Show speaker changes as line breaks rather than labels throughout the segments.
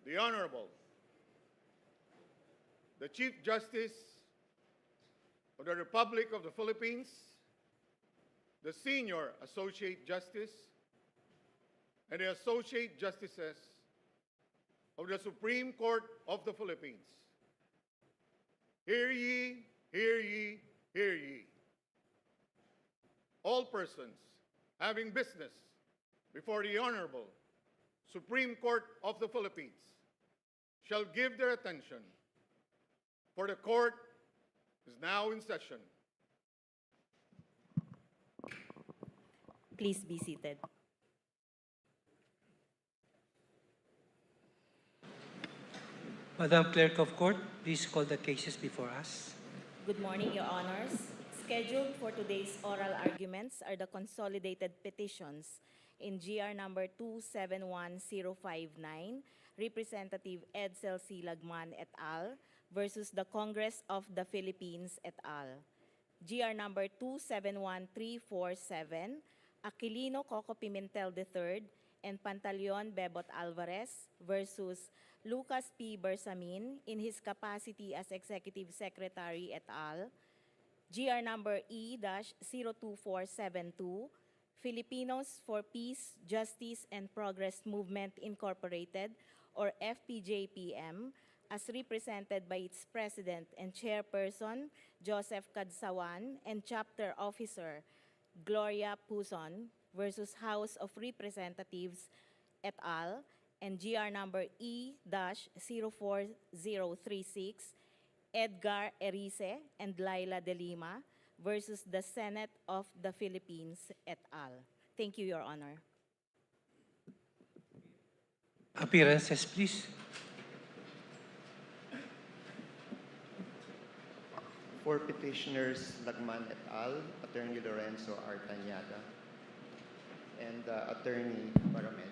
The Honorable, the Chief Justice of the Republic of the Philippines, the Senior Associate Justice, and the Associate Justices of the Supreme Court of the Philippines. Hear ye, hear ye, hear ye. All persons having business before the Honorable Supreme Court of the Philippines shall give their attention, for the court is now in session.
Please be seated.
Madam Clerk of Court, please call the cases before us.
Good morning, Your Honors. Scheduled for today's oral arguments are the consolidated petitions in GR number 271059, Representative Edsel C. Lagman et al. Versus the Congress of the Philippines et al. GR number 271347, Aquilino Coco Pimentel III and Pantaleon Bebot Alvarez versus Lucas P. Bersamin in his capacity as Executive Secretary et al. GR number E-02472, Filipinos for Peace, Justice, and Progress Movement Incorporated, or FPJPM, as represented by its President and Chairperson, Joseph Cadsawan, and Chapter Officer, Gloria Puzon, versus House of Representatives et al., and GR number E-04036, Edgar Erice and Laila de Lima versus the Senate of the Philippines et al. Thank you, Your Honor.
Appearances, please.
For petitioners, Lagman et al., Attorney Lorenzo Artañaga, and Attorney Barameda.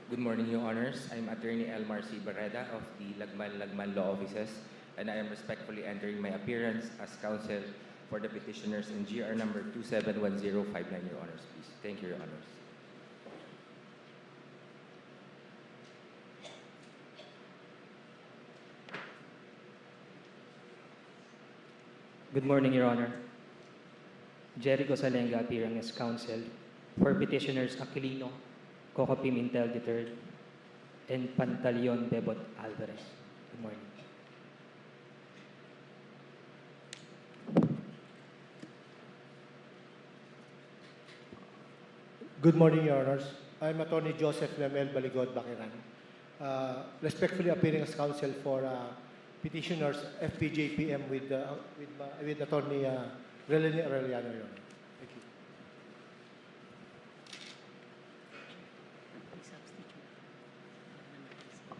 Good morning, Your Honors. I'm Attorney Elmar C. Barreda of the Lagman Law Offices, and I am respectfully entering my appearance as counsel for the petitioners in GR number 271059, Your Honors, please. Thank you, Your Honors.
Good morning, Your Honor. Jericho Salenga appearing as counsel for petitioners Aquilino Coco Pimentel III and Pantaleon Bebot Alvarez. Good morning.
Good morning, Your Honors. I'm Attorney Joseph Lemel Baligod Bakiran, respectfully appearing as counsel for petitioners FPJPM with Attorney Relene Arellano, Your Honor. Thank you.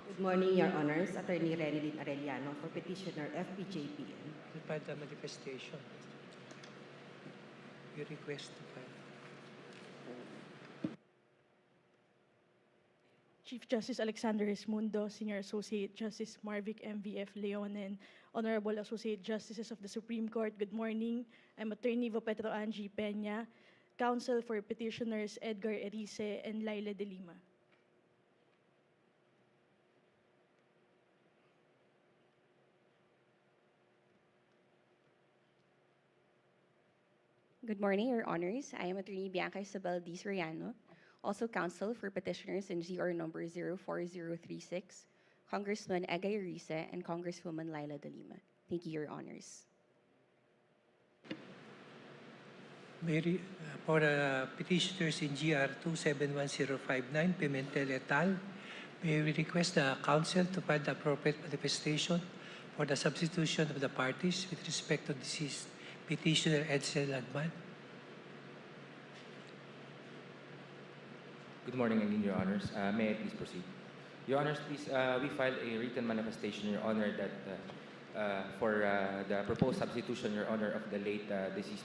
Good morning, Your Honors. Attorney Relene Arellano for petitioner FPJPM.
We filed the manifestation. We request to file.
Chief Justice Alexander Esmundo, Senior Associate Justice Marvic MVF Leon, and Honorable Associate Justices of the Supreme Court, good morning. I'm Attorney Vopetro Angie Peña, counsel for petitioners Edgar Erice and Laila de Lima.
Good morning, Your Honors. I am Attorney Bianca Isabel D. Soriano, also counsel for petitioners in GR number 04036, Congressman Egay Erice and Congresswoman Laila de Lima. Thank you, Your Honors.
Mary, for petitioners in GR 271059, Pimentel et al., may we request the counsel to file the appropriate manifestation for the substitution of the parties with respect to deceased petitioner Edsel Lagman.
Good morning again, Your Honors. May I please proceed? Your Honors, please, we filed a written manifestation, Your Honor, that for the proposed substitution, Your Honor, of the late deceased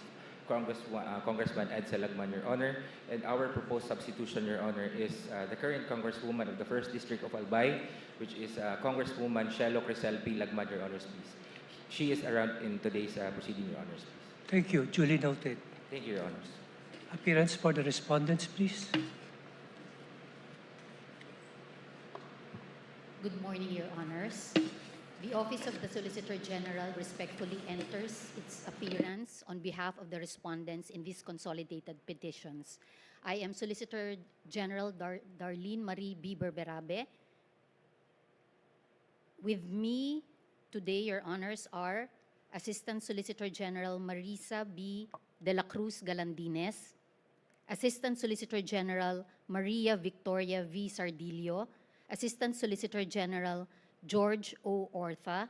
Congressman Edsel Lagman, Your Honor. And our proposed substitution, Your Honor, is the current Congresswoman of the 1st District of Albay, which is Congresswoman Shelo Crisel P. Lagman, Your Honors, please. She is around in today's proceeding, Your Honors, please.
Thank you. Duly noted.
Thank you, Your Honors.
Appearance for the respondents, please.
Good morning, Your Honors. The Office of the Solicitor General respectfully enters its appearance on behalf of the respondents in these consolidated petitions. I am Solicitor General Darlene Marie B. Berberabe. With me today, Your Honors, are Assistant Solicitor General Marisa B. de la Cruz Galandines, Assistant Solicitor General Maria Victoria V. Sardillo, Assistant Solicitor General George O. Ortha,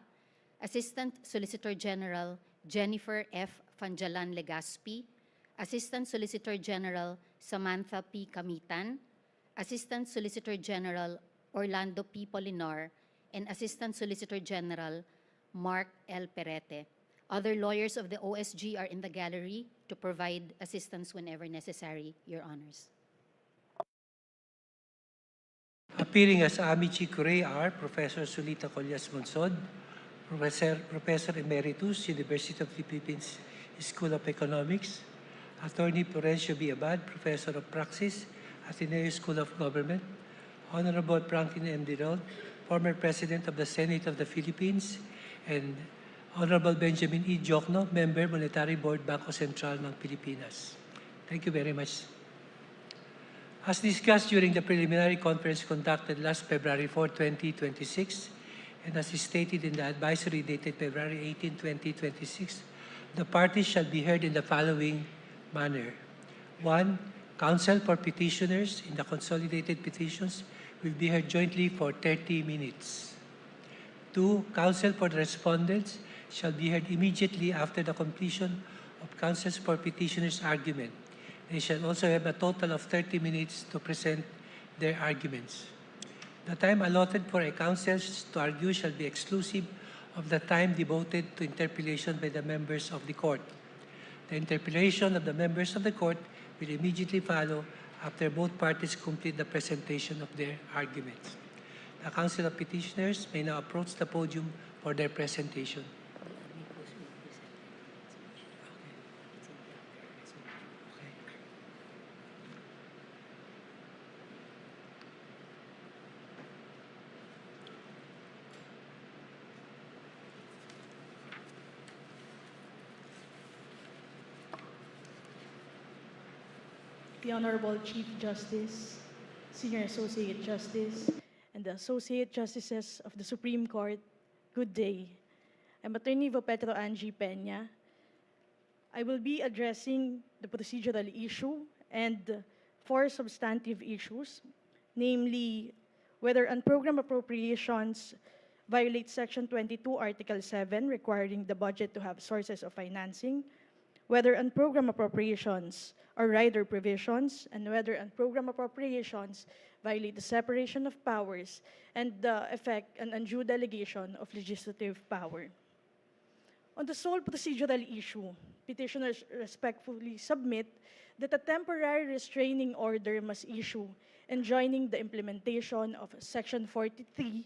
Assistant Solicitor General Jennifer F. Fanjalan Legaspi, Assistant Solicitor General Samantha P. Kamitan, Assistant Solicitor General Orlando P. Polinar, and Assistant Solicitor General Mark L. Perete. Other lawyers of the OSG are in the gallery to provide assistance whenever necessary, Your Honors.
Appearing as amici curiae are Professor Sulita Collas Monsod, Professor Emeritus, University of the Philippines School of Economics, Attorney Florencio B. Abad, Professor of Praxis, Ateneo School of Government, Honorable Franklin M. Dirod, former President of the Senate of the Philippines, and Honorable Benjamin E. Jokno, Member, Monetary Board, Bangko Sentral ng Pilipinas. Thank you very much. As discussed during the preliminary conference conducted last February 4, 2026, and as is stated in the advisory dated February 18, 2026, the parties shall be heard in the following manner. 1. Counsel for petitioners in the consolidated petitions will be heard jointly for 30 minutes. 2. Counsel for the respondents shall be heard immediately after the completion of counsels for petitioners' argument. They shall also have a total of 30 minutes to present their arguments. The time allotted for a counsel to argue shall be exclusive of the time devoted to interpellation by the members of the court. The interpellation of the members of the court will immediately follow after both parties complete the presentation of their arguments. The Council of Petitioners may now approach the podium for their presentation.
The Honorable Chief Justice, Senior Associate Justice, and the Associate Justices of the Supreme Court, good day. I'm Attorney Vopetro Angie Peña. I will be addressing the procedural issue and 4 substantive issues, namely whether unprogrammed appropriations violate Section 22, Article 7, requiring the budget to have sources of financing, whether unprogrammed appropriations are rider provisions, and whether unprogrammed appropriations violate the separation of powers and affect an undue delegation of legislative power. On the sole procedural issue, petitioners respectfully submit that a temporary restraining order must issue enjoining the implementation of Section 43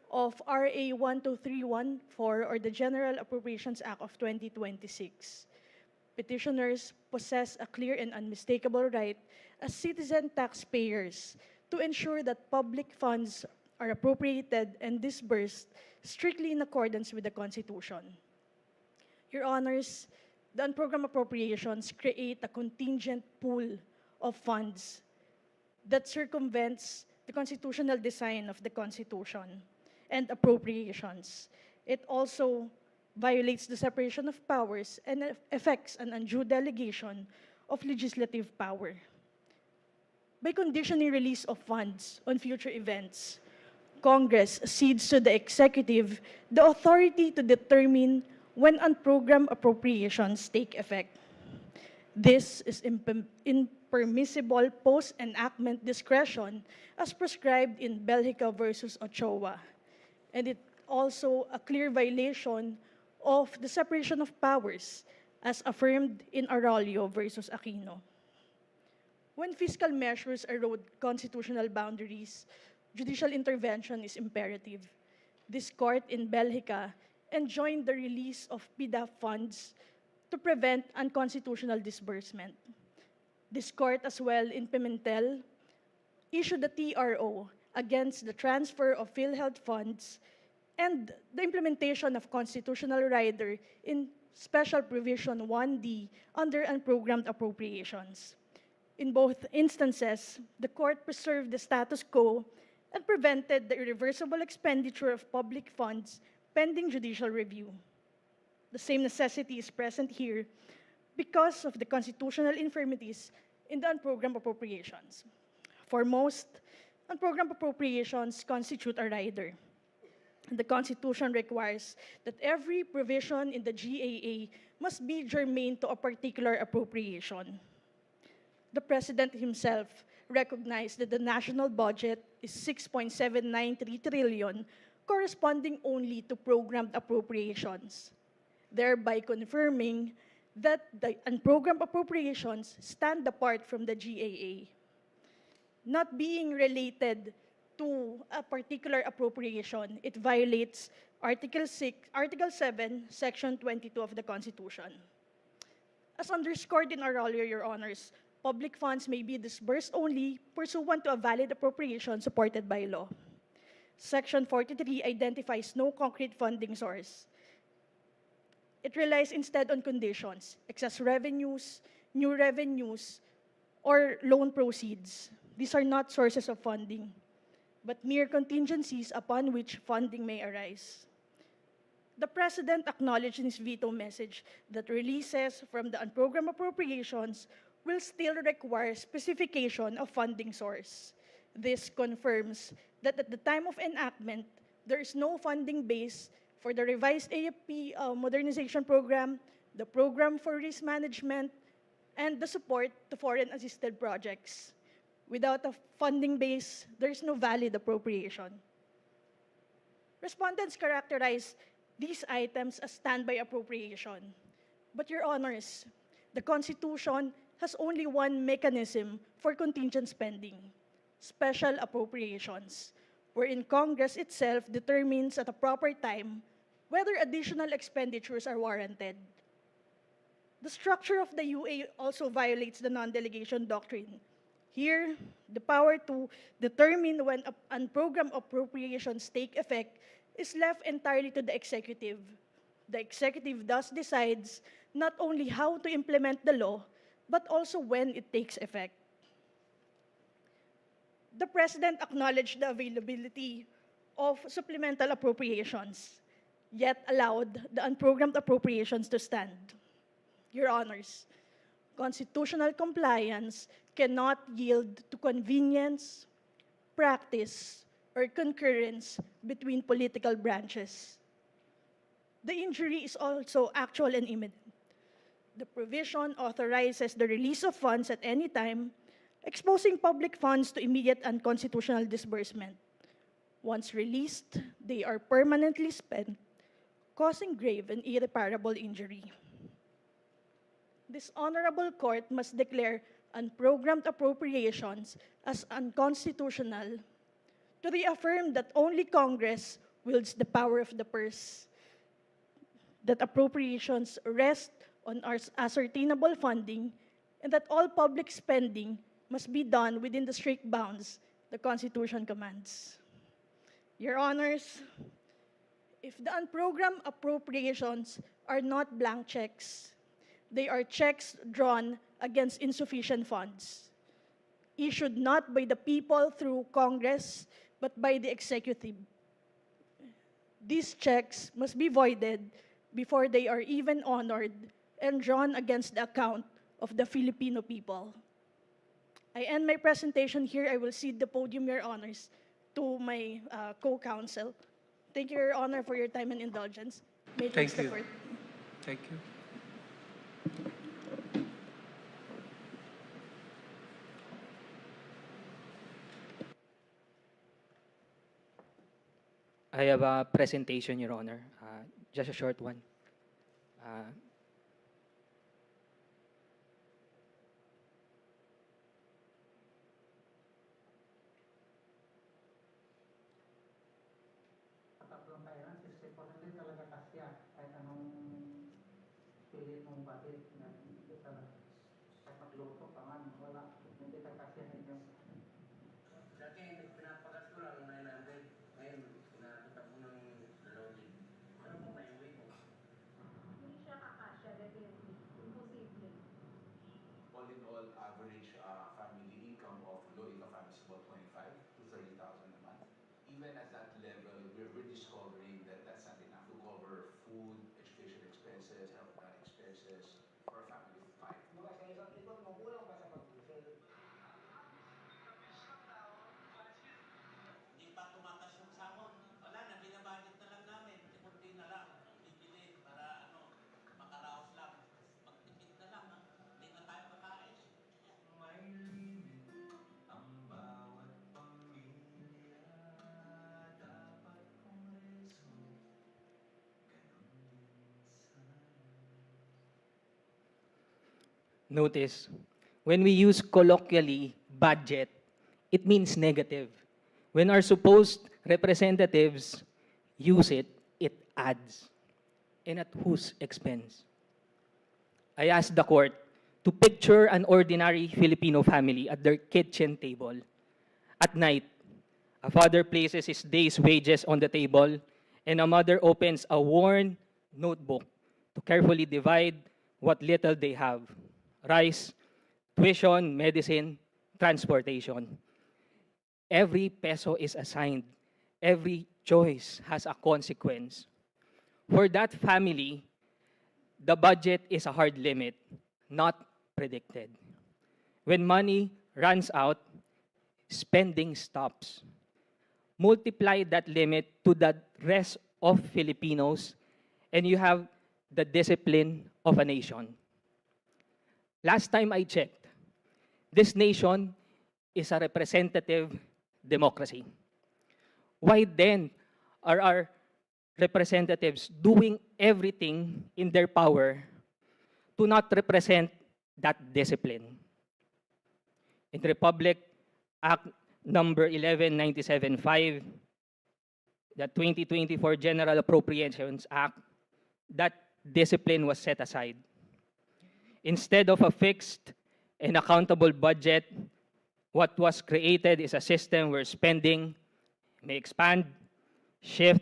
of RA 12314 or the General Appropriations Act of 2026. Petitioners possess a clear and unmistakable right as citizen taxpayers to ensure that public funds are appropriated and disbursed strictly in accordance with the Constitution. Your Honors, the unprogrammed appropriations create a contingent pool of funds that circumvents the constitutional design of the Constitution and appropriations. It also violates the separation of powers and affects an undue delegation of legislative power. By conditioning release of funds on future events, Congress cedes to the executive the authority to determine when unprogrammed appropriations take effect. This is impermissible post-enactment discretion as prescribed in Belgica versus Ochoa, and it also a clear violation of the separation of powers as affirmed in Arroyo versus Aquino. When fiscal measures erode constitutional boundaries, judicial intervention is imperative. This court in Belgica enjoined the release of PDAF funds to to prevent unconstitutional disbursement. This court as well in Pimentel issued a TRO against the transfer of PhilHealth funds and the implementation of constitutional rider in Special Provision 1D under unprogrammed appropriations. In both instances, the court preserved the status quo and prevented the irreversible expenditure of public funds pending judicial review. The same necessity is present here because of the constitutional infirmities in the unprogrammed appropriations. For most, unprogrammed appropriations constitute a rider. The Constitution requires that every provision in the GAA must be germane to a particular appropriation. The President himself recognized that the national budget is 6.793 trillion, corresponding only to programmed appropriations, thereby confirming that the unprogrammed appropriations stand apart from the GAA. Not being related to a particular appropriation, it violates Article 7, Section 22 of the Constitution. As underscored in our earlier, Your Honors, public funds may be disbursed only pursuant to a valid appropriation supported by law. Section 43 identifies no concrete funding source. It relies instead on conditions, excess revenues, new revenues, or loan proceeds. These are not sources of funding, but mere contingencies upon which funding may arise. The President acknowledged in his veto message that releases from the unprogrammed appropriations will still require specification of funding source. This confirms that at the time of enactment, there is no funding base for the revised AFP modernization program, the program for risk management, and the support to foreign-assisted projects. Without a funding base, there is no valid appropriation. Respondents characterize these items as standby appropriation. But, Your Honors, the Constitution has only one mechanism for contingent spending: special appropriations, wherein Congress itself determines at a proper time whether additional expenditures are warranted. The structure of the UA also violates the non-delegation doctrine. Here, the power to determine when unprogrammed appropriations take effect is left entirely to the executive. The executive thus decides not only how to implement the law, but also when it takes effect. The President acknowledged the availability of supplemental appropriations, yet allowed the unprogrammed appropriations to stand. Your Honors, constitutional compliance cannot yield to convenience, practice, or concurrence between political branches. The injury is also actual and imminent. The provision authorizes the release of funds at any time, exposing public funds to immediate unconstitutional disbursement. Once released, they are permanently spent, causing grave and irreparable injury. This honorable court must declare unprogrammed appropriations as unconstitutional to reaffirm that only Congress wields the power of the purse, that appropriations rest on ascertainable funding, and that all public spending must be done within the strict bounds the Constitution commands. Your Honors, if the unprogrammed appropriations are not blank checks, they are checks drawn against insufficient funds, issued not by the people through Congress, but by the executive. These checks must be voided before they are even honored and drawn against the account of the Filipino people. I end my presentation here. I will cede the podium, Your Honors, to my co-counsel. Thank you, Your Honor, for your time and indulgence. May it please the court.
Thank you.
I have a presentation, Your Honor, just a short one.
Talaga kasi kahit anong pilit mong
All in all, average family income of low-income families is about 25 to 30,000 a month. Even at that level, we're discovering that that's not enough to cover food, education expenses, health expenses for a family of 5.
Hindi pa tumatas yung sahod. Wala na, binabudget na lang namin. Kunti na lang. Bibili para makaraos lang. Magtipid na lang. Hindi na tayo kakain.
May limit ang bawat pamilya. Dapat kongreso, ganun din sana.
Notice, when we use colloquially budget, it means negative. When our supposed representatives use it, it adds. And at whose expense? I asked the court to picture an ordinary Filipino family at their kitchen table. At night, a father places his day's wages on the table, and a mother opens a worn notebook to carefully divide what little they have: rice, tuition, medicine, transportation. Every peso is assigned. Every choice has a consequence. For that family, the budget is a hard limit, not predicted. When money runs out, spending stops. Multiply that limit to the rest of Filipinos, and you have the discipline of a nation. Last time I checked, this nation is a representative democracy. Why then are our representatives doing everything in their power to not represent that discipline? In the Republic Act number 11975, the 2024 General Appropriations Act, that discipline was set aside. Instead of a fixed and accountable budget, what was created is a system where spending may expand, shift,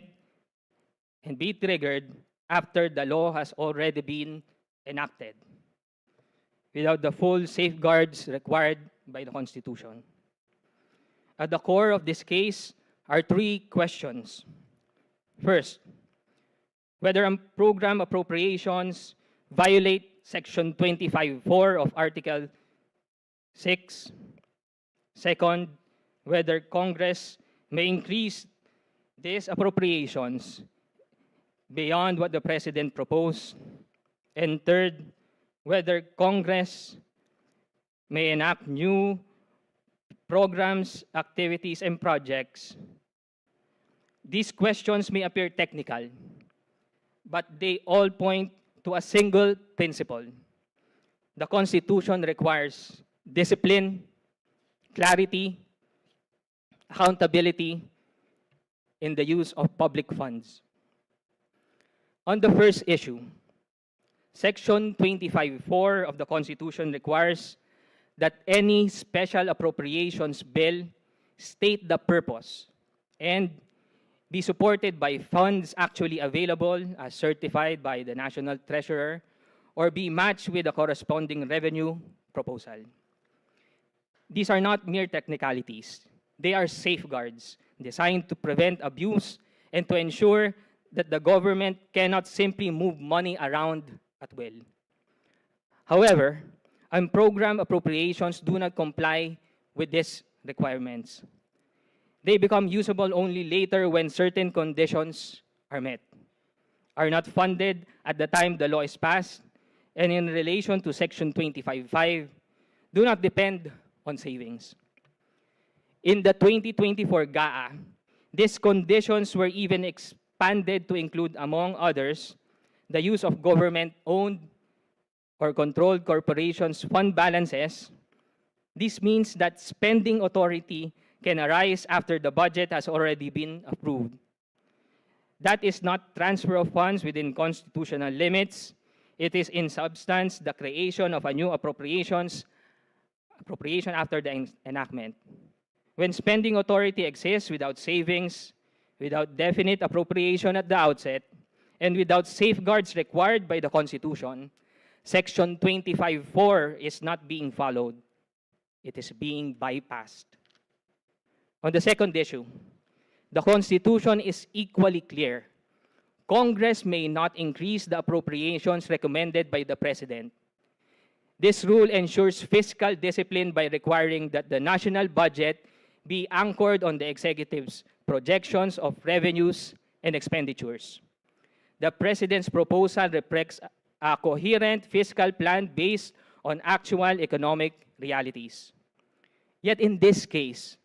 and be triggered after the law has already been enacted, without the full safeguards required by the Constitution. At the core of this case are three questions. First, whether unprogrammed appropriations violate Section 25(4) of Article 6. Second, whether Congress may increase these appropriations beyond what the President proposed. And third, whether Congress may enact new programs, activities, and projects. These questions may appear technical, but they all point to a single principle. The Constitution requires discipline, clarity, accountability in the use of public funds. On the first issue, Section 25(4) of the Constitution requires that any special appropriations bill state the purpose and be supported by funds actually available as certified by the National Treasurer or be matched with a corresponding revenue proposal. These are not mere technicalities. They are safeguards designed to prevent abuse and to ensure that the government cannot simply move money around at will. However, unprogrammed appropriations do not comply with these requirements. They become usable only later when certain conditions are met, are not funded at the time the law is passed, and in relation to Section 25(5), do not depend on savings. In the 2024 GAA, these conditions were even expanded to include, among others, the use of government-owned or controlled corporations' fund balances. This means that spending authority can arise after the budget has already been approved. That is not transfer of funds within constitutional limits. It is in substance the creation of a new appropriation after the enactment. When spending authority exists without savings, without definite appropriation at the outset, and without safeguards required by the Constitution, Section 25(4) is not being followed. It is being bypassed. On the second issue, the Constitution is equally clear. Congress may not increase the appropriations recommended by the President. This rule ensures fiscal discipline by requiring that the national budget be anchored on the executive's projections of revenues and expenditures. The President's proposal reflects a coherent fiscal plan based on actual economic realities. Yet in this case,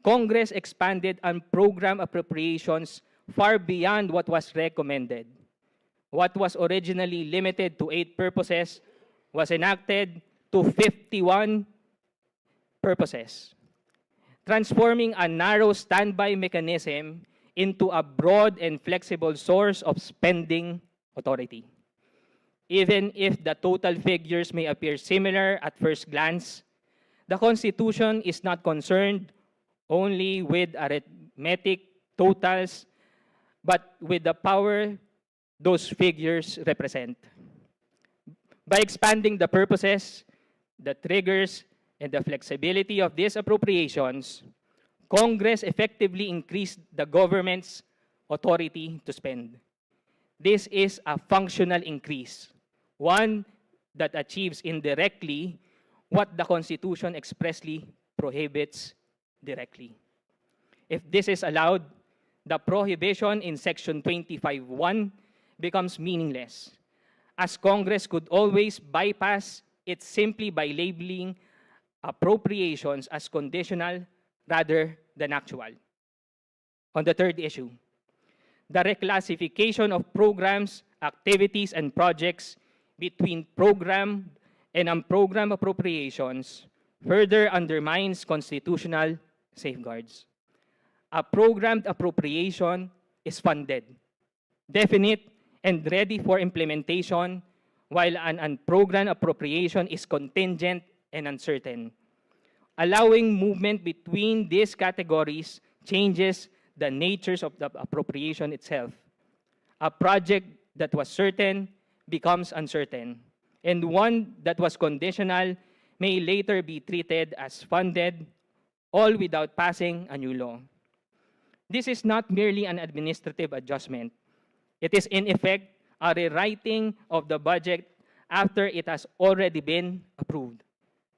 Congress expanded unprogrammed appropriations far beyond what was recommended. What was originally limited to 8 purposes was enacted to 51 purposes, transforming a narrow standby mechanism into a broad and flexible source of spending authority. Even if the total figures may appear similar at first glance, the Constitution is not concerned only with arithmetic totals, but with the power those figures represent. By expanding the purposes, the triggers, and the flexibility of these appropriations, Congress effectively increased the government's authority to spend. This is a functional increase, one that achieves indirectly what the Constitution expressly prohibits directly. If this is allowed, the prohibition in Section 25(1) becomes meaningless, as Congress could always bypass it simply by labeling appropriations as conditional rather than actual. On the third issue, the reclassification of programs, activities, and projects between programmed and unprogrammed appropriations further undermines constitutional safeguards. A programmed appropriation is funded, definite, and ready for implementation, while an unprogrammed appropriation is contingent and uncertain. Allowing movement between these categories changes the natures of the appropriation itself. A project that was certain becomes uncertain, and one that was conditional may later be treated as funded, all without passing a new law. This is not merely an administrative adjustment. It is, in effect, a rewriting of the budget after it has already been approved.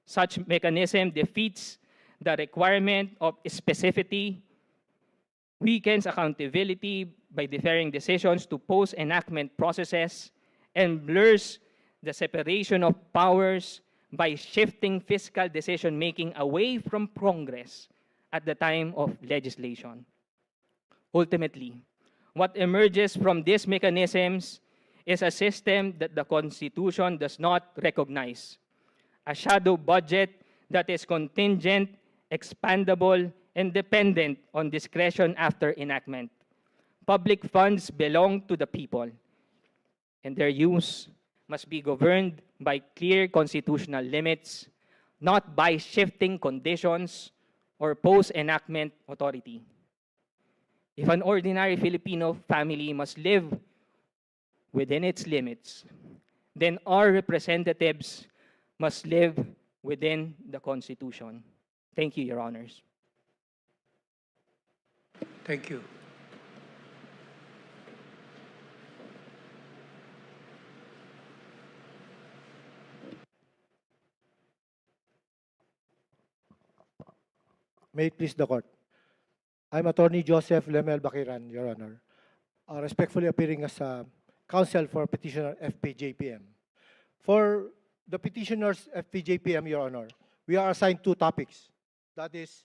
Such mechanism defeats the requirement of specificity, weakens accountability by deferring decisions to post-enactment processes, and blurs the separation of powers by shifting fiscal decision-making away from Congress at the time of legislation. Ultimately, what emerges from these mechanisms is a system that the Constitution does not recognize. A shadow budget that is contingent, expandable, and dependent on discretion after enactment. Public funds belong to the people, and their use must be governed by clear constitutional limits, not by shifting conditions or post-enactment authority. If an ordinary Filipino family must live within its limits, then our representatives must live within the Constitution. Thank you, Your Honors.
Thank you.
May it please the court. I'm Attorney Joseph Lemel Bakiran, Your Honor, respectfully appearing as counsel for Petitioner FPJPM. For the petitioners FPJPM, Your Honor, we are assigned 2 topics. That is,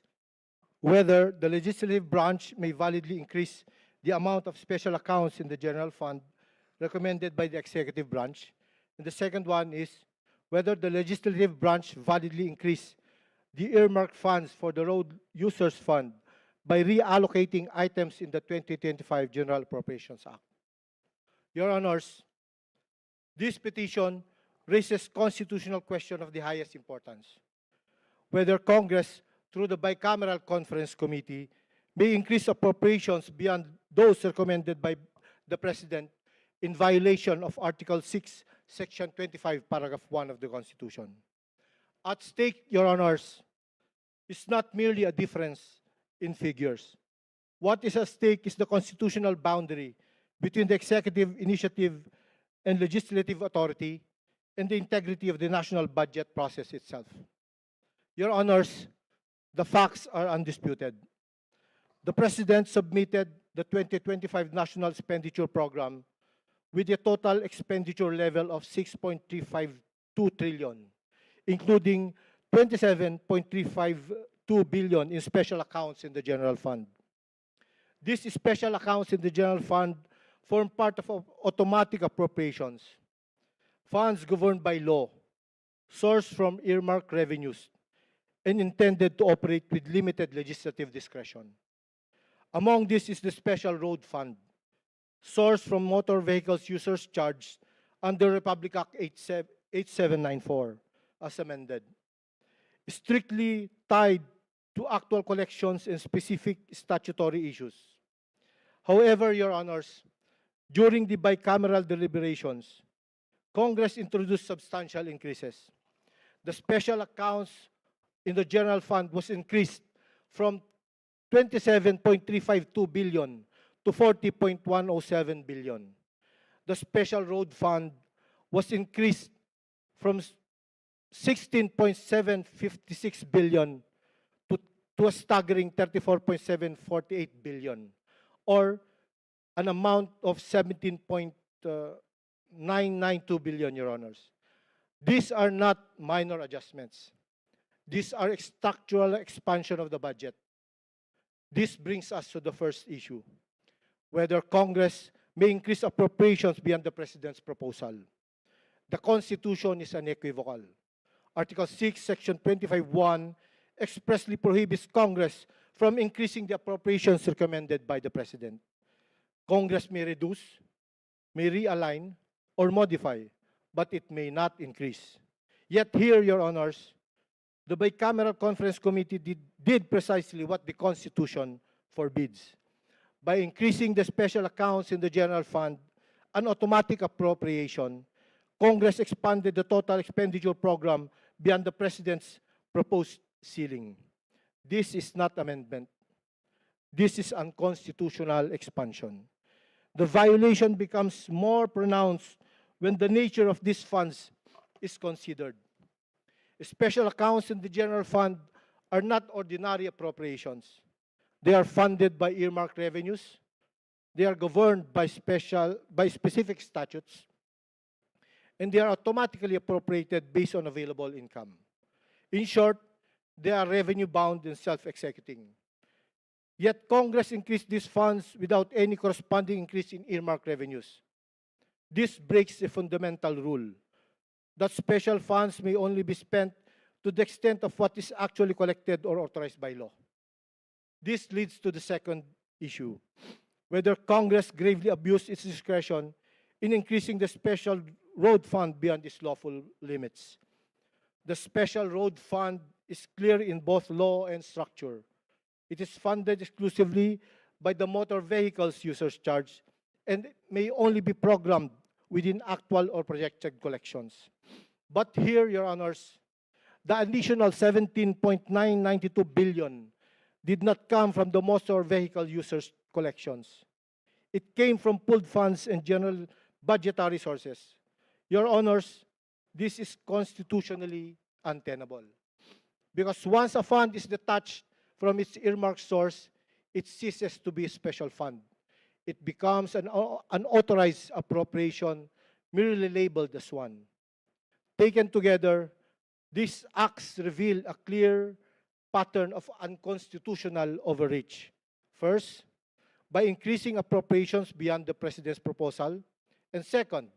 whether the legislative branch may validly increase the amount of special accounts in the general fund recommended by the executive branch. And the second one is whether the legislative branch validly increase the earmarked funds for the Road Users Fund by reallocating items in the 2025 General Appropriations Act. Your Honors, This petition raises constitutional question of the highest importance. Whether Congress, through the bicameral conference committee, may increase appropriations beyond those recommended by the President in violation of Article 6, Section 25, Paragraph 1 of the Constitution. At stake, Your Honors, is not merely a difference in figures. What is at stake is the constitutional boundary between the executive initiative and legislative authority and the integrity of the national budget process itself. Your Honors, the facts are undisputed. The President submitted the 2025 National Expenditure Program with a total expenditure level of 6.352 trillion, including 27.352 billion in special accounts in the general fund. These special accounts in the general fund form part of automatic appropriations, funds governed by law, sourced from earmarked revenues, and intended to operate with limited legislative discretion. Among these is the Special Road Fund, sourced from motor vehicles users charged under Republic Act 8794, as amended, strictly tied to actual collections and specific statutory issues. However, Your Honors, during the bicameral deliberations, Congress introduced substantial increases. The special accounts in the general fund was increased from 27.352 billion to 40.107 billion. The special road fund was increased from 16.756 billion to a staggering 34.748 billion, or an amount of 17.992 billion, Your Honors. These are not minor adjustments. These are structural expansion of the budget. This brings us to the first issue, whether Congress may increase appropriations beyond the President's proposal. The Constitution is unequivocal. Article 6, Section 25(1) expressly prohibits Congress from increasing the appropriations recommended by the President. Congress may reduce, may realign, or modify, but it may not increase. Yet here, Your Honors, the bicameral conference committee did precisely what the Constitution forbids. By increasing the special accounts in the general fund, an automatic appropriation, Congress expanded the total expenditure program beyond the President's proposed ceiling. This is not amendment. This is unconstitutional expansion. The violation becomes more pronounced when the nature of these funds is considered. Special accounts in the general fund are not ordinary appropriations. They are funded by earmarked revenues. They are governed by specific statutes. And they are automatically appropriated based on available income. In short, they are revenue-bound and self-executing. Yet Congress increased these funds without any corresponding increase in earmarked revenues. This breaks a fundamental rule that special funds may only be spent to the extent of what is actually collected or authorized by law. This leads to the second issue, whether Congress gravely abused its discretion in increasing the special road fund beyond its lawful limits. The special road fund is clear in both law and structure. It is funded exclusively by the motor vehicles users charge and may only be programmed within actual or projected collections. But here, Your Honors, the additional 17.992 billion did not come from the motor vehicle users' collections. It came from pooled funds and general budgetary sources. Your Honors, this is constitutionally untenable. Because once a fund is detached from its earmarked source, it ceases to be a special fund. It becomes an unauthorized appropriation, merely labeled as one. Taken together, these acts reveal a clear pattern of unconstitutional overreach. First, by increasing appropriations beyond the President's proposal. And second,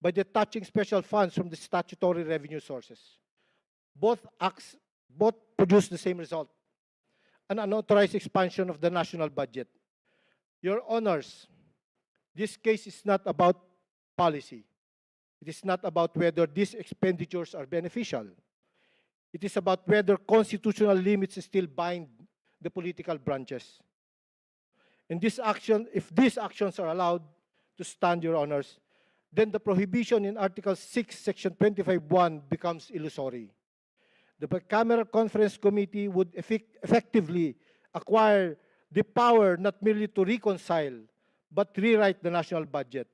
by detaching special funds from the statutory revenue sources. Both produce the same result, an unauthorized expansion of the national budget. Your Honors, this case is not about policy. It is not about whether these expenditures are beneficial. It is about whether constitutional limits still bind the political branches. And if these actions are allowed to stand, Your Honors, then the prohibition in Article 6, Section 25(1) becomes illusory. The bicameral conference committee would effectively acquire the power not merely to reconcile, but rewrite the national budget.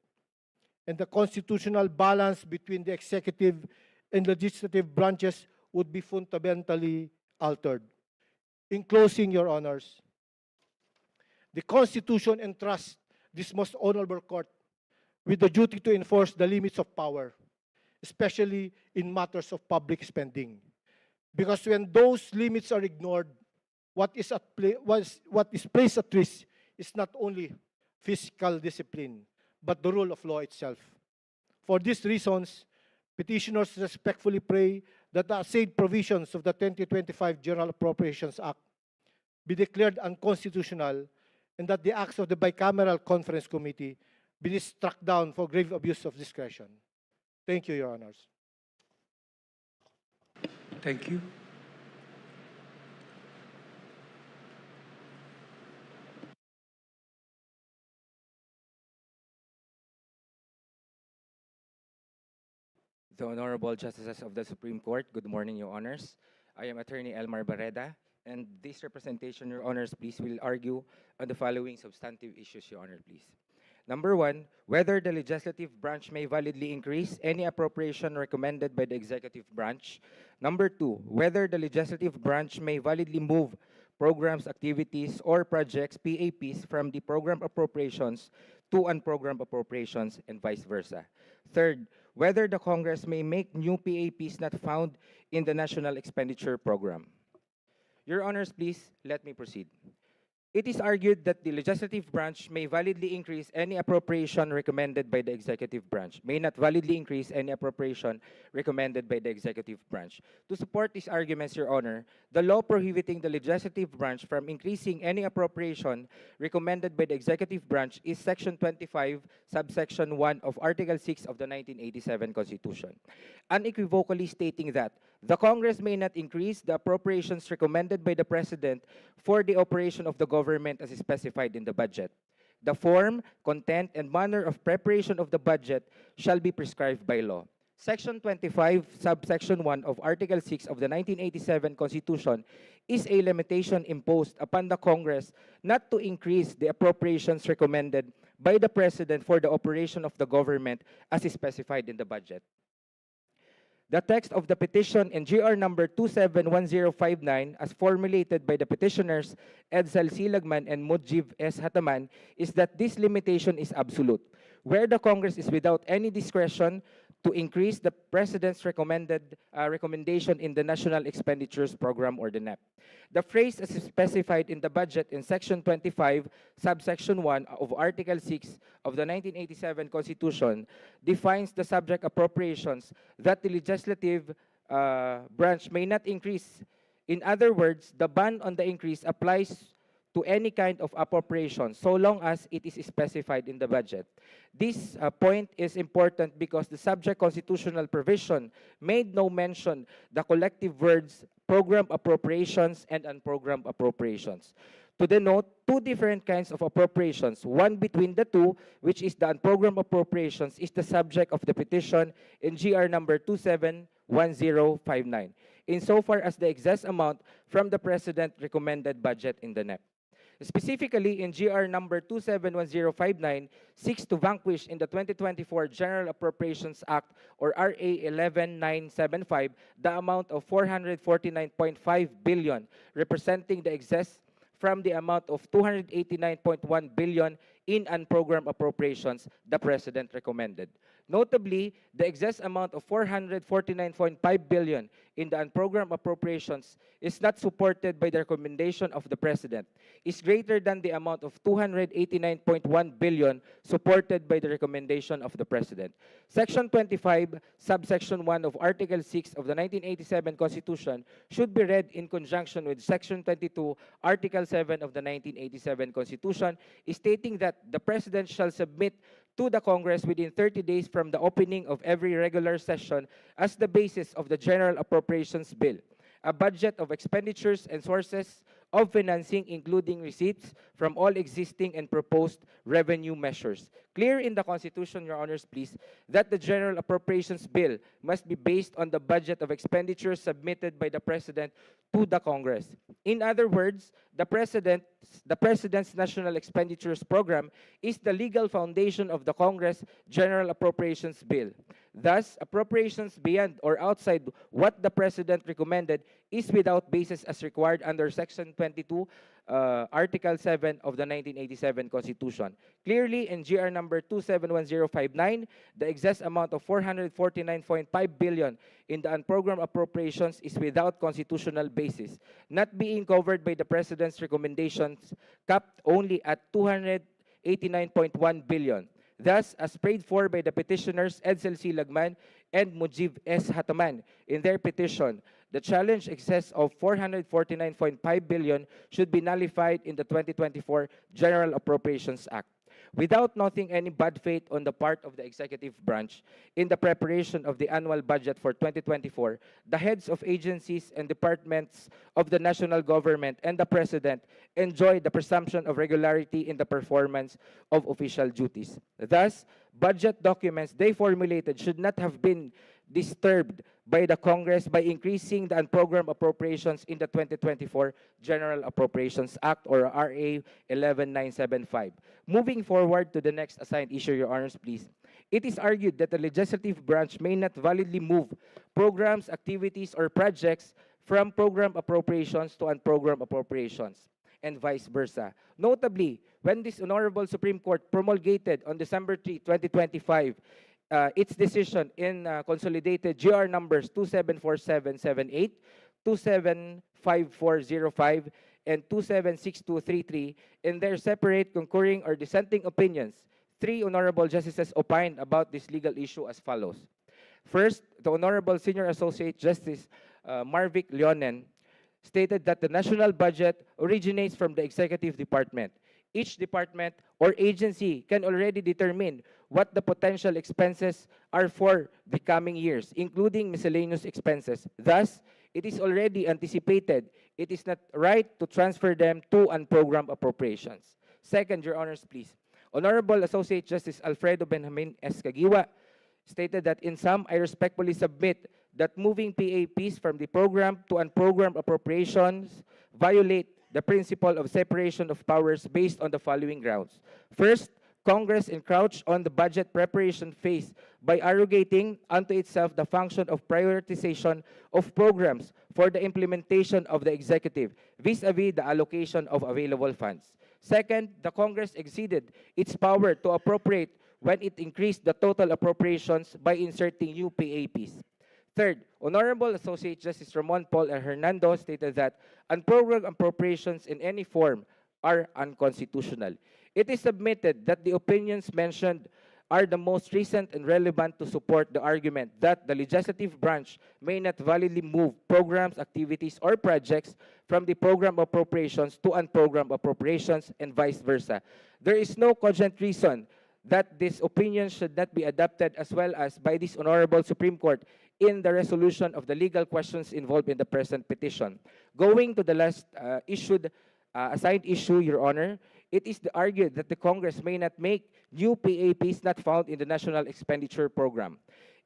And the constitutional balance between the executive and legislative branches would be fundamentally altered. In closing, Your Honors, the Constitution entrusts this most honorable court with the duty to enforce the limits of power, especially in matters of public spending. Because when those limits are ignored, what is placed at risk is not only fiscal discipline, but the rule of law itself. For these reasons, petitioners respectfully pray that the said provisions of the 2025 General Appropriations Act be declared unconstitutional and that the acts of the bicameral conference committee be struck down for grave abuse of discretion. Thank you, Your Honors.
Thank you.
The Honorable Justices of the Supreme Court, good morning, Your Honors. I am Attorney Elmar Barreda, and this representation, Your Honors, please will argue on the following substantive issues, Your Honor, please. Number one, whether the legislative branch may validly increase any appropriation recommended by the executive branch. Number two, whether the legislative branch may validly move programs, activities, or projects, PAPs, from the program appropriations to unprogrammed appropriations and vice versa. Third, whether the Congress may make new PAPs not found in the National Expenditure Program. Your Honors, please let me proceed. It is argued that the legislative branch may validly increase any appropriation recommended by the executive branch, may not validly increase any appropriation recommended by the executive branch. To support these arguments, Your Honor, the law prohibiting the legislative branch from increasing any appropriation recommended by the executive branch is Section 25, subsection 1 of Article 6 of the 1987 Constitution, unequivocally stating that the Congress may not increase the appropriations recommended by the President for the operation of the government as specified in the budget. The form, content, and manner of preparation of the budget shall be prescribed by law. Section 25, subsection 1 of Article 6 of the 1987 Constitution is a limitation imposed upon the Congress not to increase the appropriations recommended by the President for the operation of the government as specified in the budget. The text of the petition in GR number 271059, as formulated by the petitioners Edsel Silagman and Mujib S. Hataman, is that this limitation is absolute, where the Congress is without any discretion to increase the President's recommendation in the National Expenditures Program, or the NEP. The phrase as specified in the budget in Section 25, subsection 1 of Article 6 of the 1987 Constitution defines the subject appropriations that the legislative branch may not increase. In other words, the ban on the increase applies to any kind of appropriation so long as it is specified in the budget. This point is important because the subject constitutional provision made no mention the collective words program appropriations and unprogrammed appropriations. To denote two different kinds of appropriations, one between the two, which is the unprogrammed appropriations, is the subject of the petition in GR number 271059, insofar as the excess amount from the President recommended budget in the NEP. Specifically, in GR number 271059, seeks to vanquish in the 2024 General Appropriations Act, or RA 11975, the amount of 449.5 billion, representing the excess from the amount of 289.1 billion in unprogrammed appropriations the President recommended. Notably, the excess amount of 449.5 billion in the unprogrammed appropriations is not supported by the recommendation of the President, is greater than the amount of 289.1 billion supported by the recommendation of the President. Section 25, subsection 1 of Article 6 of the 1987 Constitution should be read in conjunction with Section 22, Article 7 of the 1987 Constitution, stating that the President shall submit to the Congress within 30 days from the opening of every regular session as the basis of the General Appropriations Bill, a budget of expenditures and sources of financing, including receipts from all existing and proposed revenue measures. Clear in the Constitution, Your Honors, please, that the General Appropriations Bill must be based on the budget of expenditures submitted by the President to the Congress. In other words, the President's National Expenditures Program is the legal foundation of the Congress General Appropriations Bill. Thus, appropriations beyond or outside what the President recommended is without basis as required under Section 22, Article 7 of the 1987 Constitution. Clearly, in GR number 271059, the excess amount of 449.5 billion in the unprogrammed appropriations is without constitutional basis, not being covered by the President's recommendations, capped only at 289.1 billion. Thus, as prayed for by the petitioners Edsel C. Lagman and Mujib S. Hataman in their petition, the challenge excess of 449.5 billion should be nullified in the 2024 General Appropriations Act. Without noting any bad faith on the part of the executive branch in the preparation of the annual budget for 2024, the heads of agencies and departments of the national government and the President enjoy the presumption of regularity in the performance of official duties. Thus, budget documents they formulated should not have been disturbed by the Congress by increasing the unprogrammed appropriations in the 2024 General Appropriations Act, or RA 11975. Moving forward to the next assigned issue, Your Honors, please. It is argued that the legislative branch may not validly move programs, activities, or projects from program appropriations to unprogrammed appropriations, and vice versa. Notably, when this Honorable Supreme Court promulgated on December 3, 2025, its decision in consolidated GR numbers 274778, 275405, and 276233 in their separate concurring or dissenting opinions, three honorable justices opined about this legal issue as follows. First, the Honorable Senior Associate Justice Marvic Leonen stated that the national budget originates from the executive department. Each department or agency can already determine what the potential expenses are for the coming years, including miscellaneous expenses. Thus, it is already anticipated. It is not right to transfer them to unprogrammed appropriations. Second, Your Honors, please. Honorable Associate Justice Alfredo Benjamin S. Caguiwa stated that in sum, I respectfully submit that moving PAPs from the program to unprogrammed appropriations violate the principle of separation of powers based on the following grounds. First, Congress encroached on the budget preparation phase by arrogating unto itself the function of prioritization of programs for the implementation of the executive, vis-a-vis the allocation of available funds. Second, the Congress exceeded its power to appropriate when it increased the total appropriations by inserting new PAPs. Third, Honorable Associate Justice Ramon Paul Hernando stated that unprogrammed appropriations in any form are unconstitutional. It is submitted that the opinions mentioned are the most recent and relevant to support the argument that the legislative branch may not validly move programs, activities, or projects from the program appropriations to unprogrammed appropriations and vice versa. There is no cogent reason that this opinion should not be adopted as well as by this Honorable Supreme Court in the resolution of the legal questions involved in the present petition. Going to the last assigned issue, Your Honor, it is argued that the Congress may not make new PAPs not found in the National Expenditure Program.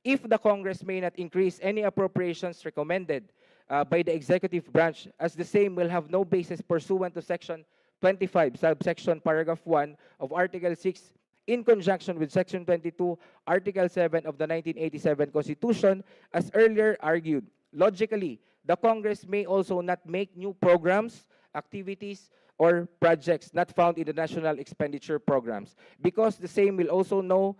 If the Congress may not increase any appropriations recommended by the executive branch, as the same will have no basis pursuant to Section 25, subsection paragraph 1 of Article 6, in conjunction with Section 22, Article 7 of the 1987 Constitution, as earlier argued. Logically, the Congress may also not make new programs, activities, or projects not found in the National Expenditure Programs, because the same will also no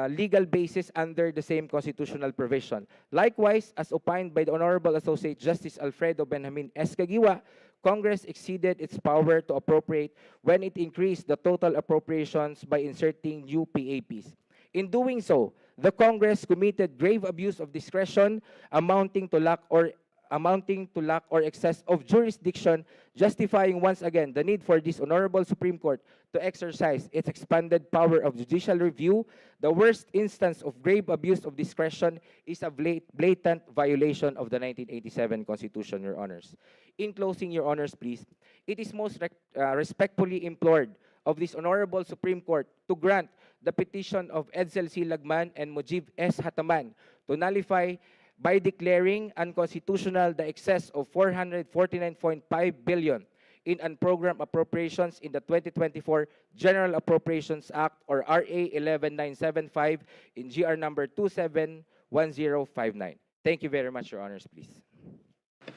legal basis under the same constitutional provision. Likewise, as opined by the Honorable Associate Justice Alfredo Benjamin S. Caguiwa, Congress exceeded its power to appropriate when it increased the total appropriations by inserting new PAPs. In doing so, the Congress committed grave abuse of discretion amounting to lack or amounting to lack or excess of jurisdiction, justifying once again the need for this Honorable Supreme Court to exercise its expanded power of judicial review, the worst instance of grave abuse of discretion is a blatant violation of the 1987 Constitution, Your Honors. In closing, Your Honors, please, it is most respectfully implored of this Honorable Supreme Court to grant the petition of Edsel C. Lagman and Mujib S. Hataman to nullify by declaring unconstitutional the excess of 449.5 billion in unprogrammed appropriations in the 2024 General Appropriations Act, or RA 11975, in GR number 271059. Thank you very much, Your Honors, please.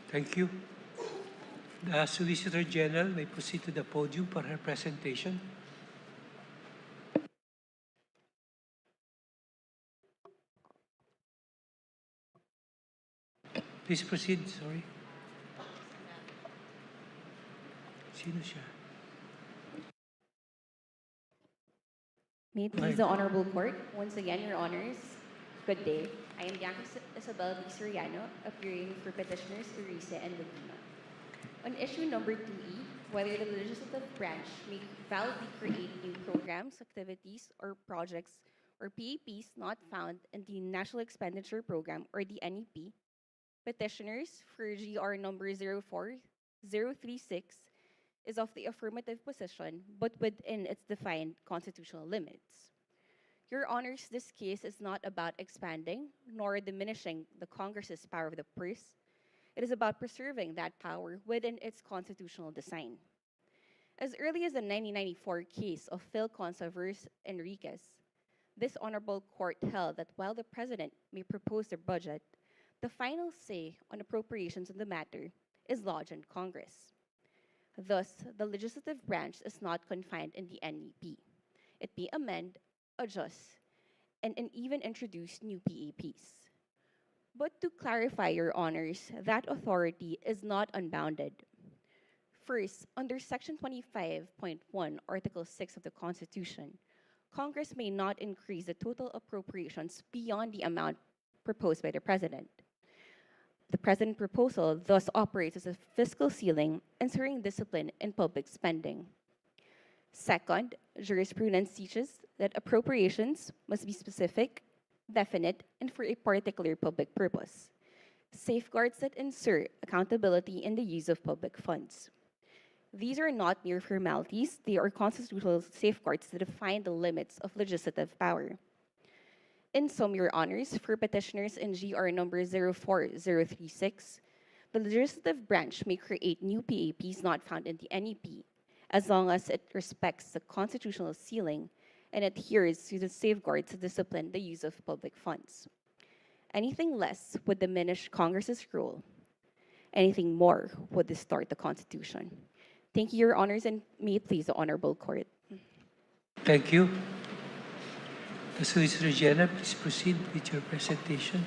Thank you. The Solicitor General may proceed to the podium for her presentation. Please proceed, sorry. Sino siya?
May it please the Honorable Court, once again, Your Honors, good day. I am Bianca Isabel D. Soriano, appearing for petitioners Curiae and Laguna. On issue number 2E, whether the legislative branch may validly create new programs, activities, or projects or PAPs not found in the National Expenditure Program or the NEP, petitioners for GR number 04036 is of the affirmative position, but within its defined constitutional limits. Your Honors, this case is not about expanding nor diminishing the Congress's power of the purse. It is about preserving that power within its constitutional design. As early as the 1994 case of Phil Consa versus Enriquez, this Honorable Court held that while the President may propose the budget, the final say on appropriations in the matter is lodged in Congress. Thus, the legislative branch is not confined in the NEP. It may amend, adjust, and even introduce new PAPs. But to clarify, Your Honors, that authority is not unbounded. First, under Section 25.1, Article 6 of the Constitution, Congress may not increase the total appropriations beyond the amount proposed by the President. The President's proposal thus operates as a fiscal ceiling, ensuring discipline in public spending. Second, jurisprudence teaches that appropriations must be specific, definite, and for a particular public purpose. Safeguards that ensure accountability in the use of public funds. These are not mere formalities, they are constitutional safeguards that define the limits of legislative power. In sum, Your Honors, for petitioners in GR number 04036, the legislative branch may create new PAPs not found in the NEP, as long as it respects the constitutional ceiling and adheres to the safeguards to discipline the use of public funds. Anything less would diminish Congress's role. Anything more would distort the Constitution. Thank you, Your Honors, and may it please the Honorable Court.
Thank you. The Solicitor General, please proceed with your presentation.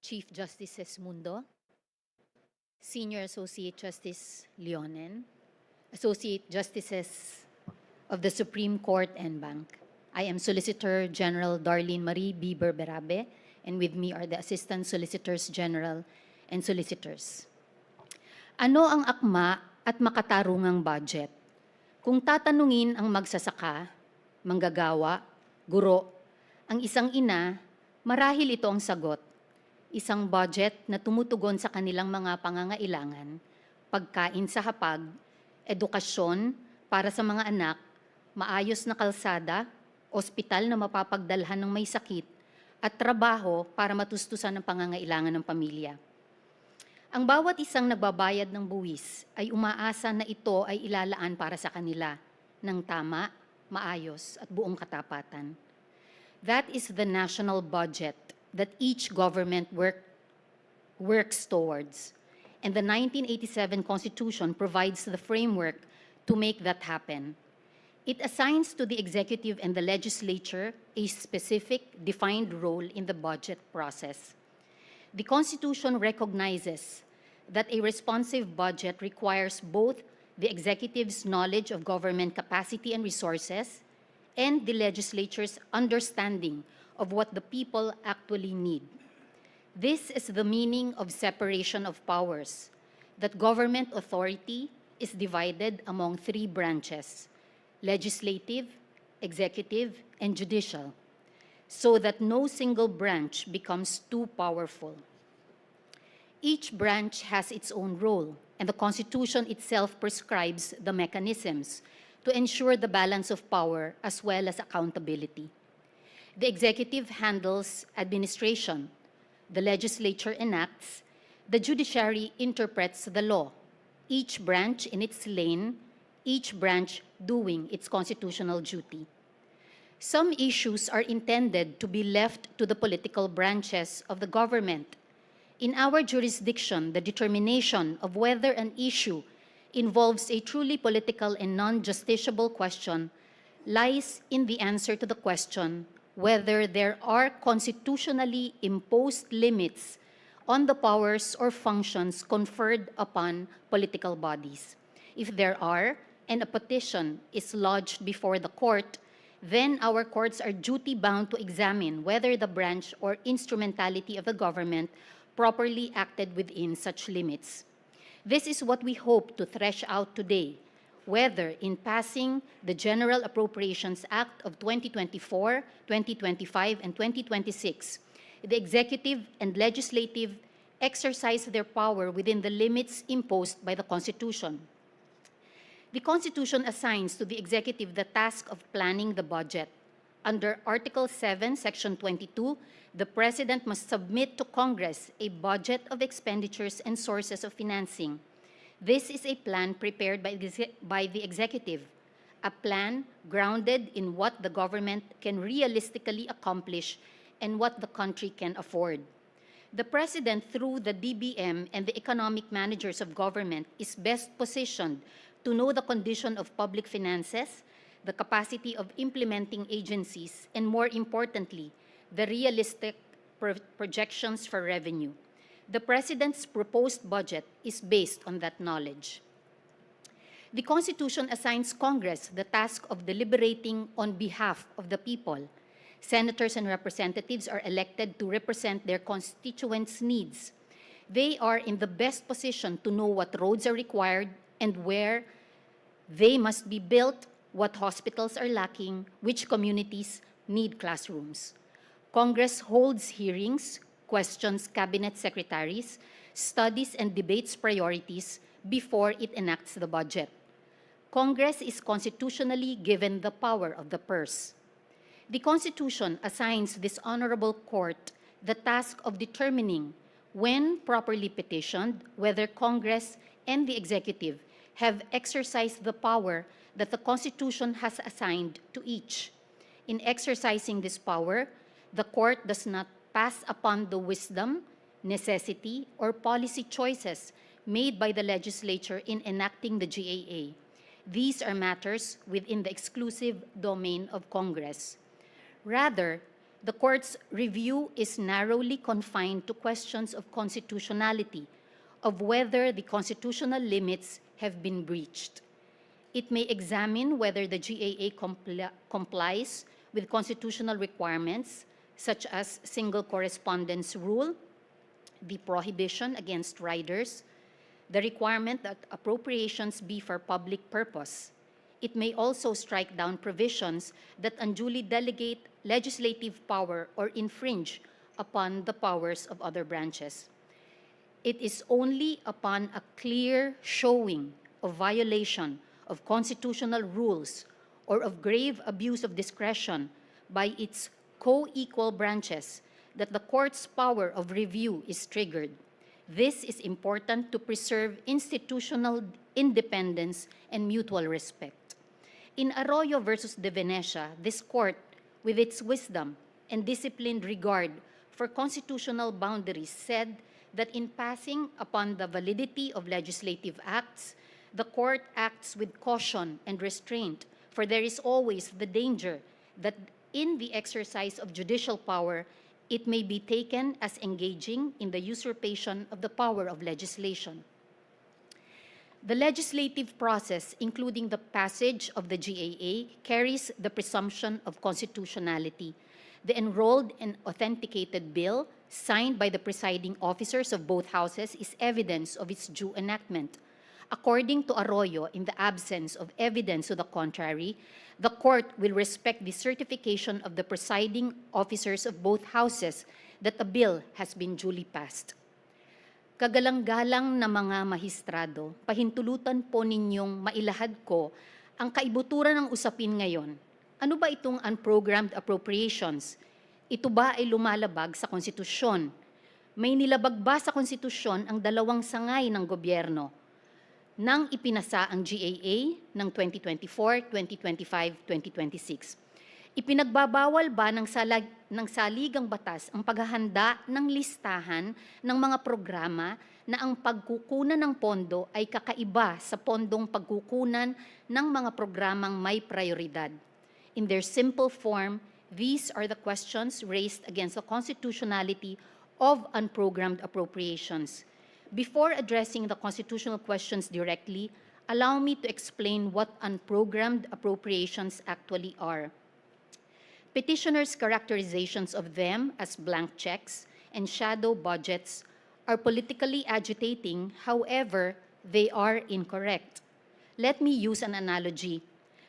Chief Justices Mundo, Senior Associate Justice Leonen, Associate Justices of the Supreme Court and Bank. I am Solicitor General Darlene Marie B. Berberabe, and with me are the Assistant Solicitors General and Solicitors. Ano ang akma at makatarungang budget? Kung tatanungin ang magsasaka, manggagawa, guro, ang isang ina, marahil ito ang sagot. Isang budget na tumutugon sa kanilang mga pangangailangan, pagkain sa hapag, edukasyon para sa mga anak, maayos na kalsada, ospital na mapapagdalhan ng may sakit, at trabaho para matustusan ang pangangailangan ng pamilya. Ang bawat isang nagbabayad ng buwis ay umaasa na ito ay ilalaan para sa kanila ng tama, maayos at buong katapatan. That is the national budget that each government works towards. And the 1987 Constitution provides the framework to make that happen. It assigns to the executive and the legislature a specific, defined role in the budget process. The Constitution recognizes that a responsive budget requires both the executive's knowledge of government capacity and resources and the legislature's understanding of what the people actually need. This is the meaning of separation of powers, that government authority is divided among three branches: legislative, executive, and judicial, so that no single branch becomes too powerful. Each branch has its own role, and the Constitution itself prescribes the mechanisms to ensure the balance of power as well as accountability. The executive handles administration, the legislature enacts, the judiciary interprets the law, each branch in its lane, each branch doing its constitutional duty. Some issues are intended to be left to the political branches of the government. In our jurisdiction, the determination of whether an issue involves a truly political and non-justiciable question lies in the answer to the question whether there are constitutionally imposed limits on the powers or functions conferred upon political bodies. If there are, and a petition is lodged before the court, then our courts are duty-bound to examine whether the branch or instrumentality of the government properly acted within such limits. This is what we hope to thresh out today, whether in passing the General Appropriations Act of 2024, 2025, and 2026, the executive and legislative exercise their power within the limits imposed by the Constitution. The Constitution assigns to the executive the task of planning the budget. Under Article 7, Section 22, the President must submit to Congress a budget of expenditures and sources of financing. This is a plan prepared by the executive, a plan grounded in what the government can realistically accomplish and what the country can afford. The President, through the DBM and the economic managers of government, is best positioned to know the condition of public finances, the capacity of implementing agencies, and more importantly, the realistic projections for revenue. The President's proposed budget is based on that knowledge. The Constitution assigns Congress the task of deliberating on behalf of the people. Senators and representatives are elected to represent their constituents' needs. They are in the best position to know what roads are required and where they must be built, what hospitals are lacking, which communities need classrooms. Congress holds hearings, questions cabinet secretaries, studies and debates priorities before it enacts the budget. Congress is constitutionally given the power of the purse. The Constitution assigns this honorable court the task of determining, when properly petitioned, whether Congress and the executive have exercised the power that the Constitution has assigned to each. In exercising this power, the court does not pass upon the wisdom, necessity, or policy choices made by the legislature in enacting the GAA. These are matters within the exclusive domain of Congress. Rather, the court's review is narrowly confined to questions of constitutionality, of whether the constitutional limits have been breached. It may examine whether the GAA complies with constitutional requirements, such as single correspondence rule, the prohibition against riders, the requirement that appropriations be for public purpose. It may also strike down provisions that unduly delegate legislative power or infringe upon the powers of other branches. It is only upon a clear showing of violation of constitutional rules or of grave abuse of discretion by its co-equal branches that the court's power of review is triggered. This is important to preserve institutional independence and mutual respect. In Arroyo versus De Venecia, this court, with its wisdom and disciplined regard for constitutional boundaries, said that in passing upon the validity of legislative acts, the court acts with caution and restraint, for there is always the danger that in the exercise of judicial power, it may be taken as engaging in the usurpation of the power of legislation. The legislative process, including the passage of the GAA, carries the presumption of constitutionality. The enrolled and authenticated bill signed by the presiding officers of both houses is evidence of its due enactment. According to Arroyo, in the absence of evidence to the contrary, the court will respect the certification of the presiding officers of both houses that a bill has been duly passed. Kagalang-galang na mga mahistrado, pahintulutan po ninyong mailahad ko ang kaibuturan ng usapin ngayon. Ano ba itong unprogrammed appropriations? Ito ba ay lumalabag sa konstitusyon? May nilabag ba sa konstitusyon ang dalawang sangay ng gobyerno nang ipinasa ang GAA ng 2024, 2025, 2026? Ipinagbabawal ba ng saligang batas ang paghahanda ng listahan ng mga programa na ang pagkukunan ng pondo ay kakaiba sa pondong pagkukunan ng mga programang may prioridad? In their simple form, these are the questions raised against the constitutionality of unprogrammed appropriations. Before addressing the constitutional questions directly, allow me to explain what unprogrammed appropriations actually are. Petitioners' characterizations of them as blank checks and shadow budgets are politically agitating, however, they are incorrect. Let me use an analogy.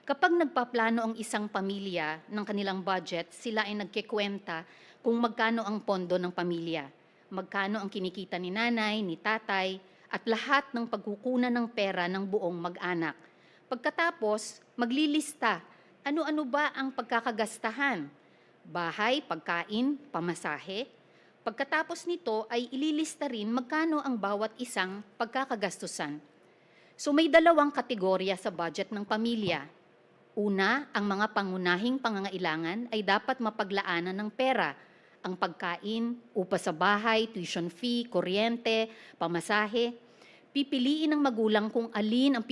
Kapag nagpaplano ang isang pamilya ng kanilang budget, sila ay nagkikwenta kung magkano ang pondo ng pamilya, magkano ang kinikita ni nanay, ni tatay, at lahat ng pagkukunan ng pera ng buong mag-anak. Pagkatapos, maglilista, ano-ano ba ang pagkakagastahan? Bahay, pagkain, pamasahe. Pagkatapos nito ay ililista rin magkano ang bawat isang pagkakagastusan. So may dalawang kategorya sa budget ng pamilya. Una, ang mga pangunahing pangangailangan ay dapat mapaglaanan ng pera. Ang pagkain, upa sa bahay, tuition fee, kuryente, pamasahe. Pipiliin ng magulang kung alin ang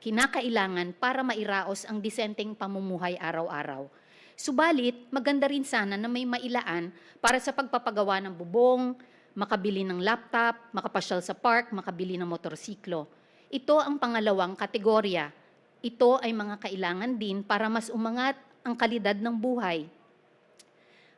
kinakailangan para mairaos ang disenteng pamumuhay araw-araw. Subalit, maganda rin sana na may mailaan para sa pagpapagawa ng bubong, makabili ng laptop, makapasyal sa park, makabili ng motorsiklo. Ito ang pangalawang kategorya. Ito ay mga kailangan din para mas umangat ang kalidad ng buhay.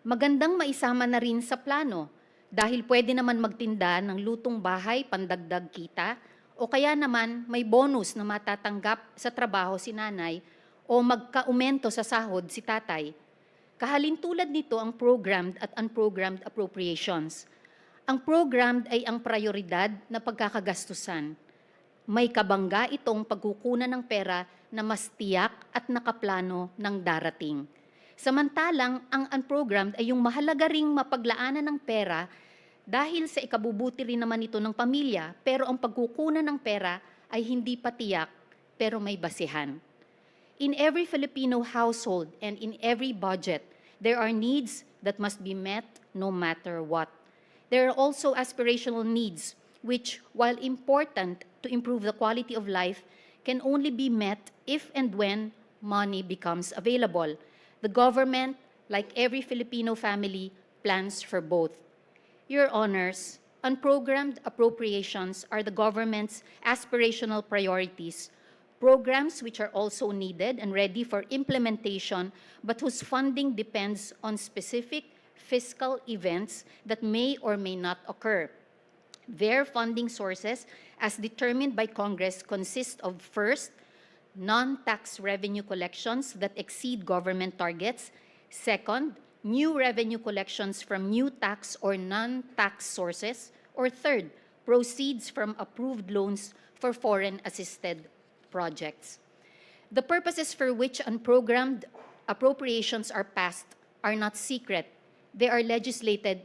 Magandang maisama na rin sa plano dahil pwede naman magtinda ng lutong bahay pandagdag kita o kaya naman may bonus na matatanggap sa trabaho si nanay o magkaumento sa sahod si tatay. Kahalintulad nito ang programmed at unprogrammed appropriations. Ang programmed ay ang prioridad na pagkakagastusan. May kabangga itong pagkukunan ng pera na mas tiyak at nakaplano ng darating. Samantalang ang unprogrammed ay yung mahalaga ring mapaglaanan ng pera dahil sa ikabubuti rin naman ito ng pamilya, pero ang pagkukunan ng pera ay hindi pa tiyak, pero may basihan. In every Filipino household and in every budget, there are needs that must be met no matter what. There are also aspirational needs, which, while important to improve the quality of life, can only be met if and when money becomes available. The government, like every Filipino family, plans for both. Your Honors, unprogrammed appropriations are the government's aspirational priorities, programs which are also needed and ready for implementation, but whose funding depends on specific fiscal events that may or may not occur. Their funding sources, as determined by Congress, consist of first, non-tax revenue collections that exceed government targets. Second, new revenue collections from new tax or non-tax sources. Or third, proceeds from approved loans for foreign-assisted projects. The purposes for which unprogrammed appropriations are passed are not secret. They are legislated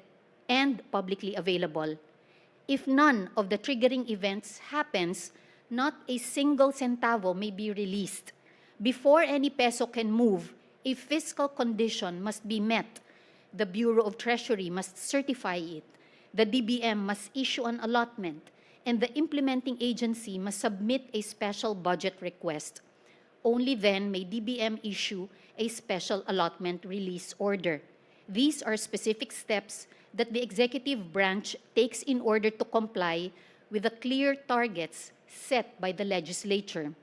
and publicly available. If none of the triggering events happens, not a single centavo may be released. Before any peso can move, a fiscal condition must be met. The Bureau of Treasury must certify it. The DBM must issue an allotment, and the implementing agency must submit a special budget request. Only then may DBM issue a special allotment release order. These are specific steps that the executive branch takes in order to comply with the clear targets set by the legislature.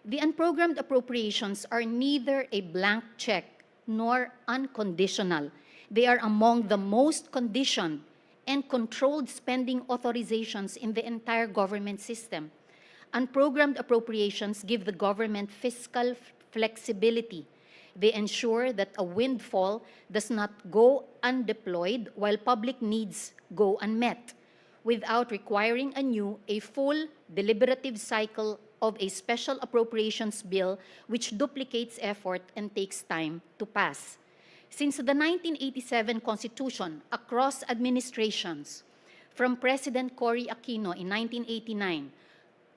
The unprogrammed appropriations are neither a blank check nor unconditional. They are among the most conditioned and controlled spending authorizations in the entire government system. Unprogrammed appropriations give the government fiscal flexibility. They ensure that a windfall does not go undeployed while public needs go unmet, without requiring anew a full deliberative cycle of a special appropriations bill which duplicates effort and takes time to pass. Since the 1987 Constitution, across administrations, from President Cory Aquino in 1989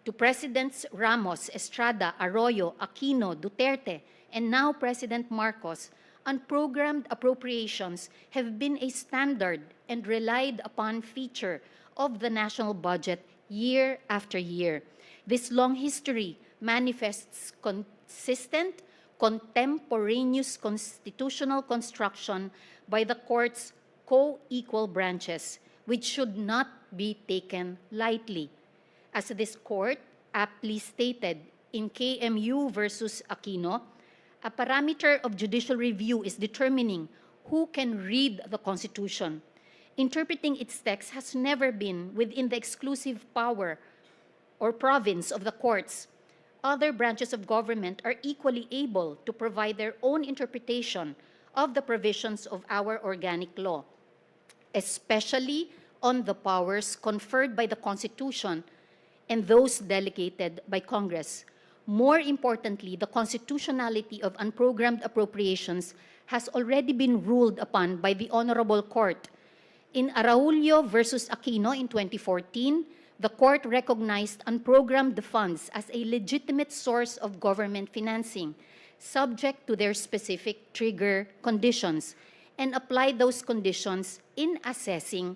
to Presidents Ramos, Estrada, Arroyo, Aquino, Duterte, and now President Marcos, unprogrammed appropriations have been a standard and relied upon feature of the national budget year after year. This long history manifests consistent, contemporaneous constitutional construction by the court's co-equal branches, which should not be taken lightly. As this court aptly stated in KMU versus Aquino, a parameter of judicial review is determining who can read the Constitution. Interpreting its text has never been within the exclusive power or province of the courts. Other branches of government are equally able to provide their own interpretation of the provisions of our organic law, especially on the powers conferred by the Constitution and those delegated by Congress. More importantly, the constitutionality of unprogrammed appropriations has already been ruled upon by the Honorable Court. In Araulio versus Aquino in 2014, the court recognized unprogrammed funds as a legitimate source of government financing, subject to their specific trigger conditions, and applied those conditions in assessing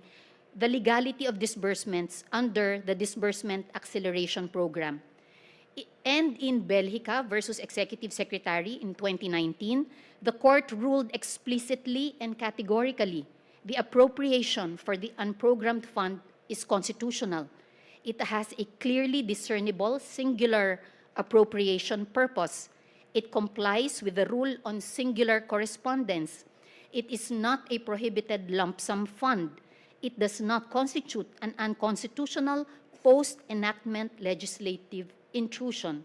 the legality of disbursements under the Disbursement Acceleration Program. And in Belgica versus Executive Secretary in 2019, the court ruled explicitly and categorically the appropriation for the unprogrammed fund is constitutional. It has a clearly discernible singular appropriation purpose. It complies with the rule on singular correspondence. It is not a prohibited lump sum fund. It does not constitute an unconstitutional post-enactment legislative intrusion.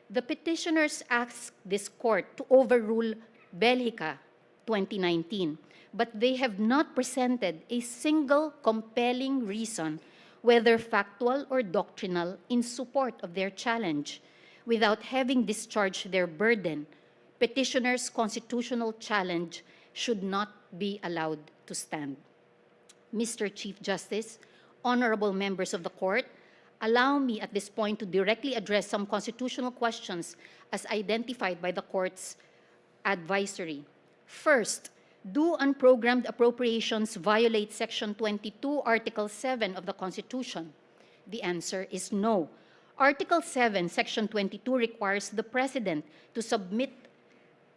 The petitioners asked this court to overrule Belgica 2019, but they have not presented a single compelling reason, whether factual or doctrinal, in support of their challenge. Without having discharged their burden, petitioners' constitutional challenge should not be allowed to stand. Mr. Chief Justice, honorable members of the court, allow me at this point to directly address some constitutional questions as identified by the court's advisory. First, do unprogrammed appropriations violate Section 22, Article 7 of the Constitution? The answer is no. Article 7, Section 22 requires the President to submit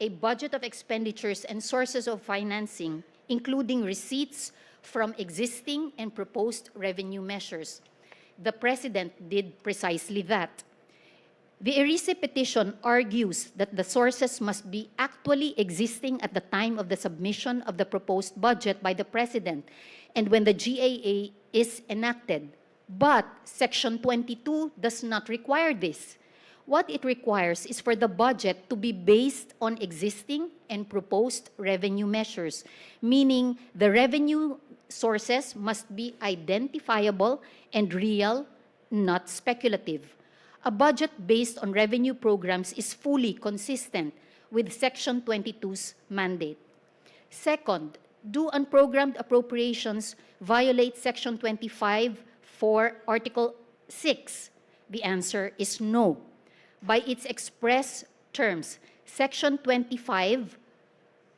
a budget of expenditures and sources of financing, including receipts from existing and proposed revenue measures. The President did precisely that. The Erice petition argues that the sources must be actually existing at the time of the submission of the proposed budget by the President and when the GAA is enacted. But Section 22 does not require this. What it requires is for the budget to be based on existing and proposed revenue measures, meaning the revenue sources must be identifiable and real, not speculative. A budget based on revenue programs is fully consistent with Section 22's mandate. Second, do unprogrammed appropriations violate Section 25 for Article 6? The answer is no. By its express terms, Section 25,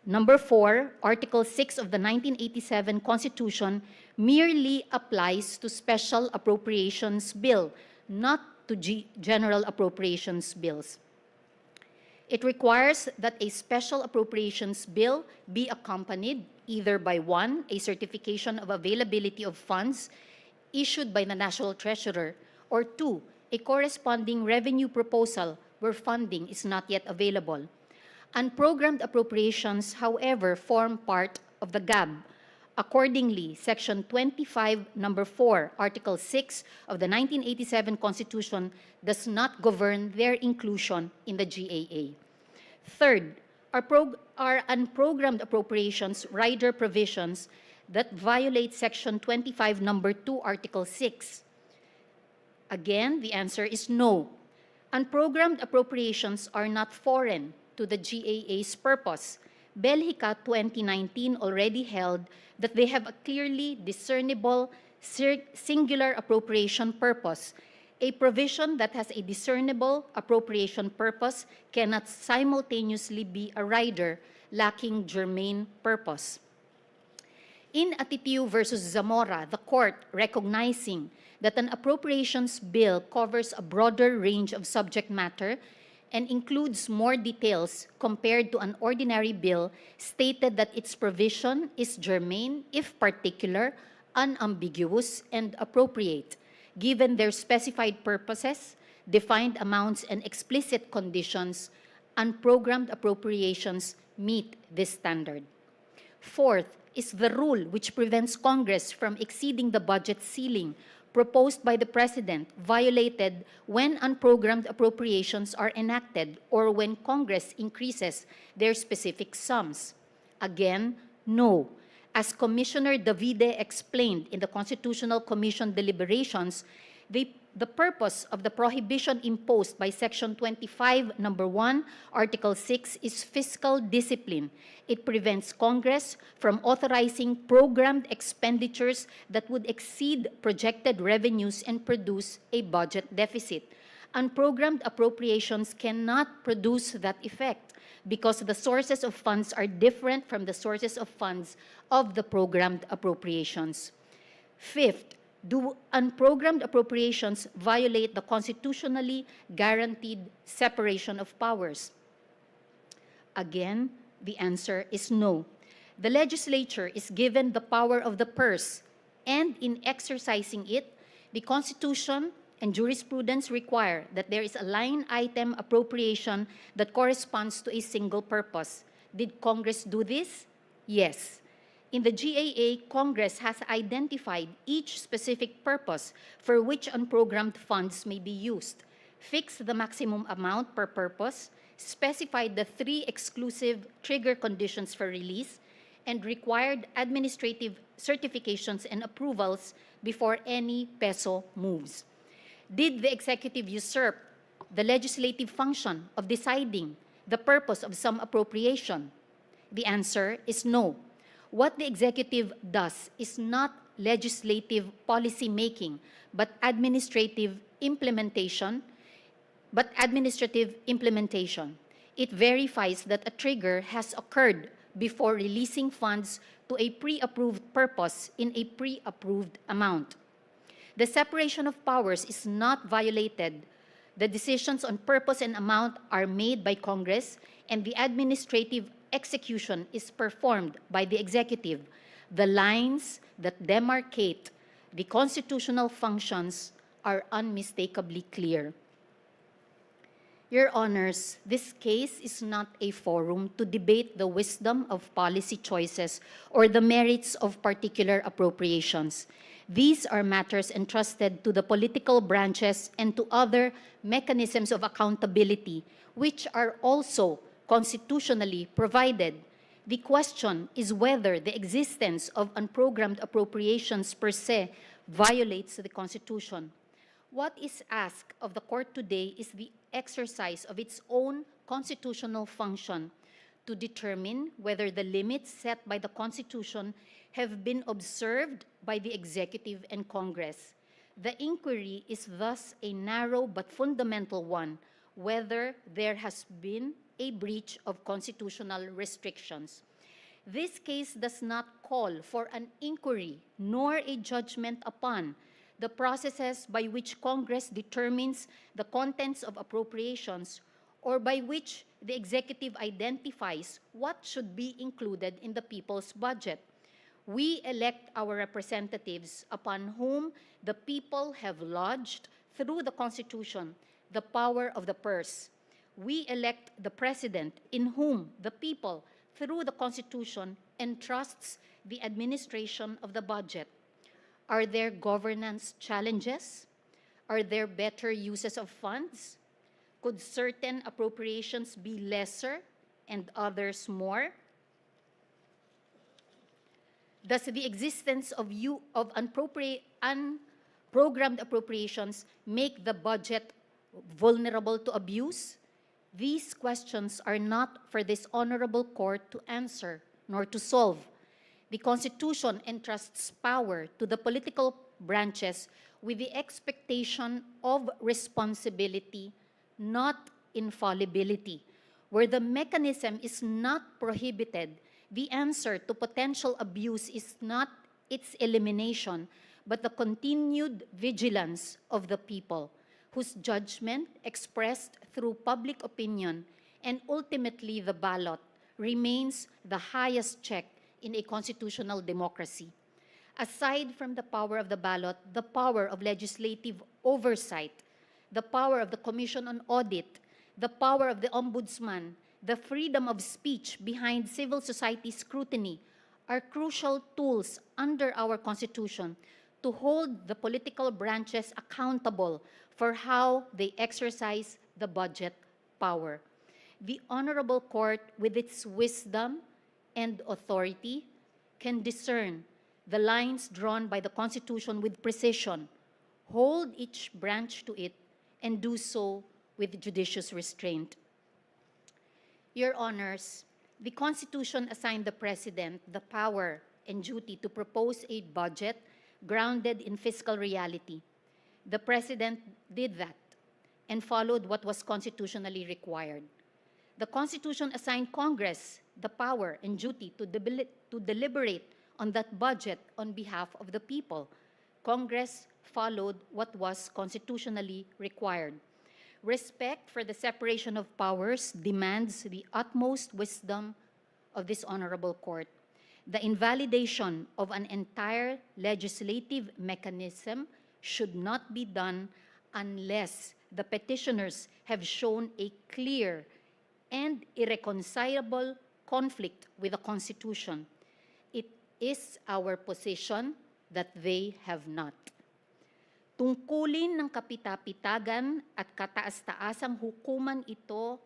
Number 4, Article 6 of the 1987 Constitution merely applies to special appropriations bill, not to general appropriations bills. It requires that a special appropriations bill be accompanied either by 1, a certification of availability of funds issued by the National Treasurer, or 2, a corresponding revenue proposal where funding is not yet available. Unprogrammed appropriations, however, form part of the GAB. Accordingly, Section 25, Number 4, Article 6 of the 1987 Constitution does not govern their inclusion in the GAA. Third, are unprogrammed appropriations rider provisions that violate Section 25, Number 2, Article 6? Again, the answer is no. Unprogrammed appropriations are not foreign to the GAA's purpose. Belhica 2019 already held that they have a clearly discernible singular appropriation purpose. A provision that has a discernible appropriation purpose cannot simultaneously be a rider lacking germane purpose. In Atitiu versus Zamora, the court, recognizing that an appropriations bill covers a broader range of subject matter and includes more details compared to an ordinary bill, stated that its provision is germane if particular, unambiguous, and appropriate, given their specified purposes, defined amounts, and explicit conditions. Unprogrammed appropriations meet this standard. Fourth is the rule which prevents Congress from exceeding the budget ceiling proposed by the President violated when unprogrammed appropriations are enacted or when Congress increases their specific sums? Again, no. As Commissioner Davide explained in the Constitutional Commission deliberations, the purpose of the prohibition imposed by Section 25, Number 1, Article 6 is fiscal discipline. It prevents Congress from authorizing programmed expenditures that would exceed projected revenues and produce a budget deficit. Unprogrammed appropriations cannot produce that effect because the sources of funds are different from the sources of funds of the programmed appropriations. Fifth, do unprogrammed appropriations violate the constitutionally guaranteed separation of powers? Again, the answer is no. The legislature is given the power of the purse, and in exercising it, the Constitution and jurisprudence require that there is a line item appropriation that corresponds to a single purpose. Did Congress do this? Yes. In the GAA, Congress has identified each specific purpose for which unprogrammed funds may be used, fixed the maximum amount per purpose, specified the 3 exclusive trigger conditions for release, and required administrative certifications and approvals before any peso moves. Did the executive usurp the legislative function of deciding the purpose of some appropriation? The answer is no. What the executive does is not legislative policy making, but administrative implementation. It verifies that a trigger has occurred before releasing funds to a pre-approved purpose in a pre-approved amount. The separation of powers is not violated. The decisions on purpose and amount are made by Congress, and the administrative execution is performed by the executive. The lines that demarcate the constitutional functions are unmistakably clear. Your Honors, this case is not a forum to debate the wisdom of policy choices or the merits of particular appropriations. These are matters entrusted to the political branches and to other mechanisms of accountability, which are also constitutionally provided. The question is whether the existence of unprogrammed appropriations per se violates the Constitution. What is asked of the Court today is the exercise of its own constitutional function to determine whether the limits set by the Constitution have been observed by the Executive and Congress. The inquiry is thus a narrow but fundamental one, whether there has been a breach of constitutional restrictions. This case does not call for an inquiry nor a judgment upon the processes by which Congress determines the contents of appropriations or by which the executive identifies what should be included in the people's budget. We elect our representatives upon whom the people have lodged through the Constitution the power of the purse. we elect the President in whom the people, through the Constitution, entrusts the administration of the budget. Are there governance challenges? Are there better uses of funds? Could certain appropriations be lesser and others more? Does the existence of unprogrammed appropriations make the budget vulnerable to abuse? These questions are not for this honorable court to answer nor to solve. The Constitution entrusts power to the political branches with the expectation of responsibility, not infallibility. Where the mechanism is not prohibited, the answer to potential abuse is not its elimination, but the continued vigilance of the people, whose judgment, expressed through public opinion and ultimately the ballot, remains the highest check in a constitutional democracy. Aside from the power of the ballot, the power of legislative oversight, the power of the Commission on Audit, the power of the Ombudsman, the freedom of speech behind civil society scrutiny are crucial tools under our Constitution to hold the political branches accountable for how they exercise the budget power. The Honorable Court, with its wisdom and authority, can discern the lines drawn by the Constitution with precision, hold each branch to it, and do so with judicious restraint. Your Honors, the Constitution assigned the President the power and duty to propose a budget grounded in fiscal reality. The President did that and followed what was constitutionally required. The Constitution assigned Congress the power and duty to deliberate on that budget on behalf of the people. Congress followed what was constitutionally required. Respect for the separation of powers demands the utmost wisdom of this honorable court. The invalidation of an entire legislative mechanism should not be done unless the petitioners have shown a clear and irreconcilable conflict with the Constitution. It is our position that they have not. Tungkulin ng kapitapitagan at kataas-taasang hukuman ito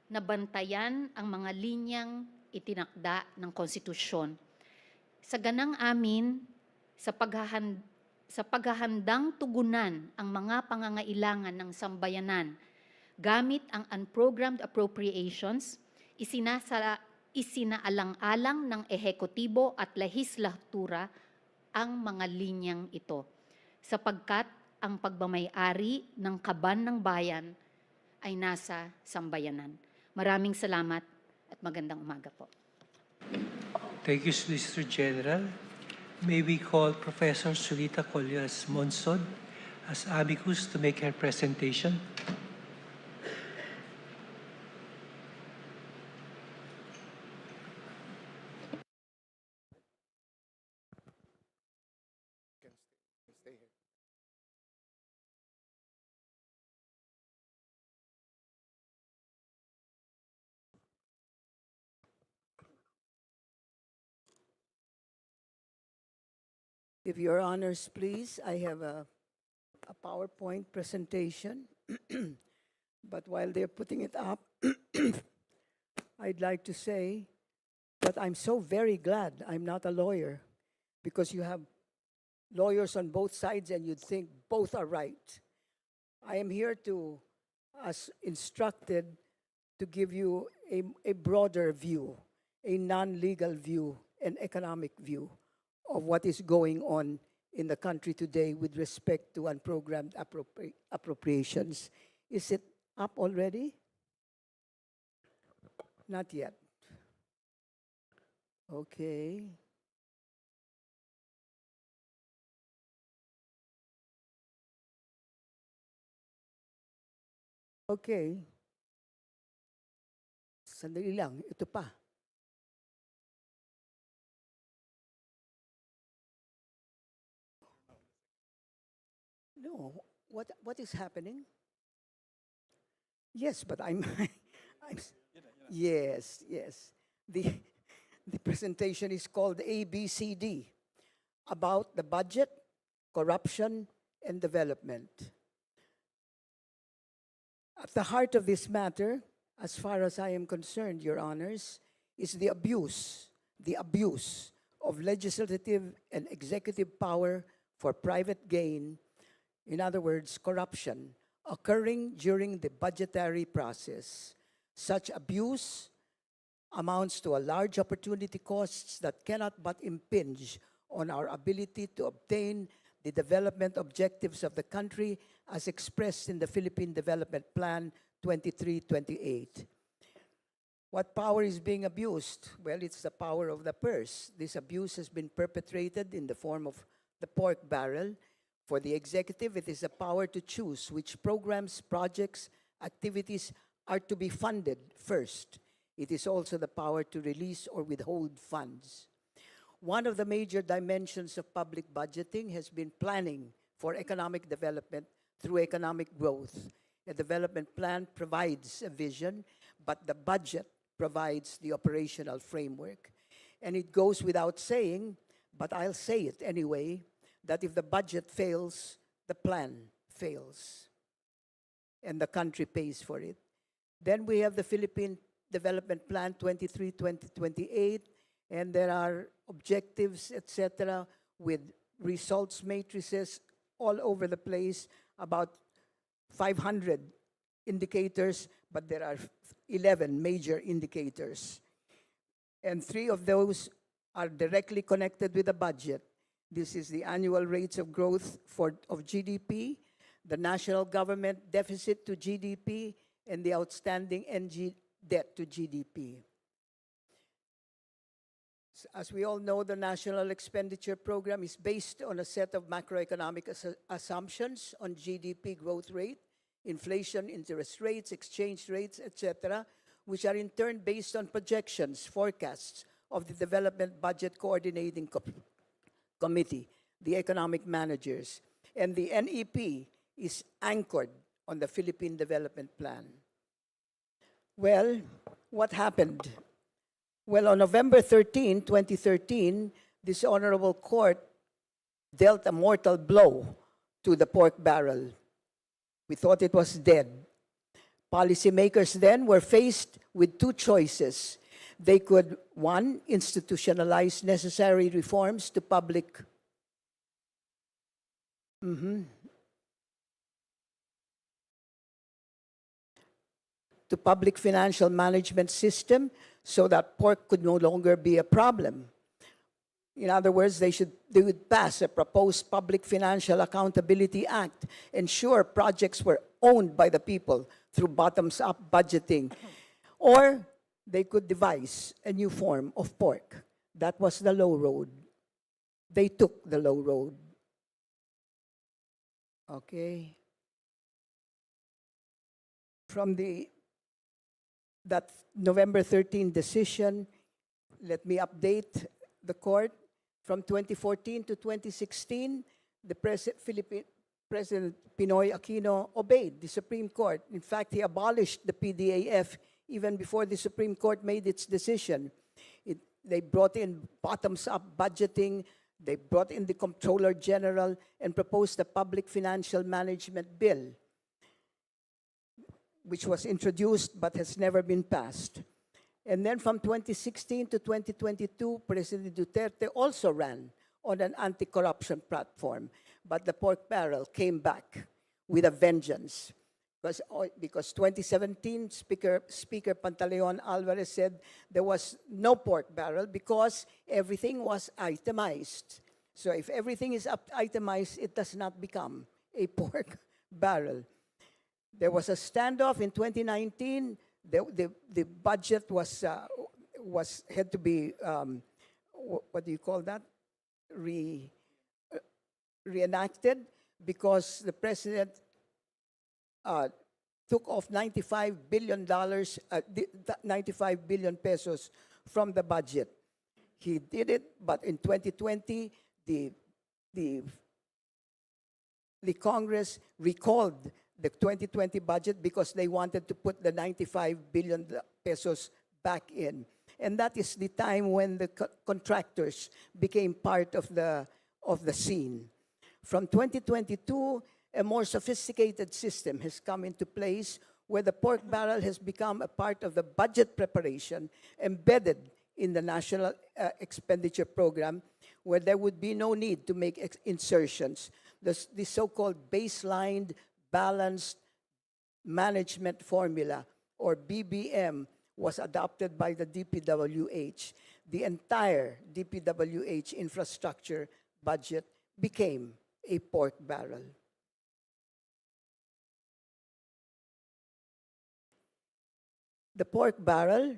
na bantayan ang mga linyang itinakda ng konstitusyon. Sa ganang amin, sa paghahandang tugunan ang mga pangangailangan ng sambayanan gamit ang unprogrammed appropriations, isinaalang-alang ng ehekutibo at lehislatura ang mga linyang ito, sapagkat ang pagmamay-ari ng kaban ng bayan ay nasa sambayanan. Maraming salamat at magandang umaga po.
Thank you, Solicitor General. May we call Professor Solita Collias Monsod as Amicus to make her presentation.
If your honors please, I have a PowerPoint presentation, but while they're putting it up, I'd like to say that I'm so very glad I'm not a lawyer, because you have lawyers on both sides and you'd think both are right. I am here to, as instructed, to give you a broader view, a non-legal view, an economic view of what is going on in the country today with respect to unprogrammed appropriations. Is it up already? Not yet. Okay. Okay. Sandali lang, ito pa. No, what is happening? Yes, but yes, yes. The presentation is called ABCD, about the budget, corruption, and development. At the heart of this matter, as far as I am concerned, Your Honors, is the abuse of legislative and executive power for private gain, in other words, corruption, occurring during the budgetary process. Such abuse amounts to a large opportunity costs that cannot but impinge on our ability to obtain the development objectives of the country as expressed in the Philippine Development Plan 2328. What power is being abused? Well, it's the power of the purse. This abuse has been perpetrated in the form of the pork barrel. For the executive, it is the power to choose which programs, projects, activities are to be funded first. It is also the power to release or withhold funds. One of the major dimensions of public budgeting has been planning for economic development through economic growth. A development plan provides a vision, but the budget provides the operational framework. And it goes without saying, but I'll say it anyway, that if the budget fails, the plan fails. And the country pays for it. Then we have the Philippine Development Plan 23-2028, and there are objectives, etc., with results matrices all over the place, about 500 indicators, but there are 11 major indicators. And 3 of those are directly connected with the budget. This is the annual rates of growth of GDP, the national government deficit to GDP, and the outstanding NG debt to GDP. As we all know, the National Expenditure Program is based on a set of macroeconomic assumptions on GDP growth rate, inflation, interest rates, exchange rates, etc., which are in turn based on projections, forecasts of the Development Budget Coordinating Committee, the economic managers. And the NEP is anchored on the Philippine Development Plan. Well, what happened? Well, on November 13, 2013, this honorable court dealt a mortal blow to the pork barrel. We thought it was dead. Policymakers then were faced with 2 choices. They could, 1, institutionalize necessary reforms to public financial management system so that pork could no longer be a problem. In other words, they would pass a proposed Public Financial Accountability Act, ensure projects were owned by the people through bottoms-up budgeting. Or they could devise a new form of pork. That was the low road. They took the low road. Okay. From that November 13 decision, let me update the court. From 2014 to 2016, the President Pinoy Aquino obeyed the Supreme Court. In fact, he abolished the PDAF even before the Supreme Court made its decision. They brought in bottoms-up budgeting, they brought in the Comptroller General and proposed a Public Financial Management Bill, which was introduced but has never been passed. And then from 2016 to 2022, President Duterte also ran on an anti-corruption platform, but the pork barrel came back with a vengeance. Because 2017, Speaker Pantaleon Alvarez said there was no pork barrel because everything was itemized. So if everything is itemized, it does not become a pork barrel. There was a standoff in 2019. The budget had to be, what do you call that? Reenacted, because the president took off $95 billion, 95 billion pesos from the budget. He did it, but in 2020, the Congress recalled the 2020 budget because they wanted to put the 95 billion pesos back in. And that is the time when the contractors became part of the scene. From 2022, a more sophisticated system has come into place where the pork barrel has become a part of the budget preparation embedded in the national expenditure program, where there would be no need to make insertions. The so-called baseline balanced management formula, or BBM, was adopted by the DPWH. The entire DPWH infrastructure budget became a pork barrel. The pork barrel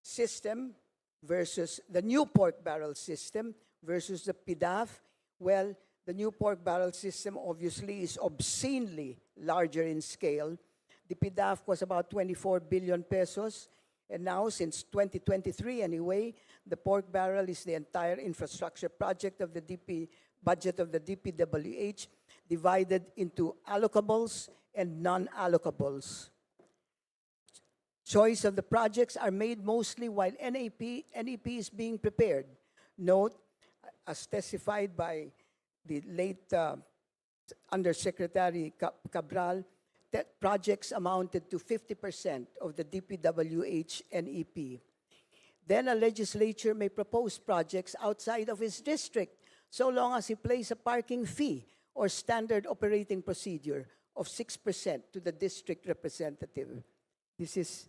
system versus the new pork barrel system versus the PDAF. Well, the new pork barrel system obviously is obscenely larger in scale. The PDAF was about 24 billion pesos. And now, since 2023 anyway, the pork barrel is the entire infrastructure project of the budget of the DPWH, divided into allocables and non-allocables. Choice of the projects are made mostly while NEP is being prepared. Note, as testified by the late Undersecretary Cabral, that projects amounted to 50% of the DPWH NEP. Then a legislature may propose projects outside of his district, so long as he pays a parking fee or standard operating procedure of 6% to the district representative. This is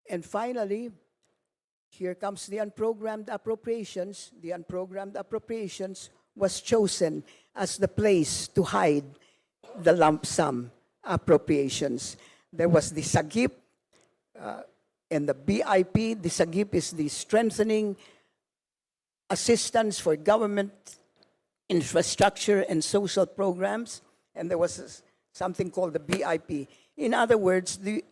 and finally, here comes the unprogrammed appropriations. The unprogrammed appropriations was chosen as the place to hide the lump sum appropriations. There was the SAGIP and the BIP. The SAGIP is the Strengthening Assistance for Government Infrastructure and Social Programs, and there was something called the BIP. In other words, the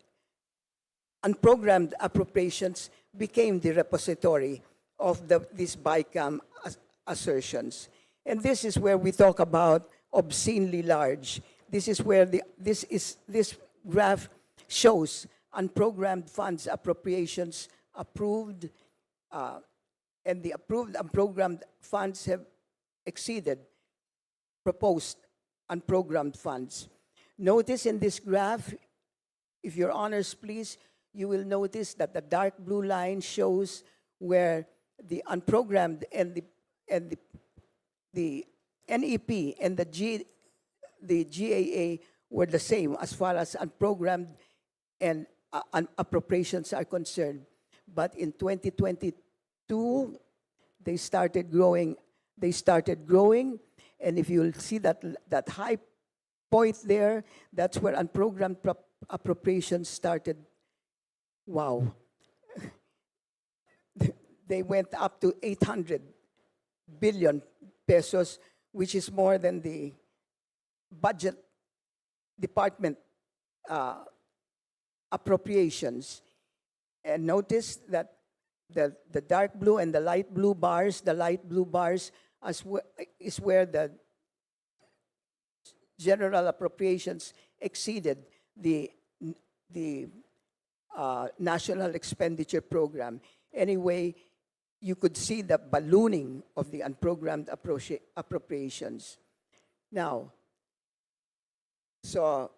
unprogrammed appropriations became the repository of these BICAM assertions. And this is where we talk about obscenely large. This is where this graph shows unprogrammed funds appropriations approved, and the approved unprogrammed funds have exceeded proposed unprogrammed funds. Notice in this graph, if your honors please, you will notice that the dark blue line shows where the unprogrammed and the NEP and the GAA were the same as far as unprogrammed and appropriations are concerned. But in 2022, they started growing. And if you'll see that high point there, that's where unprogrammed appropriations started. Wow. They went up to 800 billion pesos, which is more than the budget department appropriations. And notice that the dark blue and the light blue bars is where the general appropriations exceeded the national expenditure program. Anyway, you could see the ballooning of the unprogrammed appropriations. Now, so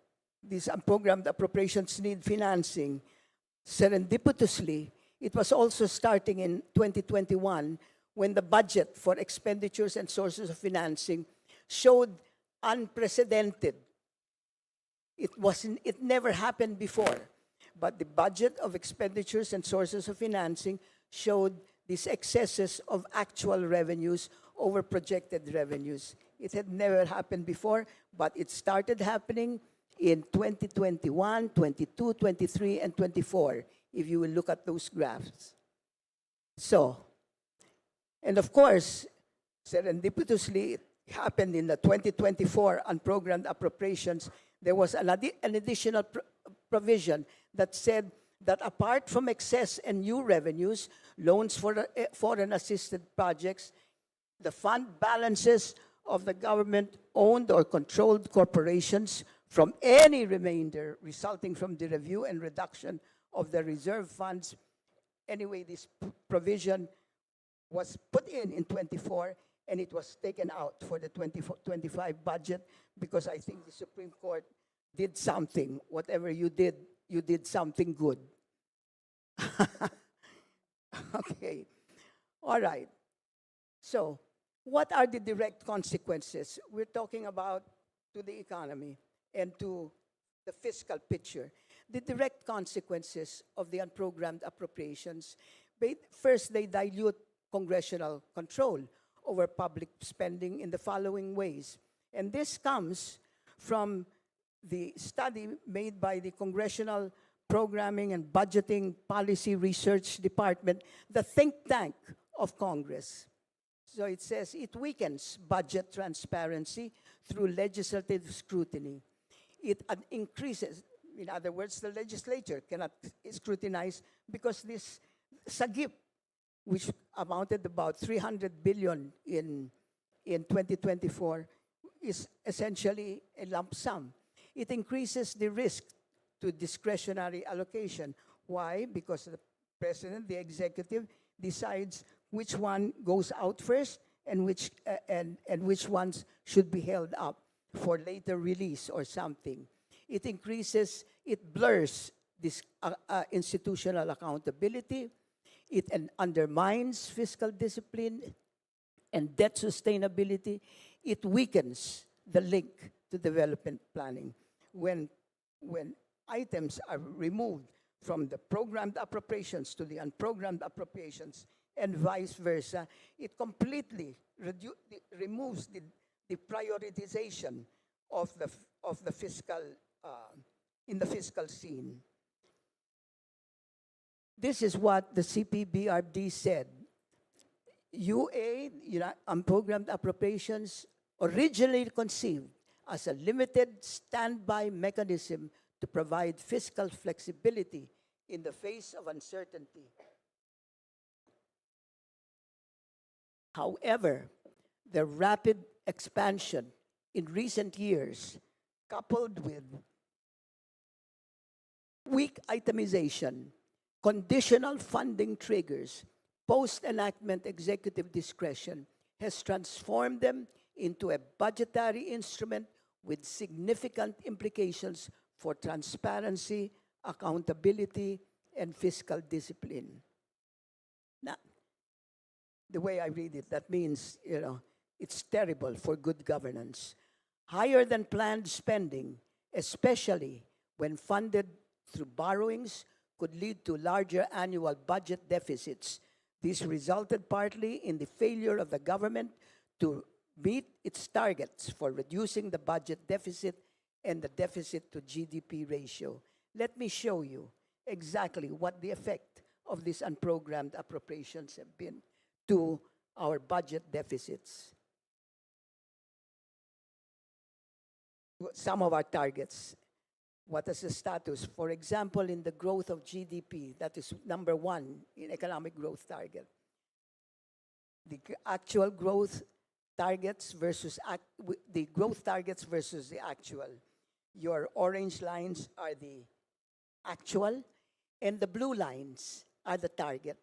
these unprogrammed appropriations need financing. Serendipitously, it was also starting in 2021 when the budget for expenditures and sources of financing showed unprecedented. It never happened before. But the budget of expenditures and sources of financing showed these excesses of actual revenues over projected revenues. It had never happened before, but it started happening in 2021, 22, 23, and 24, if you will look at those graphs. So, and of course, serendipitously, it happened in the 2024 unprogrammed appropriations there was an additional provision that said that apart from excess and new revenues, loans for foreign assisted projects, the fund balances of the government-owned or controlled corporations from any remainder resulting from the review and reduction of the reserve funds. Anyway, this provision was put in 24, and it was taken out for the 24-25 budget because I think the Supreme Court did something. Whatever you did something good. Okay. All right. So, what are the direct consequences? We're talking about to the economy and to the fiscal picture. The direct consequences of the unprogrammed appropriations, first, they dilute congressional control over public spending in the following ways. And this comes from the study made by the Congressional Programming and Budgeting Policy Research Department, the think tank of Congress. So it says it weakens budget transparency through legislative scrutiny. It increases, in other words, the legislature cannot scrutinize because this SAGIP, which amounted about 300 billion in 2024, is essentially a lump sum. It increases the risk to discretionary allocation. Why? Because the president, the executive, decides which one goes out first and which ones should be held up for later release or something. It blurs this institutional accountability. It undermines fiscal discipline and debt sustainability. It weakens the link to development planning. When items are removed from the programmed appropriations to the unprogrammed appropriations and vice versa, it completely removes the prioritization of the fiscal in the fiscal scene. This is what the CPBRD said. UA, unprogrammed appropriations, originally conceived as a limited standby mechanism to provide fiscal flexibility in the face of uncertainty. However, the rapid expansion in recent years, coupled with weak itemization, conditional funding triggers, post-enactment executive discretion, has transformed them into a budgetary instrument with significant implications for transparency, accountability, and fiscal discipline. Now, the way I read it, that means, it's terrible for good governance. Higher than planned spending, especially when funded through borrowings, could lead to larger annual budget deficits. This resulted partly in the failure of the government to meet its targets for reducing the budget deficit and the deficit to GDP ratio. Let me show you exactly what the effect of these unprogrammed appropriations have been to our budget deficits. Some of our targets. What is the status? For example, in the growth of GDP, that is number one in economic growth target. The actual growth targets versus the growth targets versus the actual. Your orange lines are the actual, and the blue lines are the target.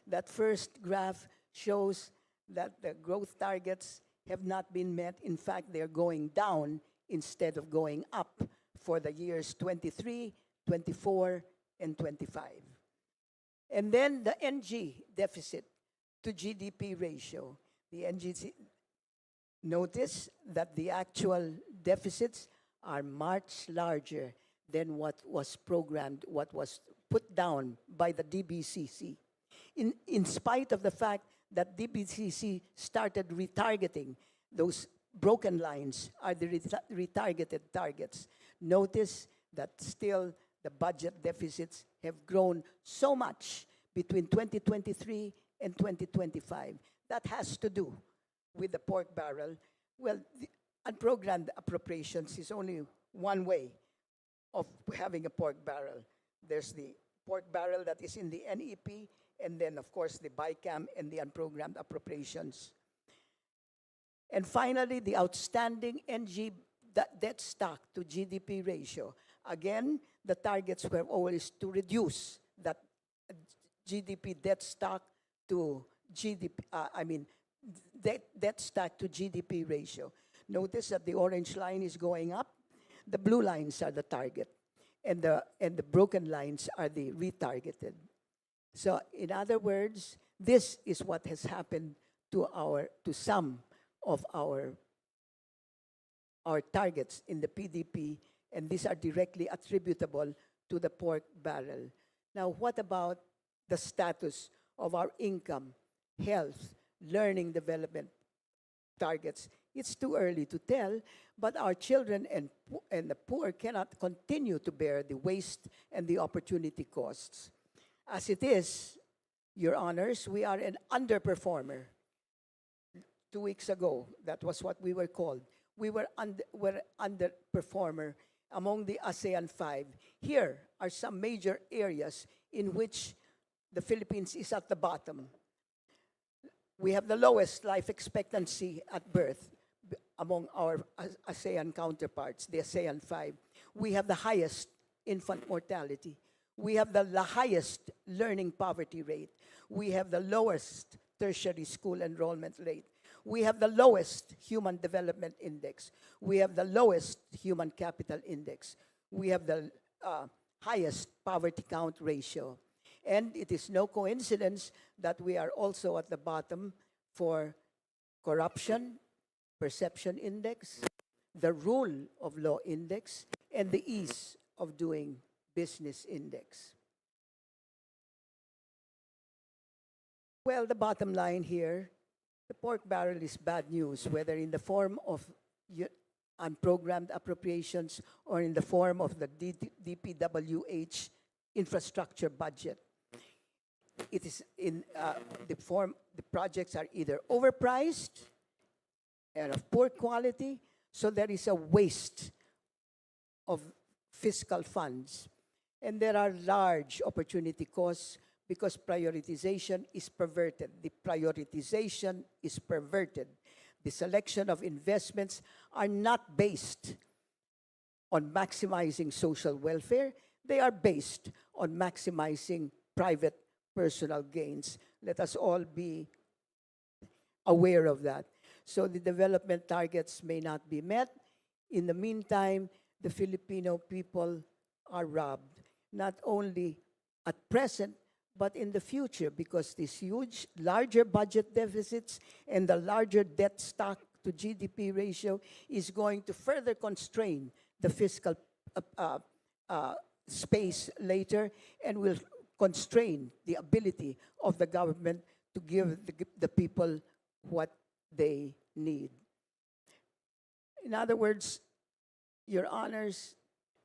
That first graph shows that the growth targets have not been met. In fact, they're going down instead of going up for the years 23, 24, and 25. And then the NG, deficit to GDP ratio. The NG, notice that the actual deficits are much larger than what was programmed, what was put down by the DBCC. In spite of the fact that DBCC started retargeting, those broken lines are the retargeted targets. Notice that still the budget deficits have grown so much between 2023 and 2025. That has to do with the pork barrel. Well, unprogrammed appropriations is only one way of having a pork barrel. There's the pork barrel that is in the NEP, and then, of course, the BICAM and the unprogrammed appropriations. And finally, the outstanding debt stock to GDP ratio. Again, the targets were always to reduce that GDP debt stock to debt stock to GDP ratio. Notice that the orange line is going up. The blue lines are the target, and the broken lines are the retargeted. So, in other words, this is what has happened to some of our targets in the PDP, and these are directly attributable to the pork barrel. Now, what about the status of our income, health, learning development targets? It's too early to tell, but our children and the poor cannot continue to bear the waste and the opportunity costs. As it is, Your Honors, we are an underperformer. 2 weeks ago, that was what we were called. We were underperformer among the ASEAN 5. Here are some major areas in which the Philippines is at the bottom. We have the lowest life expectancy at birth among our ASEAN counterparts, the ASEAN 5. We have the highest infant mortality. We have the highest learning poverty rate. We have the lowest tertiary school enrollment rate. We have the lowest human development index. We have the lowest human capital index. We have the highest poverty count ratio. And it is no coincidence that we are also at the bottom for corruption, perception index, the rule of law index, and the ease of doing business index. Well, the bottom line here, the pork barrel is bad news, whether in the form of unprogrammed appropriations or in the form of the DPWH infrastructure budget. It is in the projects are either overpriced and of poor quality, so there is a waste of fiscal funds. And there are large opportunity costs because prioritization is perverted. The prioritization is perverted. The selection of investments are not based on maximizing social welfare. They are based on maximizing private personal gains. Let us all be aware of that. So the development targets may not be met. In the meantime, the Filipino people are robbed, not only at present, but in the future, because these huge, larger budget deficits and the larger debt stock to GDP ratio is going to further constrain the fiscal space later and will constrain the ability of the government to give the people what they need. In other words, Your Honors,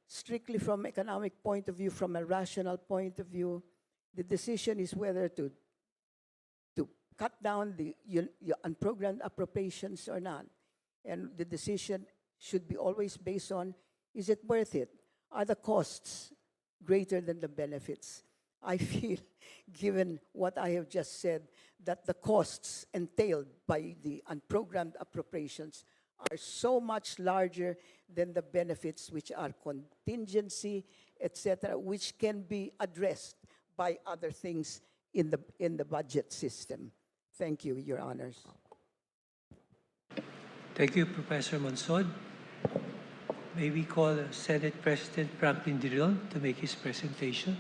strictly from economic point of view, from a rational point of view, the decision is whether to cut down the unprogrammed appropriations or not. And the decision should be always based on, is it worth it? Are the costs greater than the benefits? I feel, given what I have just said, that the costs entailed by the unprogrammed appropriations are so much larger than the benefits, which are contingency, etc., which can be addressed by other things in the budget system. Thank you, Your Honors.
Thank you, Professor Monsod. May we call Senate President Franklin Drilon to make his presentation.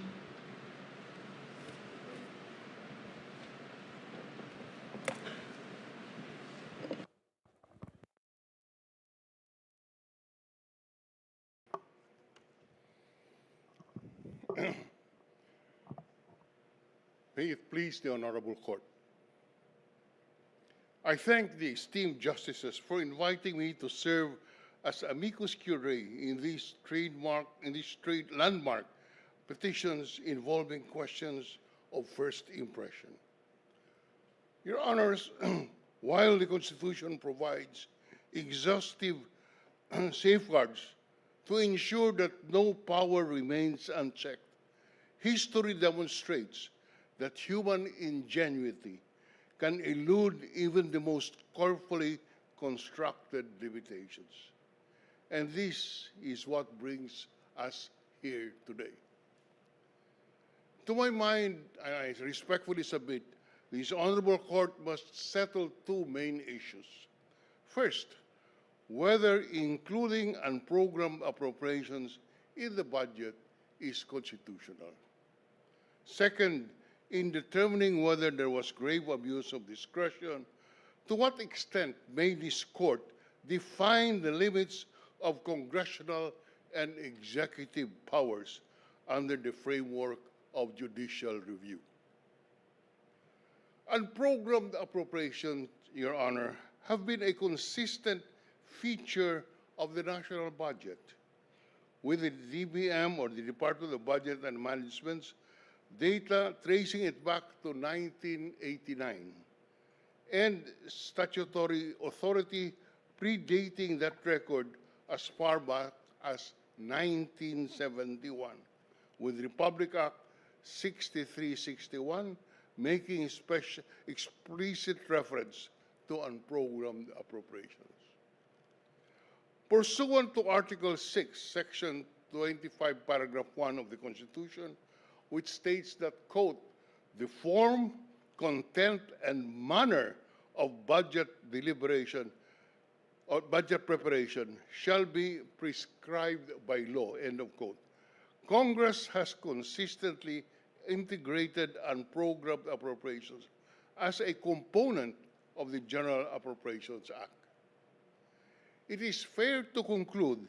May it please the Honorable Court. I thank the esteemed justices for inviting me to serve as amicus curiae in these landmark petitions involving questions of first impression. Your Honors, while the Constitution provides exhaustive safeguards to ensure that no power remains unchecked. History demonstrates that human ingenuity can elude even the most carefully constructed limitations. And this is what brings us here today. To my mind, I respectfully submit, this honorable court must settle two main issues. First, whether including unprogrammed appropriations in the budget is constitutional. Second, in determining whether there was grave abuse of discretion, to what extent may this court define the limits of congressional and executive powers under the framework of judicial review? Unprogrammed appropriations, Your Honor, have been a consistent feature of the national budget, with the DBM, or the Department of Budget and Management's data tracing it back to 1989, and statutory authority predating that record as far back as 1971, with Republic Act 6361 making explicit reference to unprogrammed appropriations. Pursuant to Article 6, Section 25, Paragraph 1 of the Constitution, which states that, quote, the form, content, and manner of budget deliberation or budget preparation shall be prescribed by law, end of quote. Congress has consistently integrated unprogrammed appropriations as a component of the General Appropriations Act. It is fair to conclude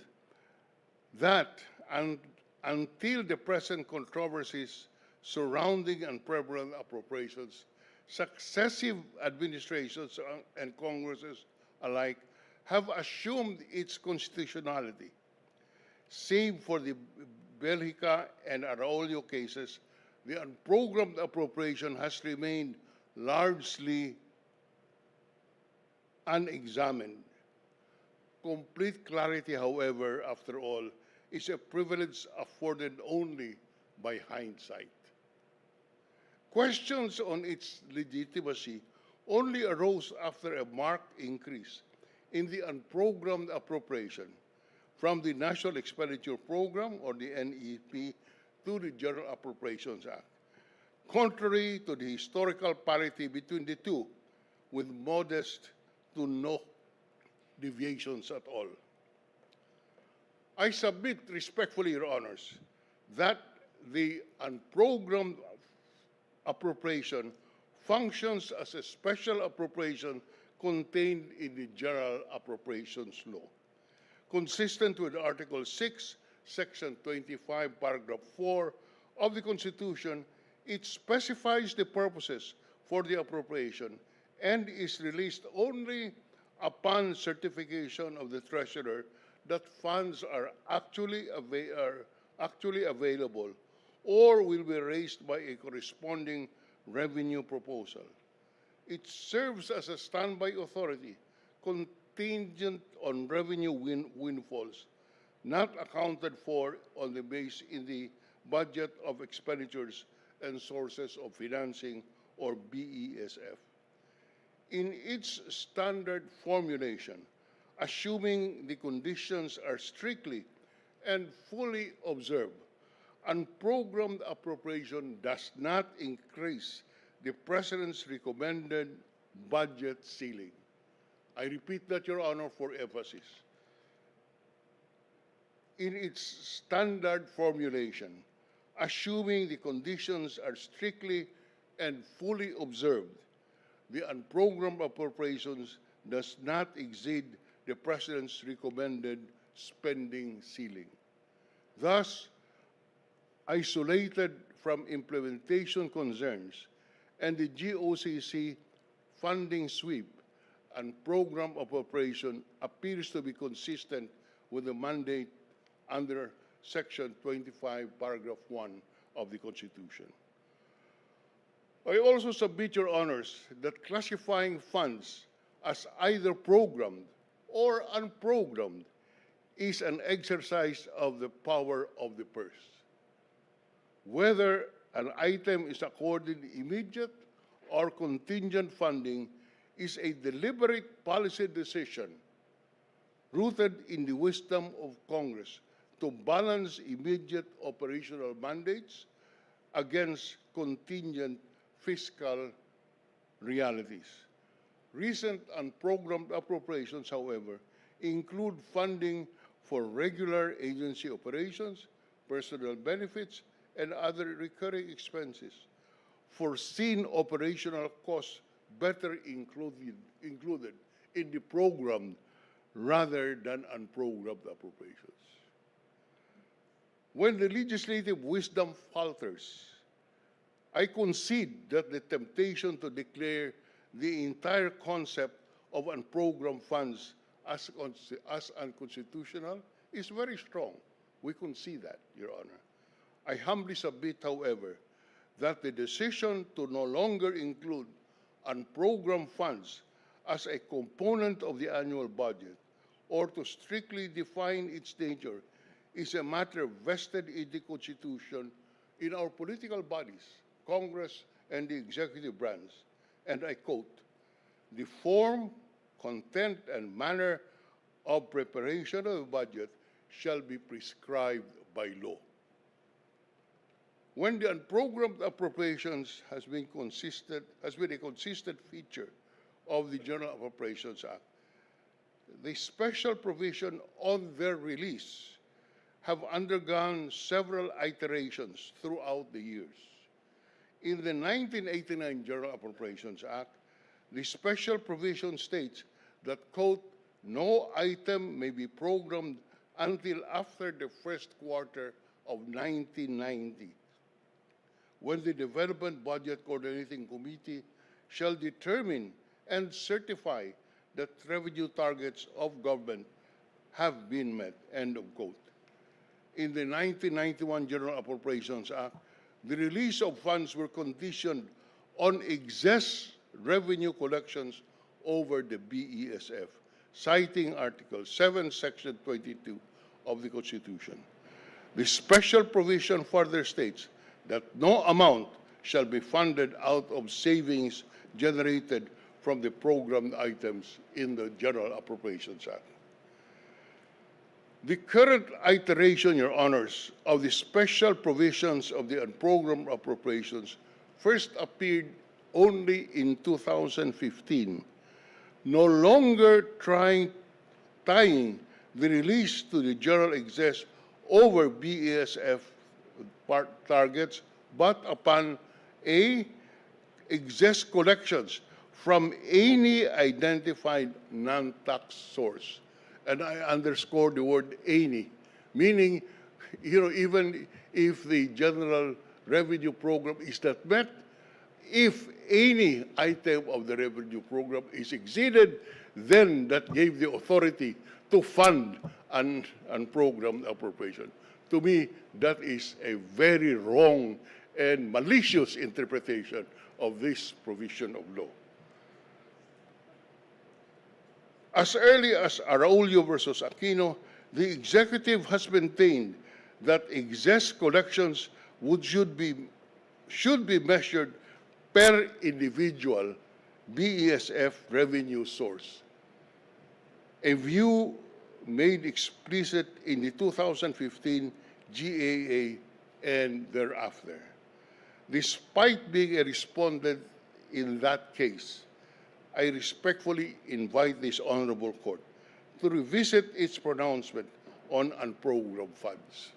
that until the present controversies surrounding unprogrammed appropriations, successive administrations and Congresses alike have assumed its constitutionality. Save for the Belgica and Araulio cases, the unprogrammed appropriation has remained largely unexamined. Complete clarity, however, after all, is a privilege afforded only by hindsight. Questions on its legitimacy only arose after a marked increase in the unprogrammed appropriation from the National Expenditure Program, or the NEP, to the General Appropriations Act, contrary to the historical parity between the two, with modest to no deviations at all. I submit respectfully, Your Honors, that the unprogrammed appropriation functions as a special appropriation contained in the General Appropriations Law. Consistent with Article 6, Section 25, Paragraph 4 of the Constitution, it specifies the purposes for the appropriation and is released only upon certification of the Treasurer that funds are actually available or will be raised by a corresponding revenue proposal. It serves as a standby authority contingent on revenue windfalls not accounted for on the base in the budget of expenditures and sources of financing, or BESF. In its standard formulation, assuming the conditions are strictly and fully observed, unprogrammed appropriation does not increase the President's recommended budget ceiling. I repeat that, Your Honor, for emphasis. In its standard formulation, assuming the conditions are strictly and fully observed, the unprogrammed appropriations does not exceed the President's recommended spending ceiling. Thus, isolated from implementation concerns and the GOCC funding sweep, and program appropriation appears to be consistent with the mandate under Section 25, Paragraph 1 of the Constitution. I also submit, Your Honors, that classifying funds as either programmed or unprogrammed is an exercise of the power of the purse. Whether an item is accorded immediate or contingent funding is a deliberate policy decision rooted in the wisdom of Congress to balance immediate operational mandates against contingent fiscal realities. Recent unprogrammed appropriations, however, include funding for regular agency operations, personal benefits, and other recurring expenses. Foreseen operational costs better included in the programmed rather than unprogrammed appropriations. When the legislative wisdom falters, I concede that the temptation to declare the entire concept of unprogrammed funds as unconstitutional is very strong. We concede that, Your Honor. I humbly submit, however, that the decision to no longer include unprogrammed funds as a component of the annual budget or to strictly define its nature is a matter vested in the Constitution in our political bodies, Congress and the executive branch. And I quote, "The form, content, and manner of preparation of a budget shall be prescribed by law." When the unprogrammed appropriations has been a consistent feature of the General Appropriations Act, the special provision on their release have undergone several iterations throughout the years. In the 1989 General Appropriations Act, the special provision states that, quote, "No item may be programmed until after the first quarter of 1990, when the Development Budget Coordinating Committee shall determine and certify that revenue targets of government have been met," end of quote. In the 1991 General Appropriations Act, the release of funds were conditioned on excess revenue collections over the BESF, citing Article 7, Section 22 of the Constitution. The special provision further states that no amount shall be funded out of savings generated from the programmed items in the General Appropriations Act. The current iteration, Your Honors, of the special provisions of the unprogrammed appropriations first appeared only in 2015, no longer tying the release to the general excess over BESF targets, but upon A, excess collections from any identified non-tax source. And I underscore the word any, meaning, even if the general revenue program is not met, if any item of the revenue program is exceeded, then that gave the authority to fund an unprogrammed appropriation. To me, that is a very wrong and malicious interpretation of this provision of law. As early as Araulio versus Aquino, the executive has maintained that excess collections should be measured per individual BESF revenue source, a view made explicit in the 2015 GAA and thereafter. Despite being a respondent in that case, I respectfully invite this honorable court to revisit its pronouncement on unprogrammed funds.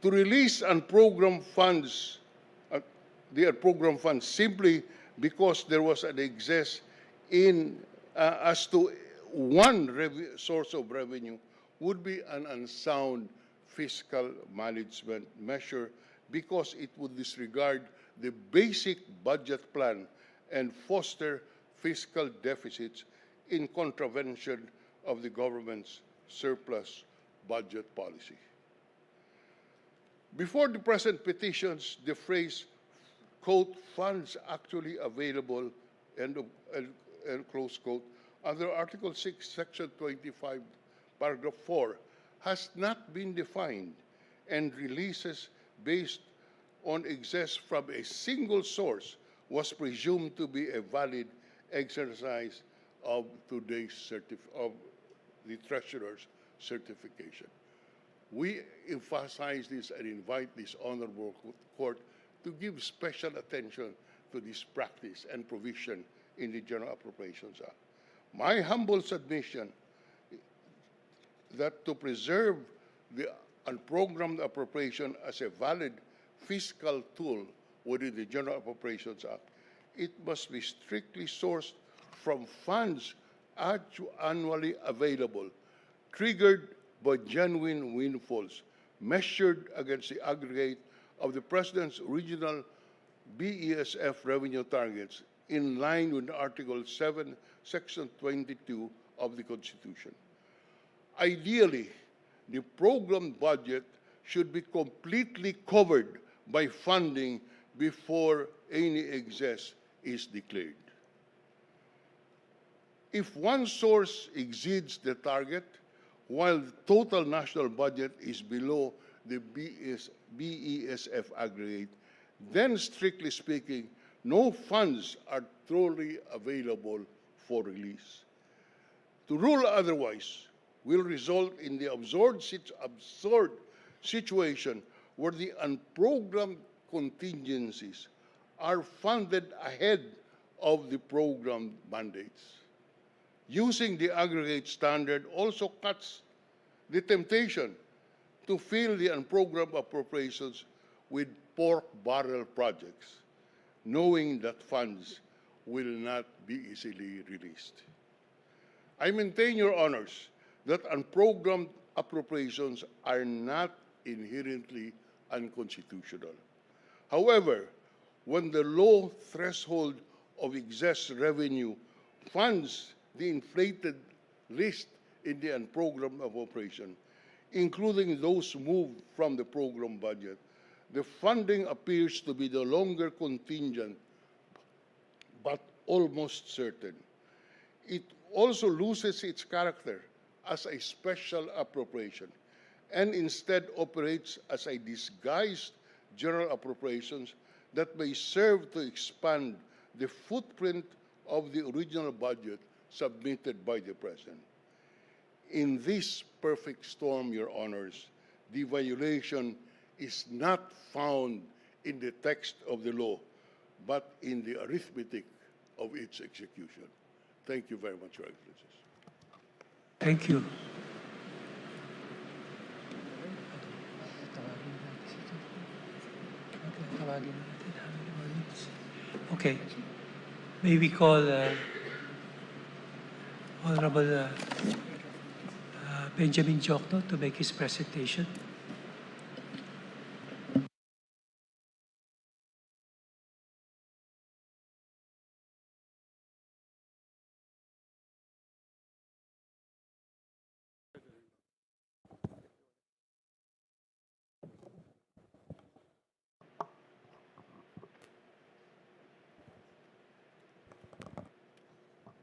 To release unprogrammed funds, the unprogrammed funds simply because there was an excess as to one source of revenue would be an unsound fiscal management measure because it would disregard the basic budget plan and foster fiscal deficits in contravention of the government's surplus budget policy. Before the present petitions, the phrase, quote, "funds actually available," end close quote, under Article 6, Section 25, Paragraph 4, has not been defined, and releases based on excess from a single source was presumed to be a valid exercise of of the Treasurer's certification. We emphasize this and invite this honorable court to give special attention to this practice and provision in the General Appropriations Act. My humble submission that to preserve the unprogrammed appropriation as a valid fiscal tool within the General Appropriations Act, it must be strictly sourced from funds annually available, triggered by genuine windfalls, measured against the aggregate of the President's original BESF revenue targets in line with Article 7, Section 22 of the Constitution. Ideally, the program budget should be completely covered by funding before any excess is declared. If one source exceeds the target, while the total national budget is below the BESF aggregate, then strictly speaking, no funds are truly available for release. To rule otherwise will result in the absurd situation where the unprogrammed contingencies are funded ahead of the program mandates. Using the aggregate standard also cuts the temptation to fill the unprogrammed appropriations with pork barrel projects, knowing that funds will not be easily released. I maintain, Your Honors, that unprogrammed appropriations are not inherently unconstitutional. However, when the low threshold of excess revenue funds the inflated list in the unprogrammed appropriation, including those moved from the program budget, the funding appears to be no longer contingent, but almost certain. It also loses its character as a special appropriation and instead operates as a disguised general appropriations that may serve to expand the footprint of the original budget submitted by the President. In this perfect storm, Your Honors, the violation is not found in the text of the law, but in the arithmetic of its execution. Thank you very much, Your Excellencies.
Thank you. Okay. May we call Honorable Benjamin Jokno to make his presentation.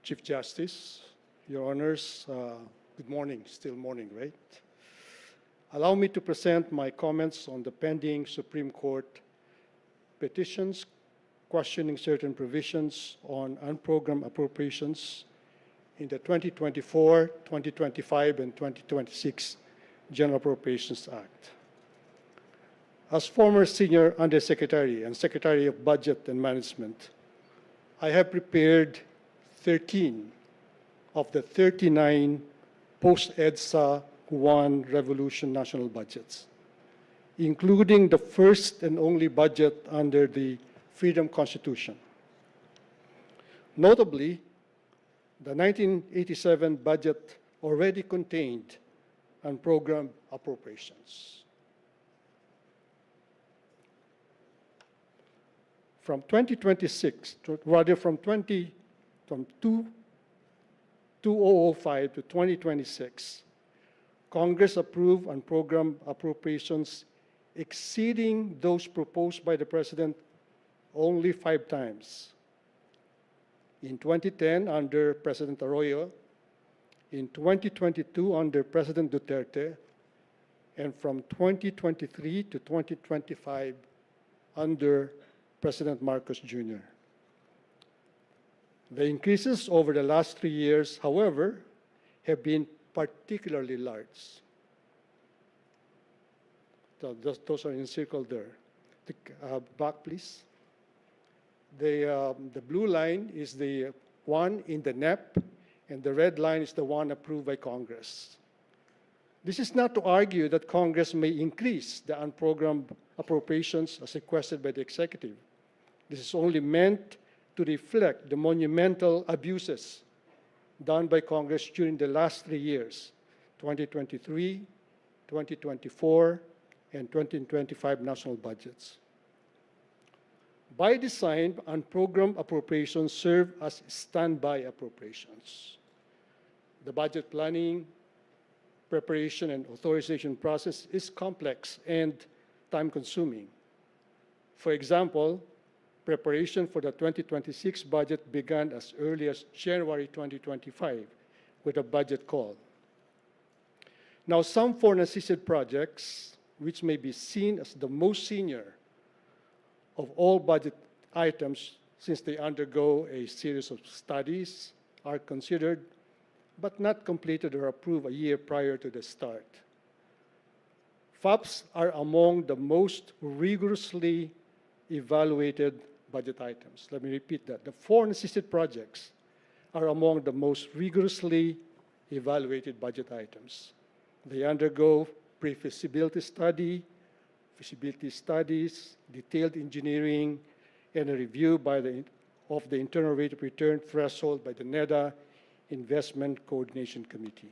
Chief Justice, Your Honors, good morning, still morning, right? Allow me to present my comments on the pending Supreme Court petitions questioning certain provisions on unprogrammed appropriations in the 2024, 2025, and 2026 General Appropriations Act. As former Senior Undersecretary and Secretary of Budget and Management, I have prepared 13 of the 39 post-EDSA 1 revolution national budgets, including the first and only budget under the Freedom Constitution. Notably, the 1987 budget already contained unprogrammed appropriations. From 2026, rather from 2005 to 2026, Congress approved unprogrammed appropriations exceeding those proposed by the President only 5 times. in 2010 under President Arroyo, in 2022 under President Duterte, and from 2023 to 2025 under President Marcos Jr. The increases over the last 3 years, however, have been particularly large. So those are encircled there. Back, please. The blue line is the one in the NEP, and the red line is the one approved by Congress. This is not to argue that Congress may increase the unprogrammed appropriations as requested by the executive. This is only meant to reflect the monumental abuses done by Congress during the last 3 years, 2023, 2024, and 2025 national budgets. By design, unprogrammed appropriations serve as standby appropriations. The budget planning, preparation, and authorization process is complex and time-consuming. For example, preparation for the 2026 budget began as early as January 2025 with a budget call. Now, some foreign-assisted projects, which may be seen as the most senior of all budget items since they undergo a series of studies, are considered but not completed or approved a year prior to the start. FAPs are among the most rigorously evaluated budget items. Let me repeat that. The foreign-assisted projects are among the most rigorously evaluated budget items. They undergo pre-feasibility study, feasibility studies, detailed engineering, and a review of the internal rate of return threshold by the NEDA Investment Coordination Committee.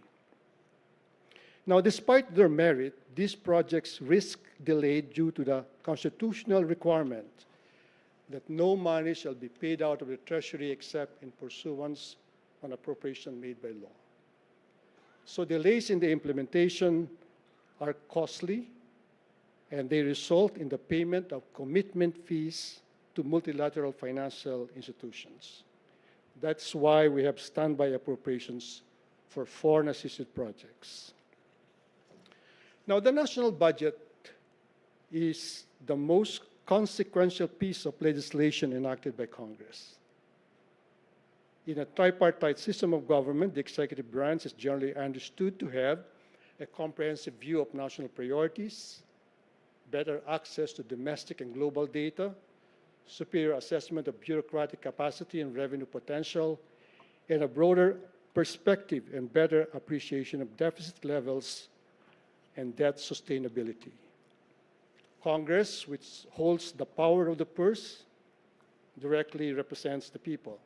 Now, despite their merit, these projects risk delay due to the constitutional requirement that no money shall be paid out of the Treasury except in pursuance on appropriation made by law. So delays in the implementation are costly, and they result in the payment of commitment fees to multilateral financial institutions. That's why we have standby appropriations for foreign-assisted projects. Now, the national budget is the most consequential piece of legislation enacted by Congress. In a tripartite system of government, the executive branch is generally understood to have a comprehensive view of national priorities, better access to domestic and global data, superior assessment of bureaucratic capacity and revenue potential, and a broader perspective and better appreciation of deficit levels and debt sustainability. Congress, which holds the power of the purse, directly represents the people.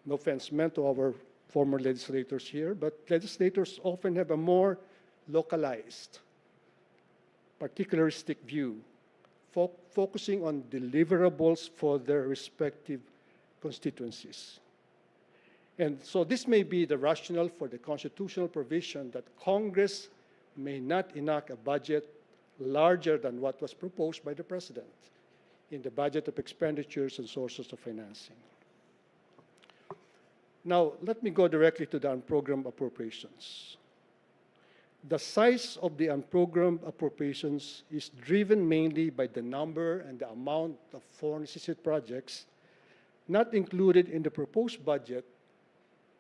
No offense meant to our former legislators here, but legislators often have a more localized, particularistic view, focusing on deliverables for their respective constituencies. And so this may be the rationale for the constitutional provision that Congress may not enact a budget larger than what was proposed by the President in the budget of expenditures and sources of financing. Now, let me go directly to the unprogrammed appropriations. The size of the unprogrammed appropriations is driven mainly by the number and the amount of foreign-assisted projects not included in the proposed budget,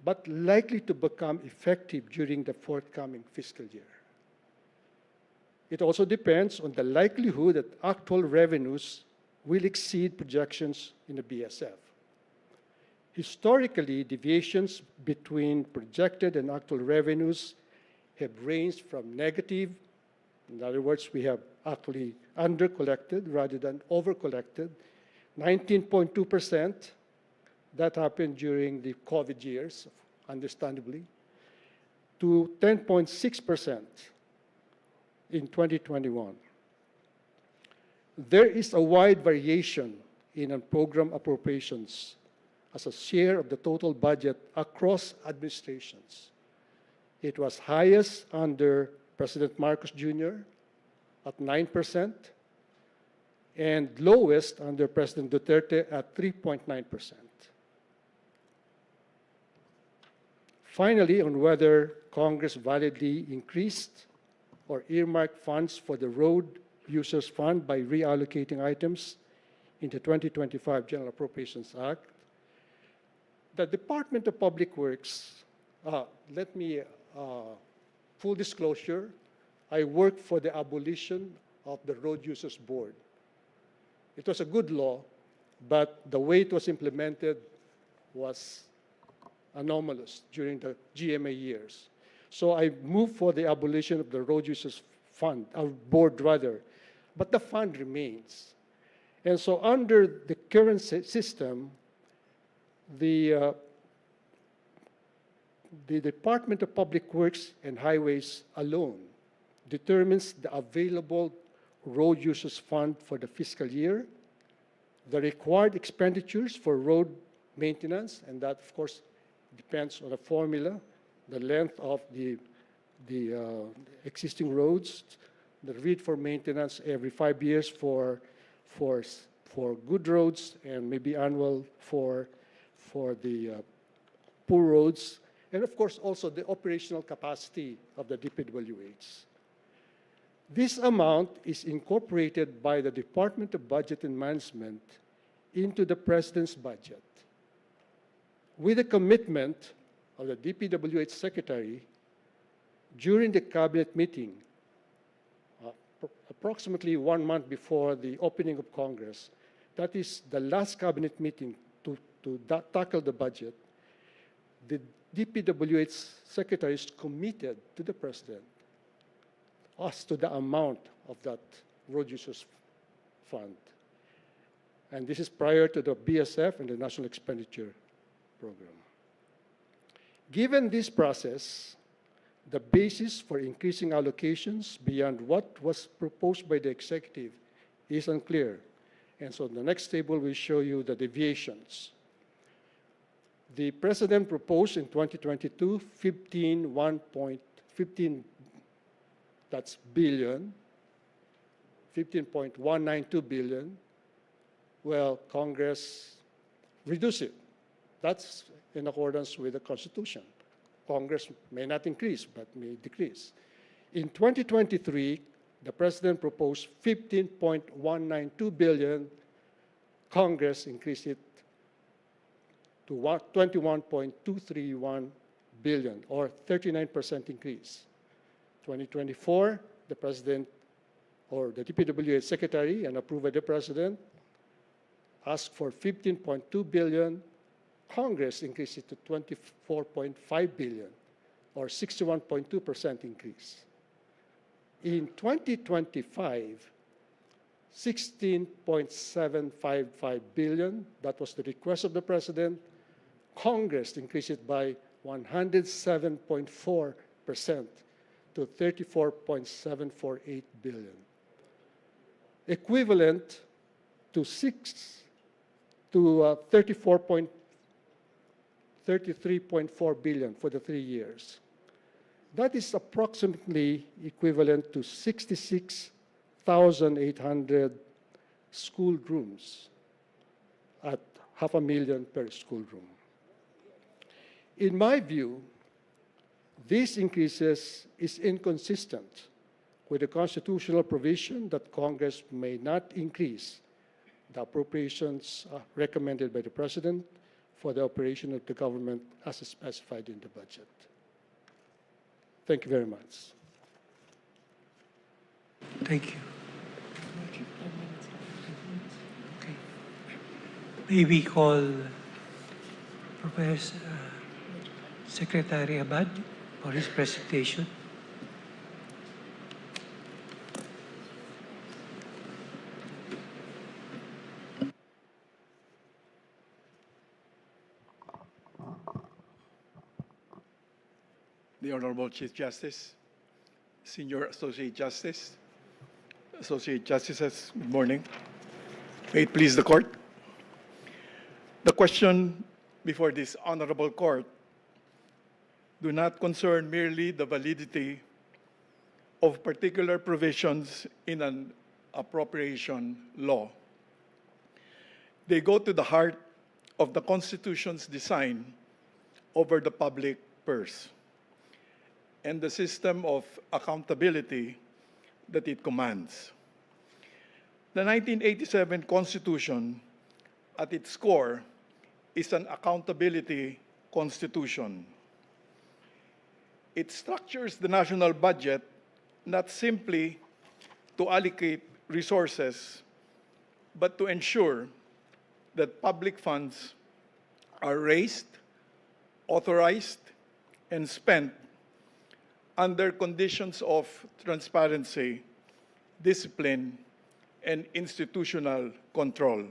but likely to become effective during the forthcoming fiscal year. It also depends on the likelihood that actual revenues will exceed projections in the BSF. Historically, deviations between projected and actual revenues have ranged from negative, in other words, we have actually under-collected rather than over-collected, 19.2%. That happened during the COVID years, understandably, to 10.6% in 2021. There is a wide variation in unprogrammed appropriations as a share of the total budget across administrations. It was highest under President Marcos Jr. at 9%, and lowest under President Duterte at 3.9%. Finally, on whether Congress validly increased or earmarked funds for the Road Users Fund by reallocating items in the 2025 General Appropriations Act. The Department of Public Works, full disclosure, I worked for the abolition of the Road Users Board. It was a good law, but the way it was implemented was anomalous during the GMA years. So I moved for the abolition of the Road Users Fund, Board rather, but the fund remains. And so under the current system, the Department of Public Works and Highways alone determines the available road users fund for the fiscal year, the required expenditures for road maintenance, and that, of course, depends on a formula, the length of the existing roads, the need for maintenance every 5 years for good roads, and maybe annual for the poor roads, and of course also the operational capacity of the DPWH. This amount is incorporated by the Department of Budget and Management into the President's budget, with a commitment of the DPWH Secretary during the Cabinet meeting, approximately 1 month before the opening of Congress. That is the last Cabinet meeting to tackle the budget. The DPWH Secretary is committed to the President as to the amount of that road users fund. And this is prior to the BSF and the National Expenditure Program. Given this process, the basis for increasing allocations beyond what was proposed by the executive is unclear. And so the next table will show you the deviations. The President proposed in 2022 15.192 billion. Well, Congress reduced it. That's in accordance with the Constitution. Congress may not increase, but may decrease. In 2023, the President proposed 15.192 billion. Congress increased it to 21.231 billion, or 39% increase. 2024, the President or the DPWH Secretary, and approved by the President, asked for 15.2 billion. Congress increased it to 24.5 billion, or 61.2% increase. In 2025, 16.755 billion, that was the request of the President. Congress increased it by 107.4% to 34.748 billion. Equivalent to 33.4 billion for the 3 years. That is approximately equivalent to 66,800 school rooms at $500,000 per school room. In my view, these increases is inconsistent with the constitutional provision that Congress may not increase the appropriations recommended by the President for the operation of the government as specified in the budget. Thank you very much.
Thank you. Okay. May we call Professor Secretary Abad for his presentation.
The Honorable Chief Justice, Senior Associate Justice, Associate Justices, good morning. May it please the Court. The question before this Honorable Court do not concern merely the validity of particular provisions in an appropriation law. They go to the heart of the Constitution's design over the public purse and the system of accountability that it commands. The 1987 Constitution, at its core, is an accountability constitution. It structures the national budget not simply to allocate resources, but to ensure that public funds are raised, authorized, and spent under conditions of transparency, discipline, and institutional control.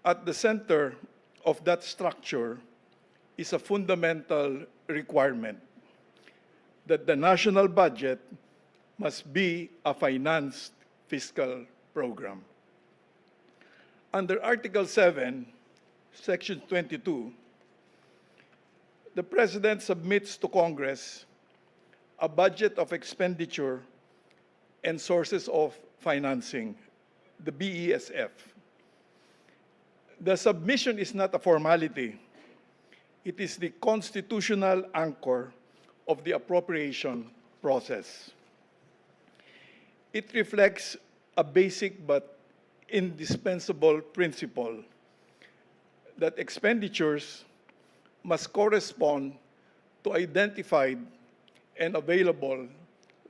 At the center of that structure is a fundamental requirement that the national budget must be a financed fiscal program. Under Article 7, Section 22, the President submits to Congress a budget of expenditure and sources of financing, the BESF. The submission is not a formality. It is the constitutional anchor of the appropriation process. It reflects a basic but indispensable principle that expenditures must correspond to identified and available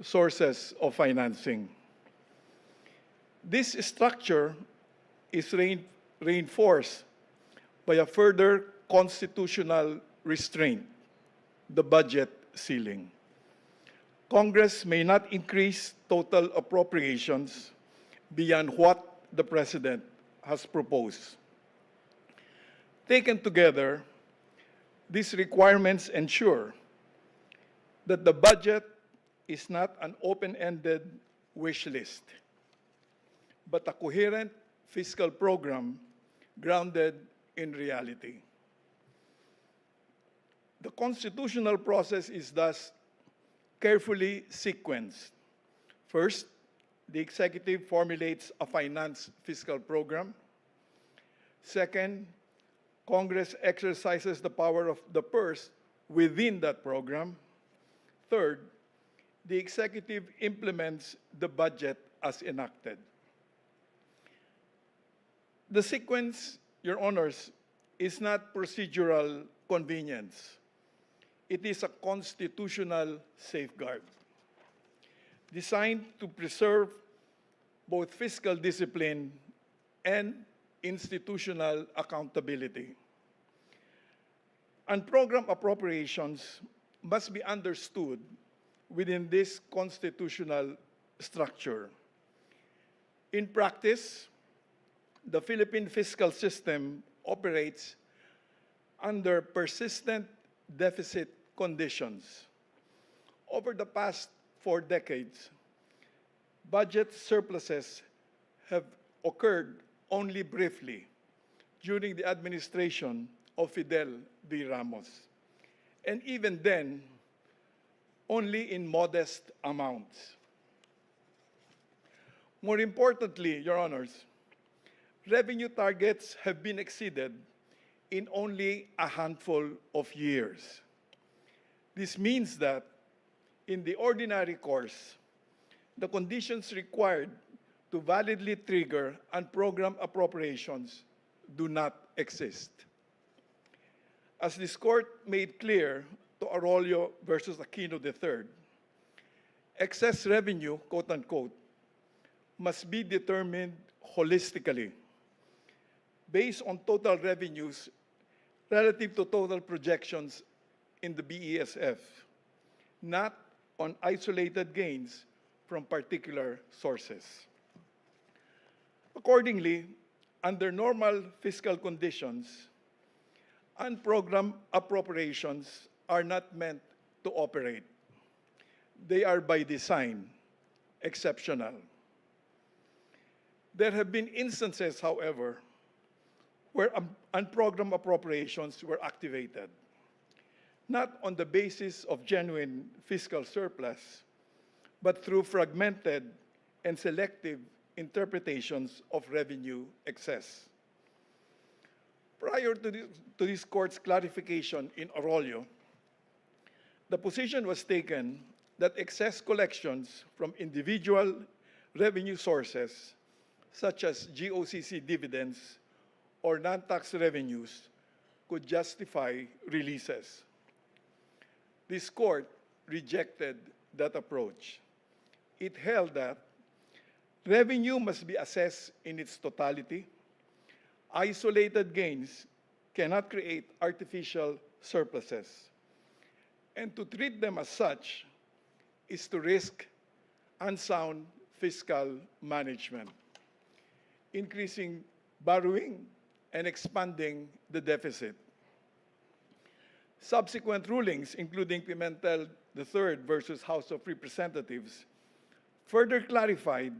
sources of financing. This structure is reinforced by a further constitutional restraint, the budget ceiling. Congress may not increase total appropriations beyond what the President has proposed. Taken together, these requirements ensure that the budget is not an open-ended wish list, but a coherent fiscal program grounded in reality. The constitutional process is thus carefully sequenced. First, the executive formulates a financed fiscal program. Second, Congress exercises the power of the purse within that program. Third, the executive implements the budget as enacted. The sequence, Your Honors, is not procedural convenience. It is a constitutional safeguard designed to preserve both fiscal discipline and institutional accountability. Unprogrammed appropriations must be understood within this constitutional structure. In practice, the Philippine fiscal system operates under persistent deficit conditions. Over the past 4 decades, budget surpluses have occurred only briefly during the administration of Fidel V. Ramos, and even then, only in modest amounts. More importantly, Your Honors, revenue targets have been exceeded in only a handful of years. This means that in the ordinary course, the conditions required to validly trigger unprogrammed appropriations do not exist. As this court made clear to Arroyo versus Aquino III, excess revenue, quote unquote, must be determined holistically based on total revenues relative to total projections in the BESF, not on isolated gains from particular sources. Accordingly, under normal fiscal conditions, unprogrammed appropriations are not meant to operate. They are by design exceptional. There have been instances, however, where unprogrammed appropriations were activated, not on the basis of genuine fiscal surplus, but through fragmented and selective interpretations of revenue excess. Prior to this court's clarification in Arroyo, the position was taken that excess collections from individual revenue sources, such as GOCC dividends or non-tax revenues, could justify releases. This court rejected that approach. It held that revenue must be assessed in its totality. Isolated gains cannot create artificial surpluses. And to treat them as such is to risk unsound fiscal management, increasing borrowing and expanding the deficit. Subsequent rulings, including Pimentel III versus House of Representatives, further clarified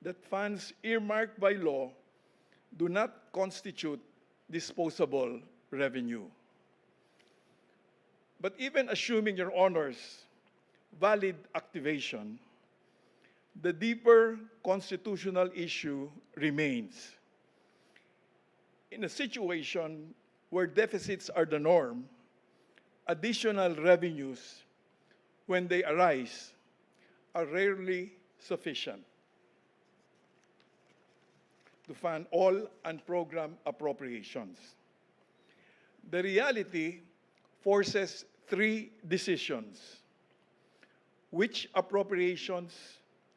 that funds earmarked by law do not constitute disposable revenue. But even assuming, Your Honors, valid activation, the deeper constitutional issue remains. In a situation where deficits are the norm, additional revenues, when they arise, are rarely sufficient to fund all unprogrammed appropriations. The reality forces three decisions: which appropriations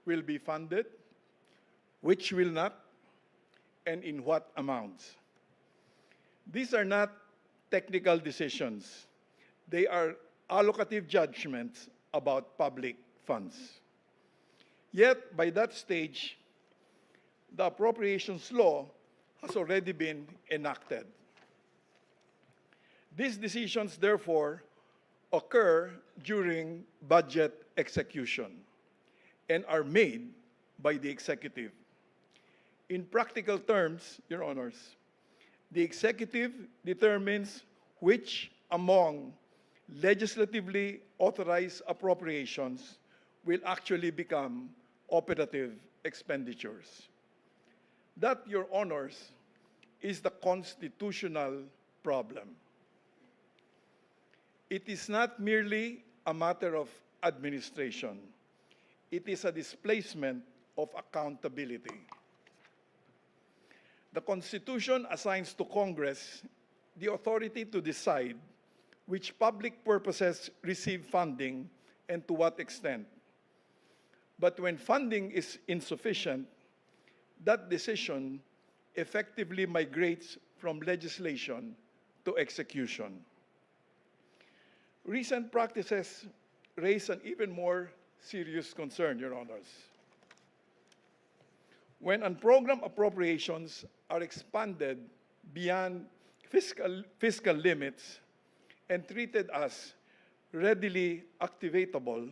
will be funded, which will not, and in what amounts. These are not technical decisions. They are allocative judgments about public funds. Yet, by that stage, the appropriations law has already been enacted. These decisions, therefore, occur during budget execution and are made by the executive. In practical terms, Your Honors, the executive determines which among legislatively authorized appropriations will actually become operative expenditures. That, Your Honors, is the constitutional problem. It is not merely a matter of administration. It is a displacement of accountability. The Constitution assigns to Congress the authority to decide which public purposes receive funding and to what extent. But when funding is insufficient, that decision effectively migrates from legislation to execution. Recent practices raise an even more serious concern, Your Honors. When unprogrammed appropriations are expanded beyond fiscal limits and treated as readily activatable,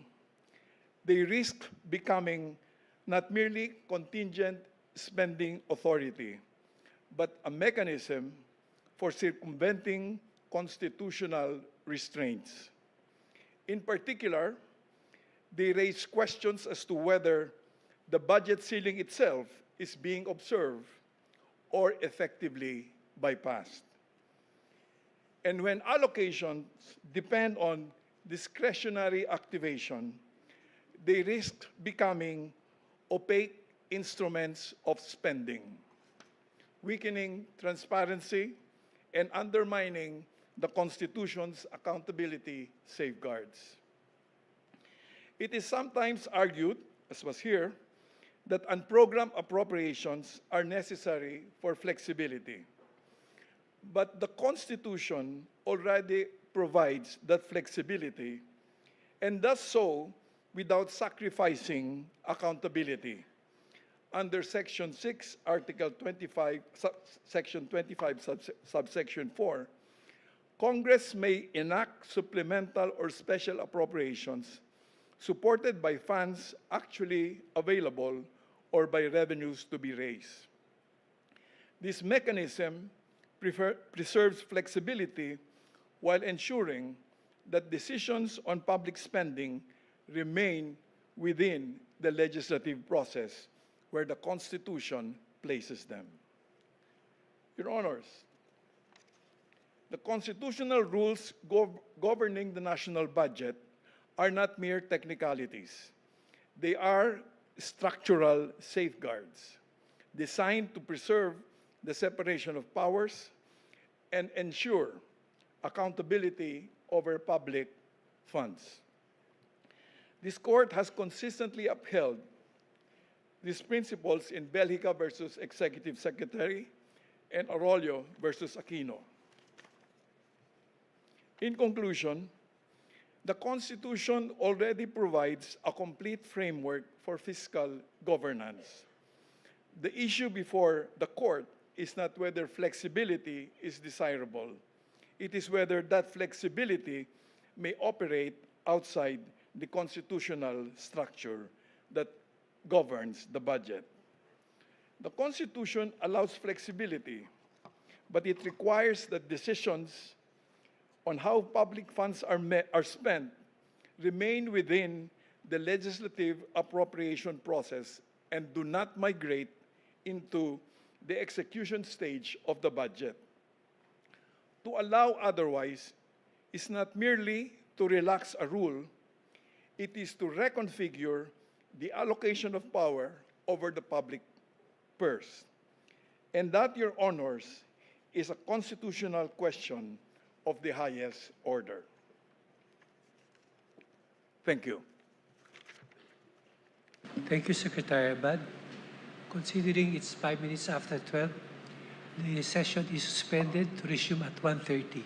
they risk becoming not merely contingent spending authority, but a mechanism for circumventing constitutional restraints. In particular, they raise questions as to whether the budget ceiling itself is being observed or effectively bypassed. And when allocations depend on discretionary activation, they risk becoming opaque instruments of spending, weakening transparency and undermining the Constitution's accountability safeguards. It is sometimes argued, as was here, that unprogrammed appropriations are necessary for flexibility. But the Constitution already provides that flexibility, and does so without sacrificing accountability. Under Section 6, Article 25, Section 25, subsection 4, Congress may enact supplemental or special appropriations supported by funds actually available or by revenues to be raised. This mechanism preserves flexibility while ensuring that decisions on public spending remain within the legislative process where the Constitution places them. Your Honors, the constitutional rules governing the national budget are not mere technicalities. They are structural safeguards designed to preserve the separation of powers and ensure accountability over public funds. This court has consistently upheld these principles in Belgica versus Executive Secretary and Arroyo versus Aquino. In conclusion, the Constitution already provides a complete framework for fiscal governance. The issue before the court is not whether flexibility is desirable. It is whether that flexibility may operate outside the constitutional structure that governs the budget. The Constitution allows flexibility, but it requires that decisions on how public funds are spent remain within the legislative appropriation process and do not migrate into the execution stage of the budget. To allow otherwise is not merely to relax a rule, it is to reconfigure the allocation of power over the public purse. And that, Your Honors, is a constitutional question of the highest order. Thank you.
Thank you, Secretary Abad. Considering it's 5 minutes after 12, the session is suspended to resume at 1:30.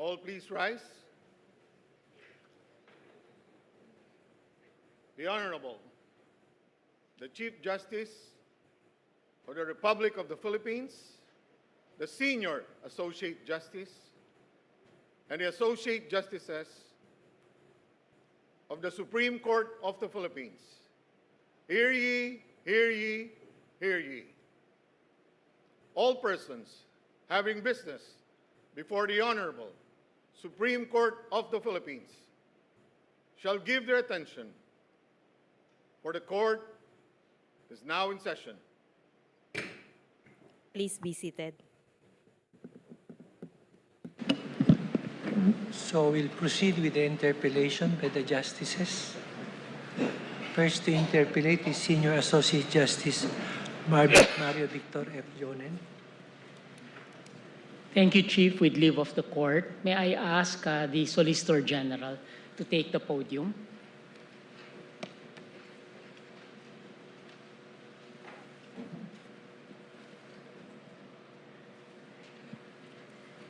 All please rise. The Honorable, the Chief Justice of the Republic of the Philippines, the Senior Associate Justice, and the Associate Justices of the Supreme Court of the Philippines. Hear ye, hear ye, hear ye. All persons having business before the Honorable Supreme Court of the Philippines shall give their attention, for the court is now in session.
Please be seated.
So we'll proceed with the interpellation by the justices. First to interpellate is Senior Associate Justice Mario Victor F. Jonen.
Thank you, Chief. With leave of the court, may I ask the Solicitor General to take the podium?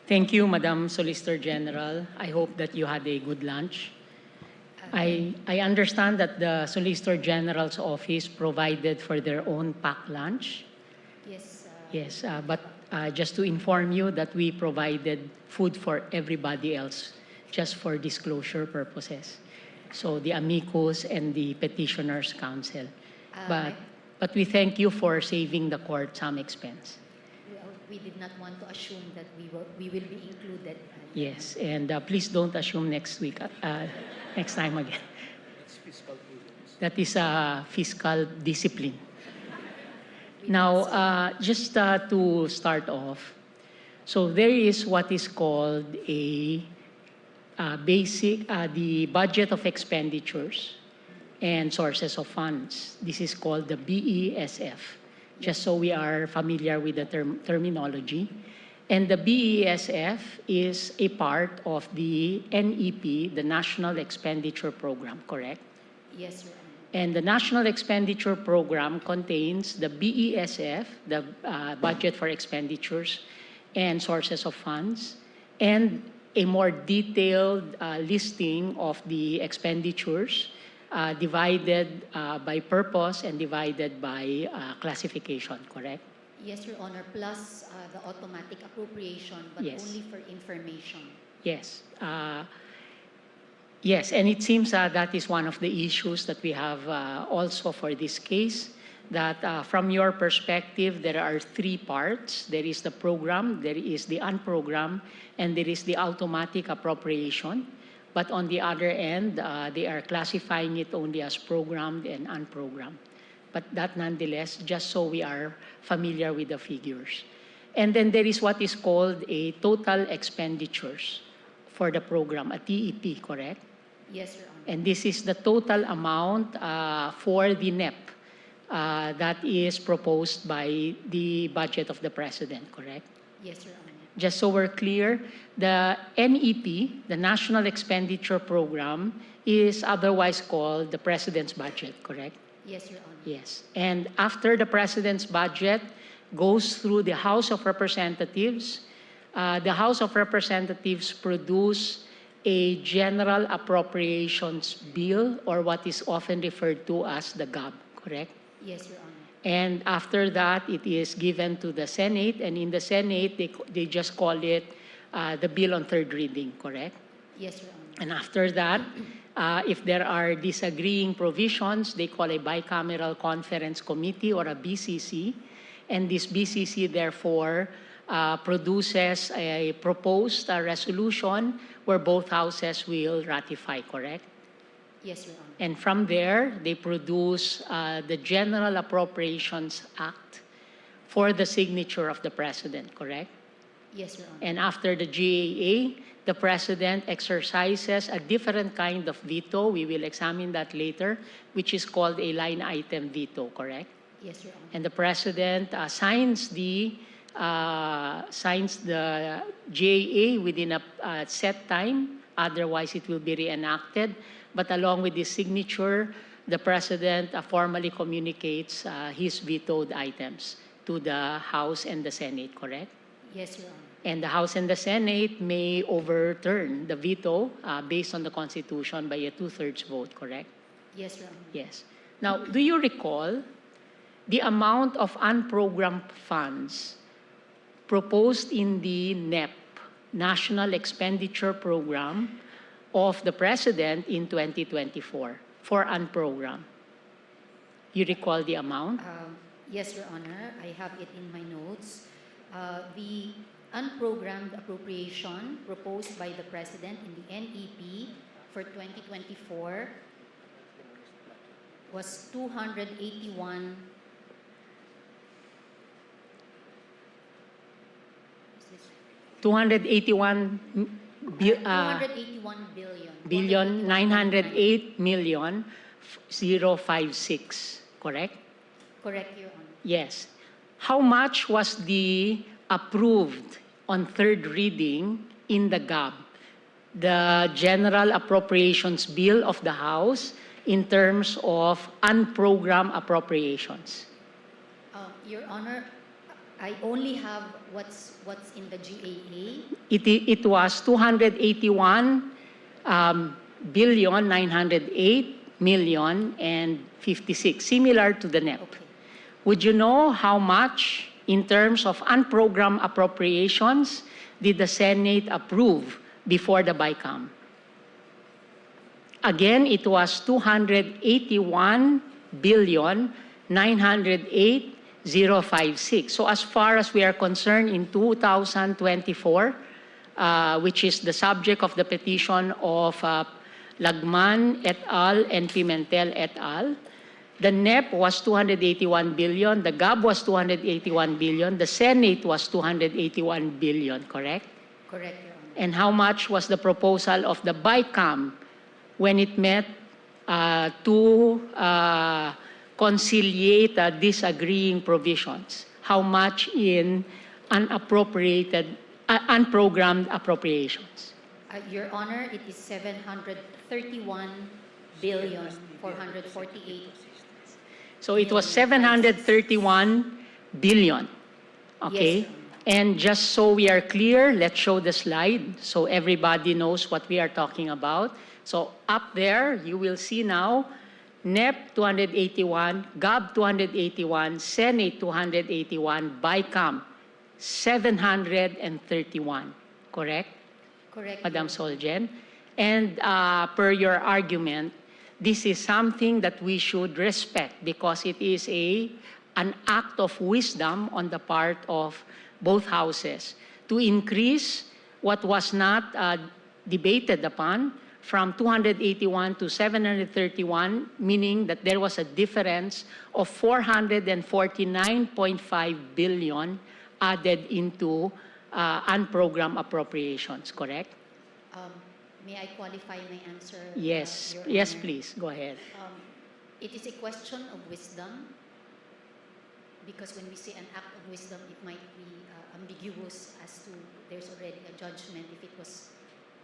Thank you, Madam Solicitor General. I hope that you had a good lunch. I understand that the Solicitor General's office provided for their own packed lunch.
Yes.
Yes, but just to inform you that we provided food for everybody else, just for disclosure purposes. So the Amicus and the Petitioners Council. But we thank you for saving the court some expense.
We did not want to assume that we will be included.
Yes, and please don't assume next week, next time again. That is fiscal discipline. Now, just to start off, so there is what is called a the budget of expenditures and sources of funds. This is called the BESF, just so we are familiar with the terminology. And the BESF is a part of the NEP, the National Expenditure Program, correct?
Yes, Your Honor.
And the National Expenditure Program contains the BESF, the Budget for Expenditures and Sources of Funds, and a more detailed listing of the expenditures divided by purpose and divided by classification, correct?
Yes, Your Honor, plus the automatic appropriation, but
Yes.
only for information.
Yes. Yes, and it seems that is one of the issues that we have also for this case, that from your perspective, there are three parts. There is the program, there is the unprogrammed, and there is the automatic appropriation. But on the other end, they are classifying it only as programmed and unprogrammed. But that nonetheless, just so we are familiar with the figures. And then there is what is called a total expenditures for the program, a TEP, correct?
Yes, Your Honor.
And this is the total amount for the NEP that is proposed by the budget of the President, correct?
Yes, Your Honor.
Just so we're clear, the NEP, the National Expenditure Program, is otherwise called the President's budget, correct?
Yes, Your Honor.
Yes. And after the President's budget goes through the House of Representatives, the House of Representatives produce a General Appropriations Bill, or what is often referred to as the GAB, correct?
Yes, Your Honor.
And after that, it is given to the Senate, and in the Senate, they just call it the bill on third reading, correct?
Yes, Your Honor.
And after that, if there are disagreeing provisions, they call a bicameral conference committee, or a BCC, and this BCC therefore produces a proposed resolution where both houses will ratify, correct?
Yes, Your Honor.
And from there, they produce the General Appropriations Act for the signature of the President, correct?
Yes, Your Honor.
And after the GAA, the President exercises a different kind of veto. We will examine that later, which is called a line item veto, correct?
Yes, Your Honor.
And the President signs the GAA within a set time. Otherwise, it will be reenacted. But along with the signature, the President formally communicates his vetoed items to the House and the Senate, correct?
Yes, Your Honor.
And the House and the Senate may overturn the veto based on the Constitution by a 2/3 vote, correct?
Yes, Your Honor.
Yes. Now, do you recall the amount of unprogrammed funds proposed in the NEP, National Expenditure Program, of the President in 2024 for unprogrammed? You recall the amount?
Yes, Your Honor. I have it in my notes. The unprogrammed appropriation proposed by the President in the NEP for 2024 was 281
281
billion.
908,056, correct?
Correct, Your Honor.
Yes. How much was the approved on third reading in the GAB, the General Appropriations Bill of the House, in terms of unprogrammed appropriations?
Your Honor, I only have what's in the GAA.
It was 281,908,056, similar to the NEP.
Okay.
Would you know how much, in terms of unprogrammed appropriations, did the Senate approve before the BICAM? Again, it was 281,908,056. So as far as we are concerned, in 2024, which is the subject of the petition of Lagman et al. And Pimentel et al., the NEP was 281 billion, the GAB was 281 billion, the Senate was 281 billion, correct?
Correct, Your Honor.
And how much was the proposal of the BICAM when it met to conciliate disagreeing provisions? How much in unprogrammed appropriations?
Your Honor, it is 731,448,000,000.
So it was 731 billion. Okay?
Yes, Your Honor.
And just so we are clear, let's show the slide so everybody knows what we are talking about. So up there, you will see now, NEP 281, GAB 281, Senate 281, BICAM 731. Correct?
Correct.
Madam Solgen? And per your argument, this is something that we should respect because it is an act of wisdom on the part of both houses to increase what was not debated upon from 281 to 731, meaning that there was a difference of 449.5 billion added into unprogrammed appropriations, correct?
May I qualify my answer?
Yes,
Your
yes,
Honor?
please, go ahead.
It is a question of wisdom because when we say an act of wisdom, it might be ambiguous as to there's already a judgment if it was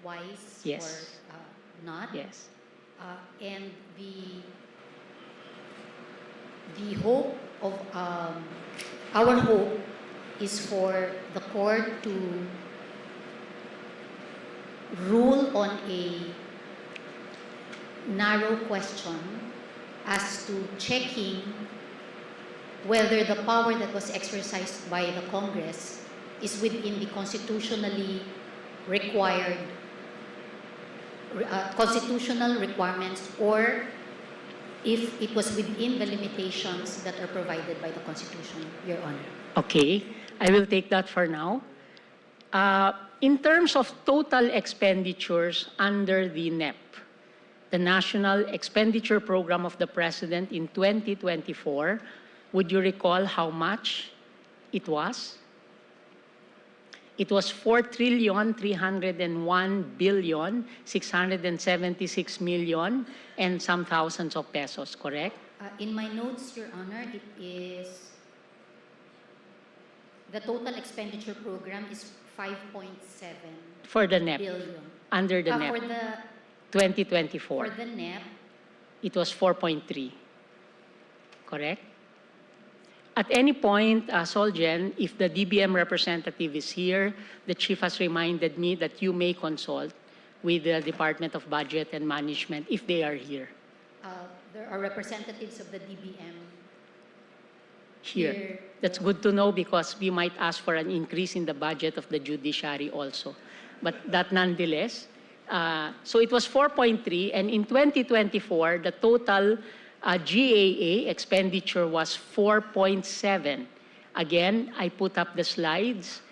wise
Yes.
or not.
Yes.
And the hope of our hope is for the court to rule on a narrow question as to checking whether the power that was exercised by the Congress is within the constitutionally required constitutional requirements or if it was within the limitations that are provided by the Constitution, Your Honor.
Okay, I will take that for now. In terms of total expenditures under the NEP, the National Expenditure Program of the President in 2024, would you recall how much it was? It was 4,301,676,000,000 and some thousands of pesos, correct?
In my notes, Your Honor, it is the total expenditure program is 5.7
For the NEP,
billion.
under the NEP,
For the
2024.
for the NEP,
It was 4.3, correct? at any point, Solgen, if the DBM representative is here, the chief has reminded me that you may consult with the Department of Budget and Management if they are here.
There are representatives of the DBM
Here. That's good to know because we might ask for an increase in the budget of the judiciary also. But that nonetheless, so it was 4.3, and in 2024, the total GAA expenditure was 4.7. Again, I put up the slides.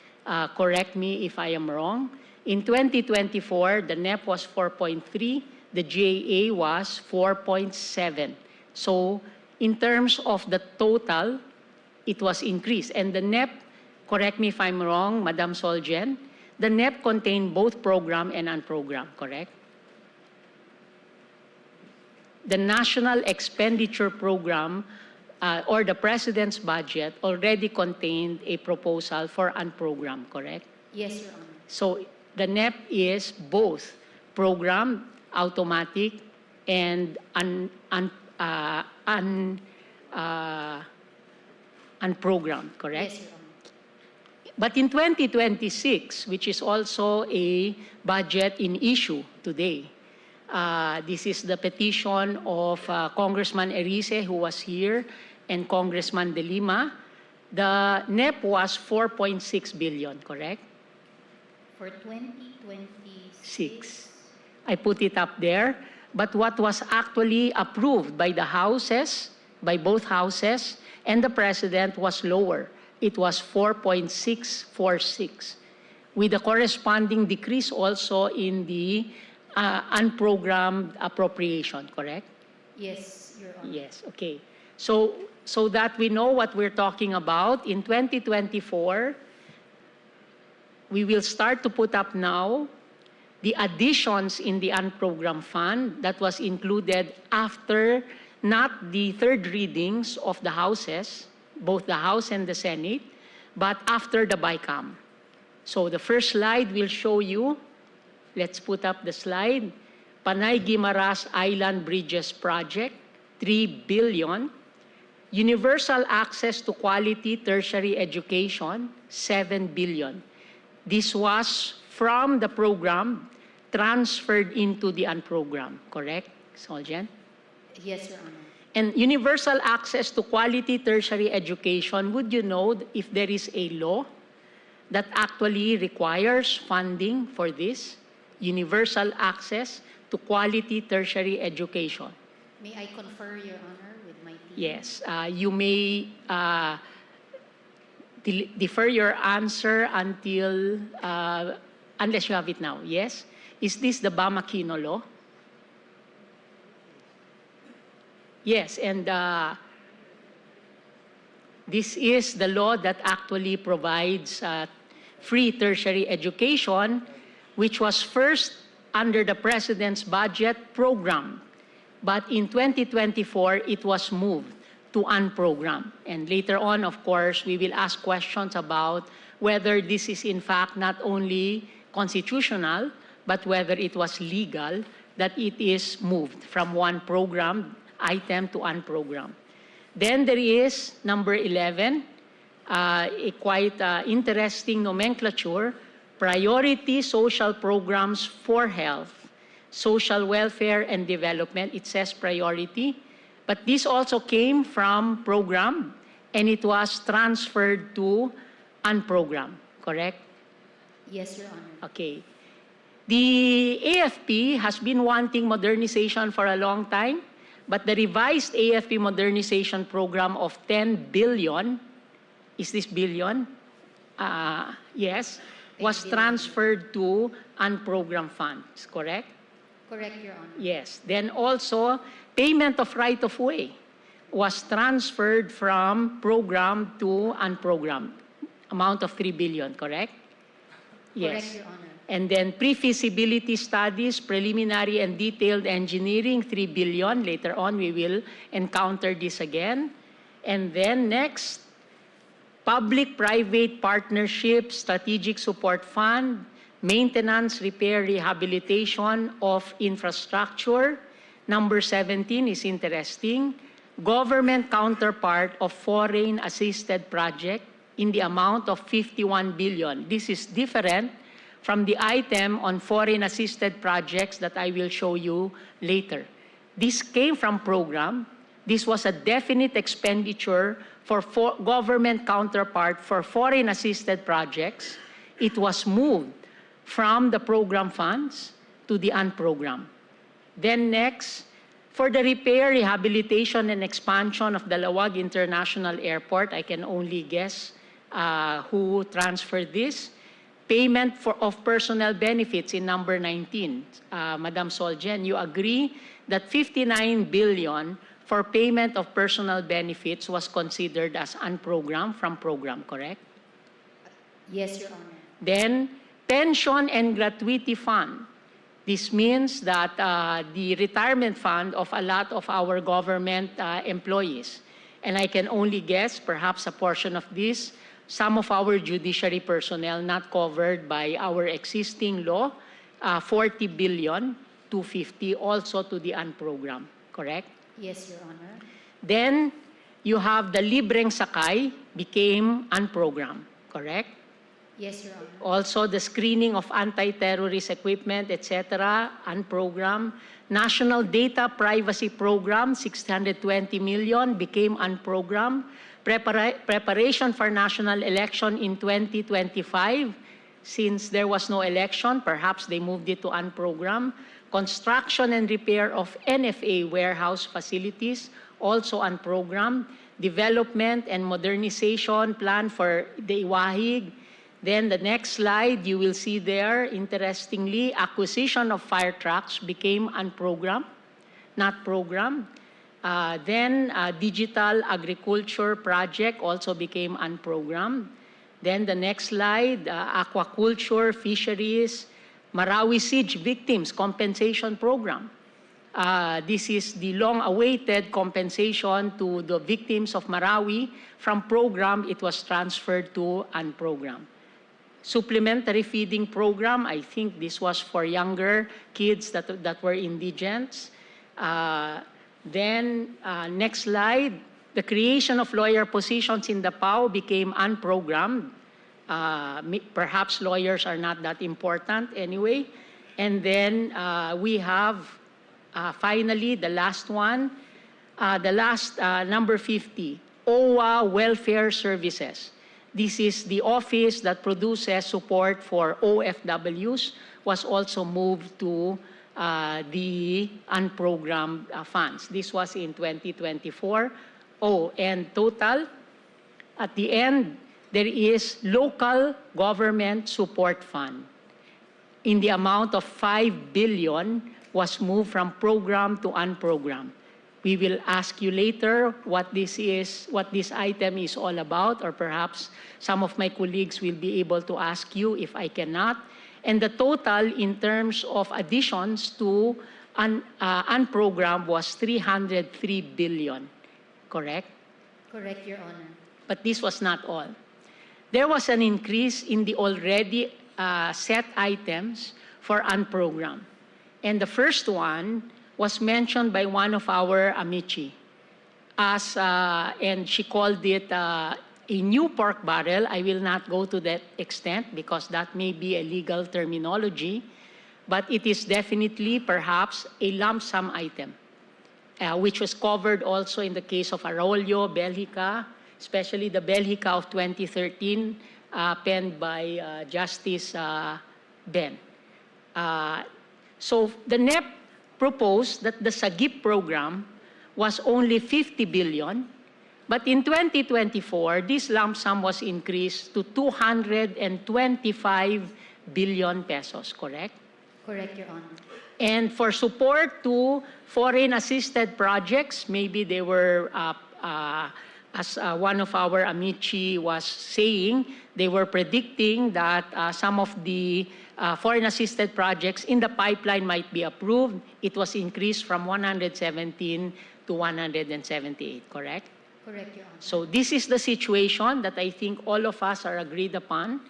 Correct me if I am wrong. In 2024, the NEP was 4.3, the GAA was 4.7. So in terms of the total, it was increased. And the NEP, correct me if I'm wrong, Madam Solgen, the NEP contained both program and unprogrammed, correct? The National Expenditure Program or the President's budget already contained a proposal for unprogrammed, correct?
Yes, Your Honor.
So the NEP is both programmed, automatic, and unprogrammed, correct?
Yes, Your Honor.
But in 2026, which is also a budget in issue today, this is the petition of Congressman Erice, who was here, and Congressman De Lima. The NEP was 4.6 billion, correct?
For 2026.
6. I put it up there. But what was actually approved by the houses, by both houses, and the President was lower. It was 4.646, with a corresponding decrease also in the unprogrammed appropriation, correct?
Yes, Your Honor.
Yes, okay. So that we know what we're talking about, in 2024, we will start to put up now the additions in the unprogrammed fund that was included after not the third readings of the houses, both the House and the Senate, but after the BICAM. So the first slide will show you, let's put up the slide, Panay Guimaras Island Bridges Project, 3 billion. Universal access to quality tertiary education, 7 billion. This was from the program transferred into the unprogrammed, correct, Solgen?
Yes, Your Honor.
And universal access to quality tertiary education, would you know if there is a law that actually requires funding for this? Universal access to quality tertiary education.
May I confer, Your Honor, with my team?
Yes, you may defer your answer until, unless you have it now, yes? Is this the Bamakino law? Yes, and this is the law that actually provides free tertiary education, which was first under the President's budget program. But in 2024, it was moved to unprogrammed. And later on, of course, we will ask questions about whether this is in fact not only constitutional, but whether it was legal that it is moved from one programmed item to unprogrammed. Then there is number 11, a quite interesting nomenclature, priority social programs for health, social welfare and development. It says priority, but this also came from program and it was transferred to unprogrammed, correct?
Yes, Your Honor.
Okay. The AFP has been wanting modernization for a long time, but the revised AFP modernization program of 10 billion, is this billion? Yes, was transferred to unprogrammed funds, correct?
Correct, Your Honor.
Yes. Then also, payment of right-of-way was transferred from program to unprogrammed, amount of 3 billion, correct? Yes.
Correct, Your Honor.
And then pre-feasibility studies, preliminary and detailed engineering, 3 billion. Later on, we will encounter this again. And then next, public-private partnership, strategic support fund, maintenance, repair, rehabilitation of infrastructure. Number 17 is interesting. government counterpart of foreign assisted project in the amount of 51 billion. This is different from the item on foreign assisted projects that I will show you later. This came from program. This was a definite expenditure for government counterpart for foreign assisted projects. It was moved from the program funds to the unprogrammed. Then next, for the repair, rehabilitation, and expansion of Dalawag International Airport, I can only guess who transferred this. Payment of personnel benefits in number 19. Madam Solgen, you agree that 59 billion for payment of personal benefits was considered as unprogrammed from program, correct?
Yes, Your Honor.
Then, pension and gratuity fund. This means that the retirement fund of a lot of our government employees, and I can only guess perhaps a portion of this, some of our judiciary personnel not covered by our existing law, 40 billion, 250 also to the unprogrammed, correct?
Yes, Your Honor.
Then you have the libreng sakay became unprogrammed, correct?
Yes, Your Honor.
Also, the screening of anti-terrorist equipment, etc., unprogrammed. National Data Privacy Program, 620 million, became unprogrammed. Preparation for national election in 2025, since there was no election, perhaps they moved it to unprogrammed. Construction and repair of NFA warehouse facilities, also unprogrammed. Development and modernization plan for the Iwahig. Then the next slide, you will see there, interestingly, acquisition of fire trucks became unprogrammed, not programmed. Then digital agriculture project also became unprogrammed. Then the next slide, aquaculture, fisheries, Marawi siege victims compensation program. This is the long-awaited compensation to the victims of Marawi. From program, it was transferred to unprogrammed. Supplementary feeding program, I think this was for younger kids that were indigents. Then, next slide, the creation of lawyer positions in the PAO became unprogrammed. Perhaps lawyers are not that important anyway. And then we have, finally, the last one, number 50, OWA Welfare Services. This is the office that produces support for OFWs, was also moved to the unprogrammed funds. This was in 2024. Oh, and total, at the end, there is local government support fund in the amount of 5 billion was moved from program to unprogrammed. We will ask you later what this is, what this item is all about, or perhaps some of my colleagues will be able to ask you if I cannot. And the total in terms of additions to unprogrammed was 303 billion, correct?
Correct, Your Honor.
But this was not all. There was an increase in the already set items for unprogrammed. And the first one was mentioned by one of our amici, and she called it a new pork barrel. I will not go to that extent because that may be a legal terminology, but it is definitely perhaps a lump sum item, which was covered also in the case of Arroyo, Belgica, especially the Belgica of 2013, penned by Justice Ben. So the NEP proposed that the SAGIP program was only 50 billion, but in 2024, this lump sum was increased to 225 billion pesos, correct?
Correct, Your Honor.
And for support to foreign assisted projects, maybe they were, as one of our amici was saying, they were predicting that some of the foreign assisted projects in the pipeline might be approved. It was increased from 117 to 178, correct?
Correct, Your Honor.
So this is the situation that I think all of us are agreed upon,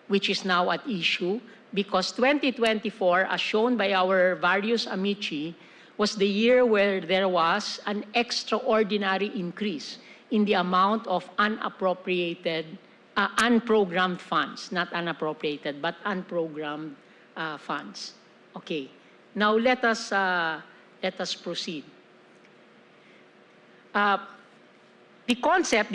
which is now at issue, because 2024, as shown by our various amici, was the year where there was an extraordinary increase in the amount of unappropriated, unprogrammed funds, not unappropriated, but unprogrammed funds. Okay, now let us proceed. The concept,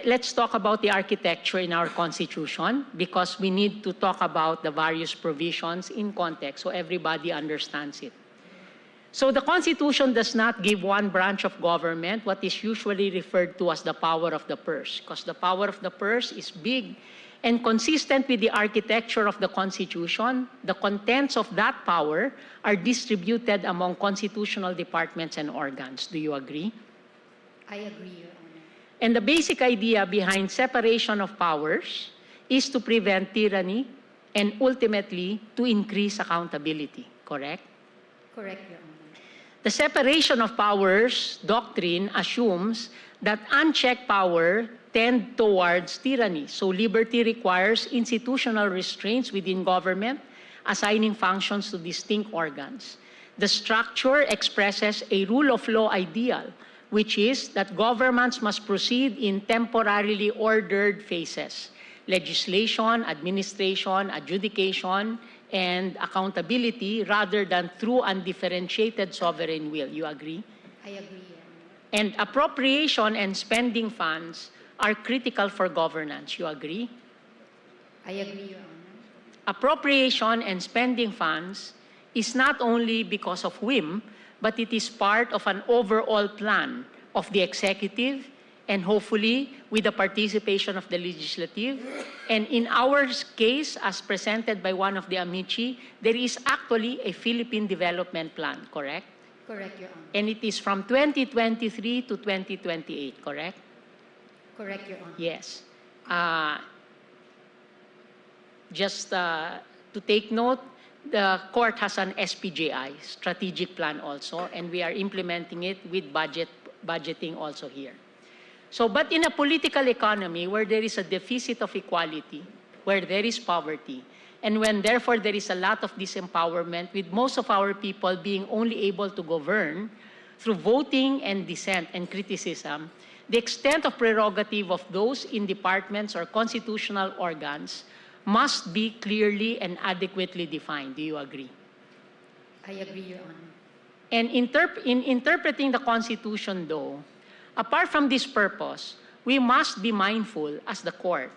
let's talk about the architecture in our Constitution, because we need to talk about the various provisions in context so everybody understands it. So the Constitution does not give one branch of government what is usually referred to as the power of the purse, because the power of the purse is big and consistent with the architecture of the Constitution. The contents of that power are distributed among constitutional departments and organs. Do you agree?
I agree, Your Honor.
And the basic idea behind separation of powers is to prevent tyranny and ultimately to increase accountability, correct?
Correct, Your Honor.
The separation of powers doctrine assumes that unchecked power tend towards tyranny. So liberty requires institutional restraints within government, assigning functions to distinct organs. The structure expresses a rule of law ideal, which is that governments must proceed in temporarily ordered phases: legislation, administration, adjudication, and accountability, rather than through undifferentiated sovereign will. You agree?
I agree, Your Honor.
And appropriation and spending funds are critical for governance. You agree?
I agree, Your Honor.
Appropriation and spending funds is not only because of whim, but it is part of an overall plan of the executive, and hopefully with the participation of the legislative. And in our case, as presented by one of the amici, there is actually a Philippine development plan, correct?
Correct, Your Honor.
And it is from 2023 to 2028, correct?
Correct, Your Honor.
Yes. Just to take note, the court has an SPJI, strategic plan also, and we are implementing it with budgeting also here. So, but in a political economy where there is a deficit of equality, where there is poverty, and when therefore there is a lot of disempowerment, with most of our people being only able to govern through voting and dissent and criticism, the extent of prerogative of those in departments or constitutional organs must be clearly and adequately defined. Do you agree?
I agree, Your Honor.
And in interpreting the Constitution, though, apart from this purpose, we must be mindful as the court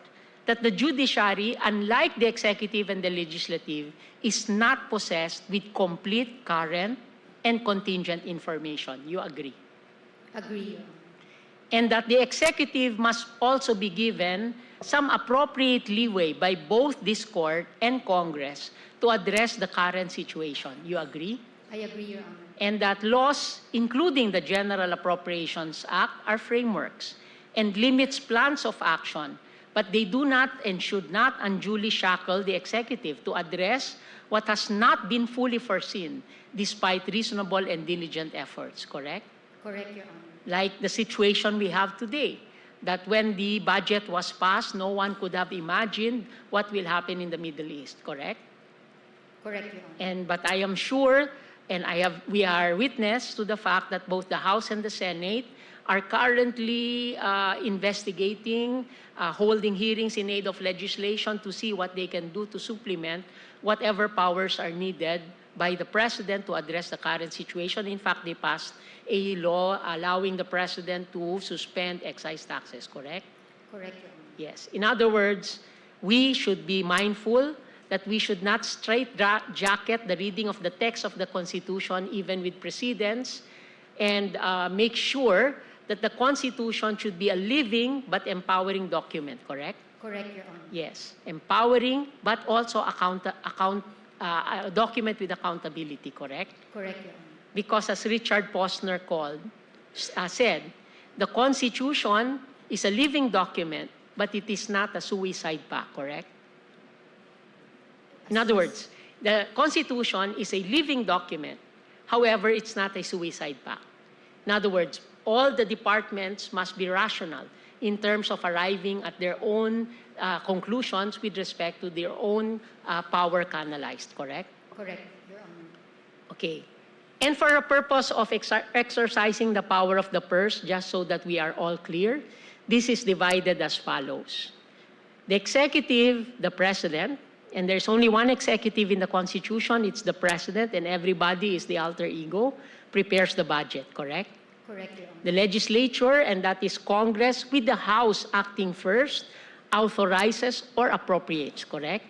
that the judiciary, unlike the executive and the legislative, is not possessed with complete, current, and contingent information. You agree?
Agree, Your Honor.
And that the executive must also be given some appropriate leeway by both this court and Congress to address the current situation. You agree?
I agree, Your Honor.
And that laws, including the General Appropriations Act, are frameworks and limits plans of action, but they do not and should not unduly shackle the executive to address what has not been fully foreseen despite reasonable and diligent efforts, correct?
Correct, Your Honor.
Like the situation we have today, that when the budget was passed, no one could have imagined what will happen in the Middle East, correct?
Correct, Your Honor.
But I am sure, and we are witness to the fact that both the House and the Senate are currently investigating, holding hearings in aid of legislation to see what they can do to supplement whatever powers are needed by the President to address the current situation. In fact, they passed a law allowing the President to suspend excise taxes, correct?
Correct, Your Honor.
Yes. In other words, we should be mindful that we should not straitjacket the reading of the text of the Constitution, even with precedents, and make sure that the Constitution should be a living but empowering document, correct?
Correct, Your Honor.
Yes. Empowering, but also a document with accountability, correct?
Correct, Your Honor.
Because as Richard Posner said, the Constitution is a living document, but it is not a suicide pact, correct? In other words, the Constitution is a living document. However, it's not a suicide pact. In other words, all the departments must be rational in terms of arriving at their own conclusions with respect to their own power canalized, correct?
Correct, Your Honor.
Okay. And for a purpose of exercising the power of the purse, just so that we are all clear, this is divided as follows. The executive, the president, and there's only one executive in the Constitution, it's the president, and everybody is the alter ego, prepares the budget, correct?
Correct, Your Honor.
The legislature, and that is Congress, with the House acting first, authorizes or appropriates, correct?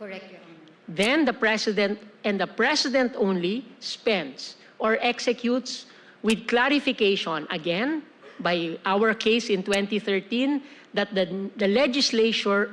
Correct, Your Honor.
Then the president, and the president only, spends or executes with clarification, again, by our case in 2013, that the legislature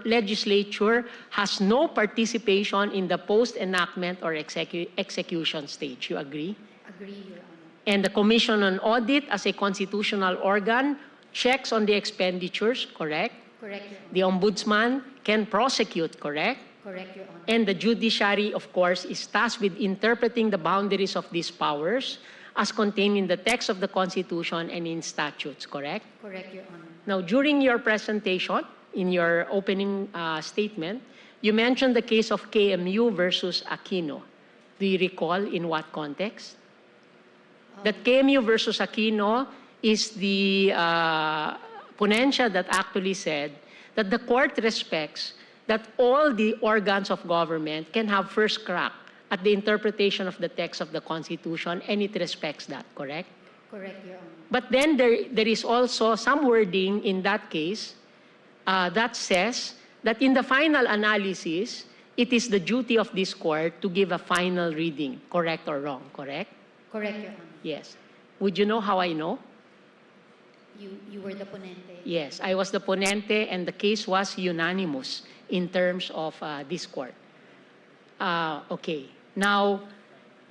has no participation in the post-enactment or execution stage. You agree?
Agree, Your Honor.
And the Commission on Audit, as a constitutional organ, checks on the expenditures, correct?
Correct, Your Honor.
The Ombudsman can prosecute, correct?
Correct, Your Honor.
And the judiciary, of course, is tasked with interpreting the boundaries of these powers as contained in the text of the Constitution and in statutes, correct?
Correct, Your Honor.
Now, during your presentation, in your opening statement, you mentioned the case of KMU versus Aquino. Do you recall in what context? That KMU versus Aquino is the ponencia that actually said that the court respects that all the organs of government can have first crack at the interpretation of the text of the Constitution, and it respects that, correct?
Correct, Your Honor.
But then there is also some wording in that case that says that in the final analysis, it is the duty of this court to give a final reading, correct or wrong, correct?
Correct, Your Honor.
Yes. Would you know how I know?
You were the ponente.
Yes, I was the ponente, and the case was unanimous in terms of this court. Okay. Now,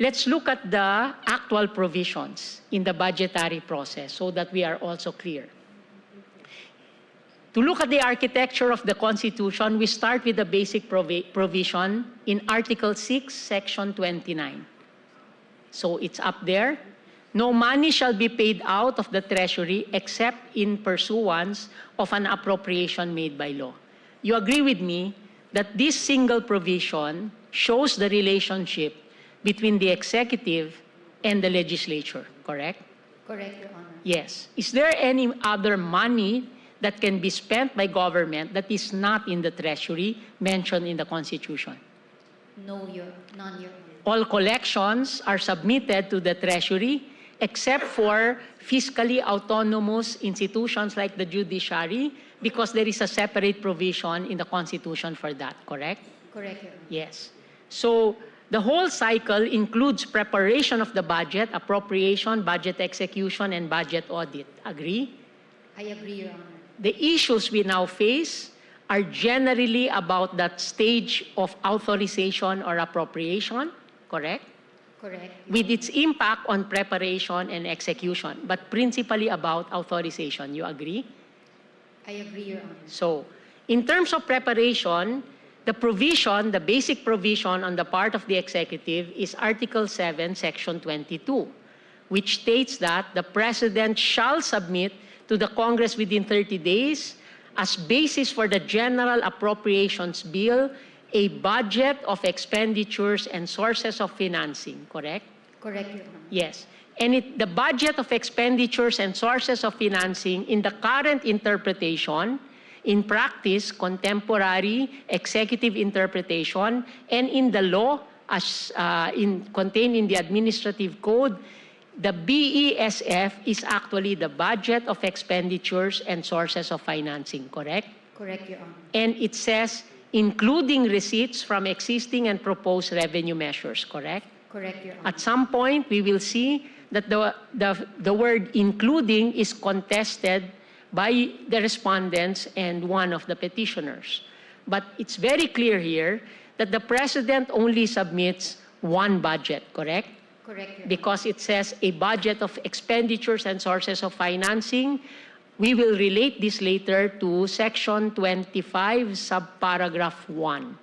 let's look at the actual provisions in the budgetary process so that we are also clear. To look at the architecture of the Constitution, we start with the basic provision in Article 6, Section 29. So it's up there. No money shall be paid out of the Treasury except in pursuance of an appropriation made by law. You agree with me that this single provision shows the relationship between the executive and the legislature, correct?
Correct, Your Honor.
Yes. Is there any other money that can be spent by government that is not in the Treasury mentioned in the Constitution?
No, none, Your Honor.
All collections are submitted to the Treasury except for fiscally autonomous institutions like the judiciary, because there is a separate provision in the Constitution for that, correct?
Correct, Your Honor.
Yes. So the whole cycle includes preparation of the budget, appropriation, budget execution, and budget audit. Agree?
I agree, Your Honor.
The issues we now face are generally about that stage of authorization or appropriation, correct?
Correct.
With its impact on preparation and execution, but principally about authorization. You agree?
I agree, Your Honor.
So, in terms of preparation, the provision, the basic provision on the part of the executive is Article 7, Section 22, which states that the President shall submit to the Congress within 30 days as basis for the General Appropriations Bill a budget of expenditures and sources of financing, correct?
Correct, Your Honor.
Yes. And the budget of expenditures and sources of financing in the current interpretation, in practice, contemporary executive interpretation, and in the law as contained in the administrative code, the BESF is actually the budget of expenditures and sources of financing, correct?
Correct, Your Honor.
And it says, including receipts from existing and proposed revenue measures, correct?
Correct, Your Honor.
At some point, we will see that the word including is contested by the respondents and one of the petitioners. But it's very clear here that the President only submits one budget, correct?
Correct, Your Honor.
Because it says a budget of expenditures and sources of financing. We will relate this later to Section 25, subparagraph 1,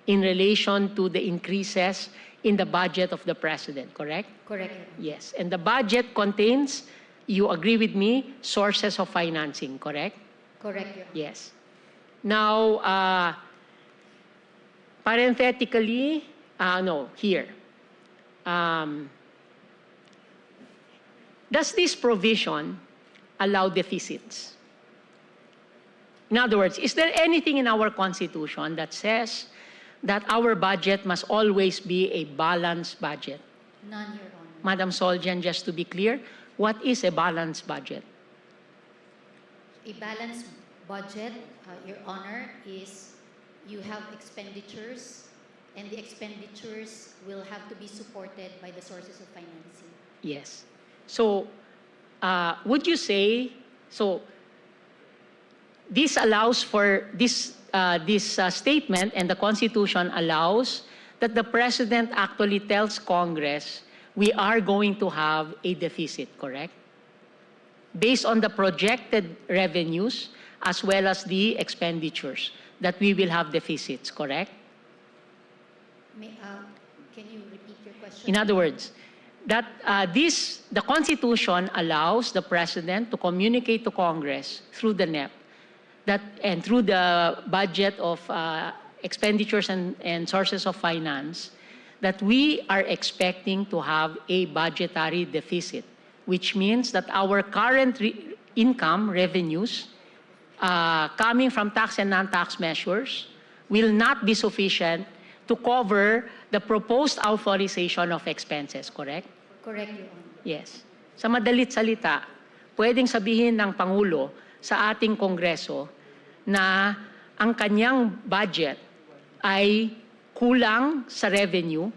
in relation to the increases in the budget of the President, correct?
Correct, Your Honor.
Yes. And the budget contains, you agree with me, sources of financing, correct?
Correct, Your Honor.
Yes. Now, parenthetically, here. does this provision allow deficits? In other words, is there anything in our Constitution that says that our budget must always be a balanced budget?
None, Your Honor.
Madam Soljan, just to be clear, what is a balanced budget?
A balanced budget, Your Honor, is you have expenditures, and the expenditures will have to be supported by the sources of financing.
Yes. So, would you say, so this allows for, this statement and the Constitution allows that the President actually tells Congress, we are going to have a deficit, correct? Based on the projected revenues as well as the expenditures, that we will have deficits, correct?
Can you repeat your question?
In other words, that the Constitution allows the President to communicate to Congress through the NEP and through the budget of expenditures and sources of finance that we are expecting to have a budgetary deficit, which means that our current income revenues coming from tax and non-tax measures will not be sufficient to cover the proposed authorization of expenses, correct?
Correct, Your Honor.
Yes. Sa madalit salita, pwedeng sabihin ng Pangulo sa ating Kongreso na ang kanyang budget ay kulang sa revenue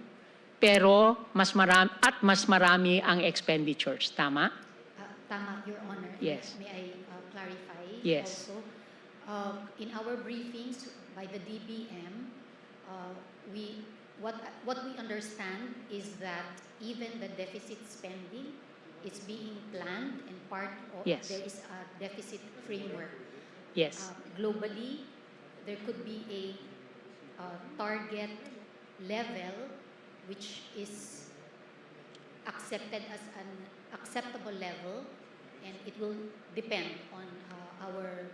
pero mas marami ang expenditures. Tama?
Tama, Your Honor.
Yes.
May I clarify
Yes.
also? In our briefings by the DBM, what we understand is that even the deficit spending is being planned and part of,
Yes.
there is a deficit framework.
Yes.
Globally, there could be a target level which is accepted as an acceptable level, and it will depend on our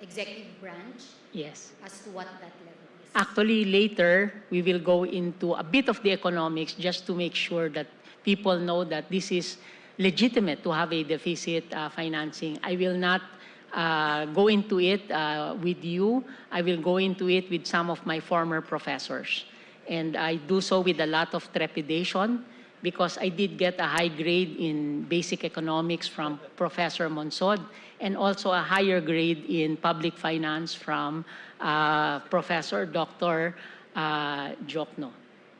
executive branch
Yes.
as to what that level is.
Actually, later, we will go into a bit of the economics just to make sure that people know that this is legitimate to have a deficit financing. I will not go into it with you. I will go into it with some of my former professors. And I do so with a lot of trepidation because I did get a high grade in basic economics from Professor Monsod and also a higher grade in public finance from Professor Dr. Jokno.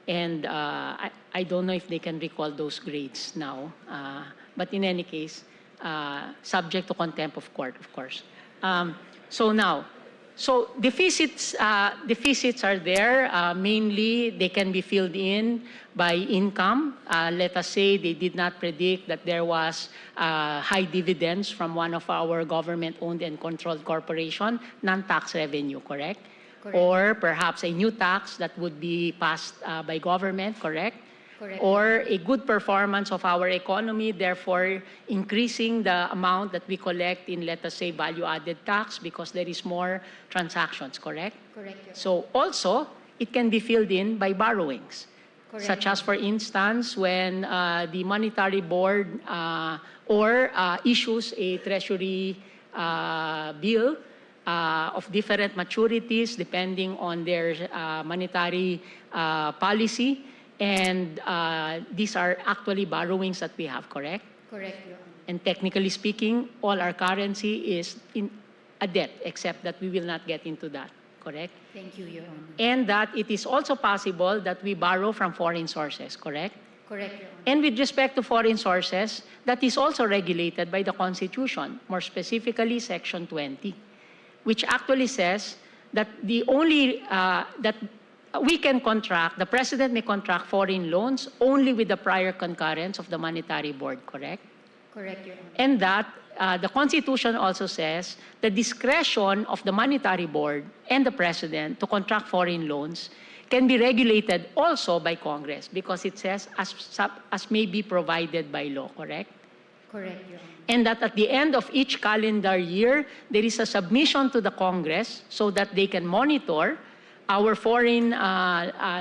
And I don't know if they can recall those grades now. But in any case, subject to contempt of court, of course. So deficits are there. Mainly, they can be filled in by income. Let us say they did not predict that there was high dividends from one of our government-owned and controlled corporation, non-tax revenue, correct?
Correct.
Or perhaps a new tax that would be passed by government, correct?
Correct.
Or a good performance of our economy, therefore increasing the amount that we collect in, let us say, value-added tax because there is more transactions, correct?
Correct. Your
So also, it can be filled in by borrowings.
Correct.
Such as, for instance, when the Monetary Board issues a treasury bill of different maturities depending on their monetary policy, and these are actually borrowings that we have, correct?
Correct, Your Honor.
And technically speaking, all our currency is in a debt, except that we will not get into that, correct?
Thank you, Your Honor.
And that it is also possible that we borrow from foreign sources, correct?
Correct, Your Honor.
And with respect to foreign sources, that is also regulated by the Constitution, more specifically Section 20, which actually says that the only, that we can contract, the President may contract foreign loans only with the prior concurrence of the Monetary Board, correct?
Correct, Your Honor.
And that the Constitution also says the discretion of the Monetary Board and the President to contract foreign loans can be regulated also by Congress because it says as may be provided by law, correct?
Correct, Your Honor.
And that at the end of each calendar year, there is a submission to the Congress so that they can monitor our foreign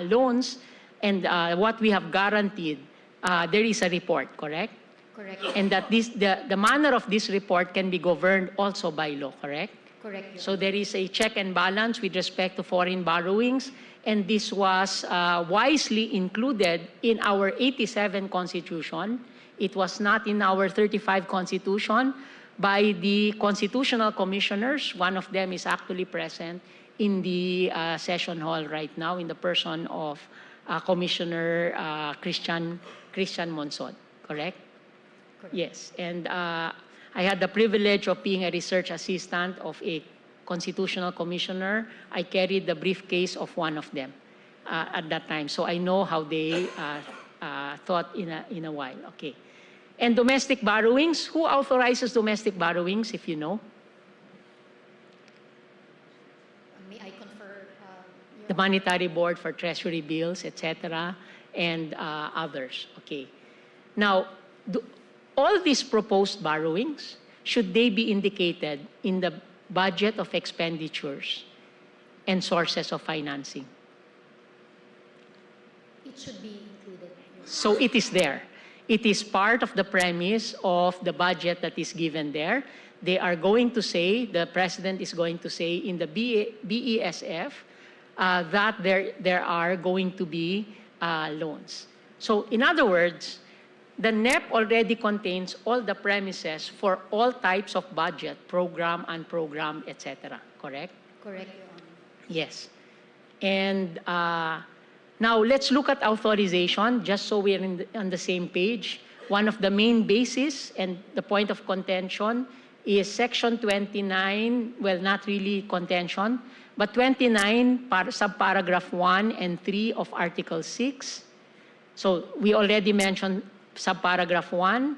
loans and what we have guaranteed. There is a report, correct?
Correct.
And that the manner of this report can be governed also by law, correct?
Correct.
So there is a check and balance with respect to foreign borrowings, and this was wisely included in our 87 Constitution. It was not in our 35 Constitution by the constitutional commissioners. One of them is actually present in the session hall right now in the person of Commissioner Christian Monsod, correct? Yes, and I had the privilege of being a research assistant of a constitutional commissioner. I carried the briefcase of one of them at that time, so I know how they thought in a while. Okay, and domestic borrowings. Who authorizes domestic borrowings, if you know?
May I confer?
The Monetary Board for Treasury bills, etc., and others. Okay, now. All these proposed borrowings, should they be indicated in the budget of expenditures and sources of financing?
It should be included.
So it is there. It is part of the premise of the budget that is given there. They are going to say, the President is going to say in the BESF that there are going to be loans. So in other words, the NEP already contains all the premises for all types of budget, program, unprogrammed, etc. Correct?
Correct, Your Honor.
Yes. And now let's look at authorization, just so we're on the same page. One of the main bases and the point of contention is Section 29, well, not really contention, but 29, subparagraph 1 and 3 of Article 6. So we already mentioned subparagraph 1,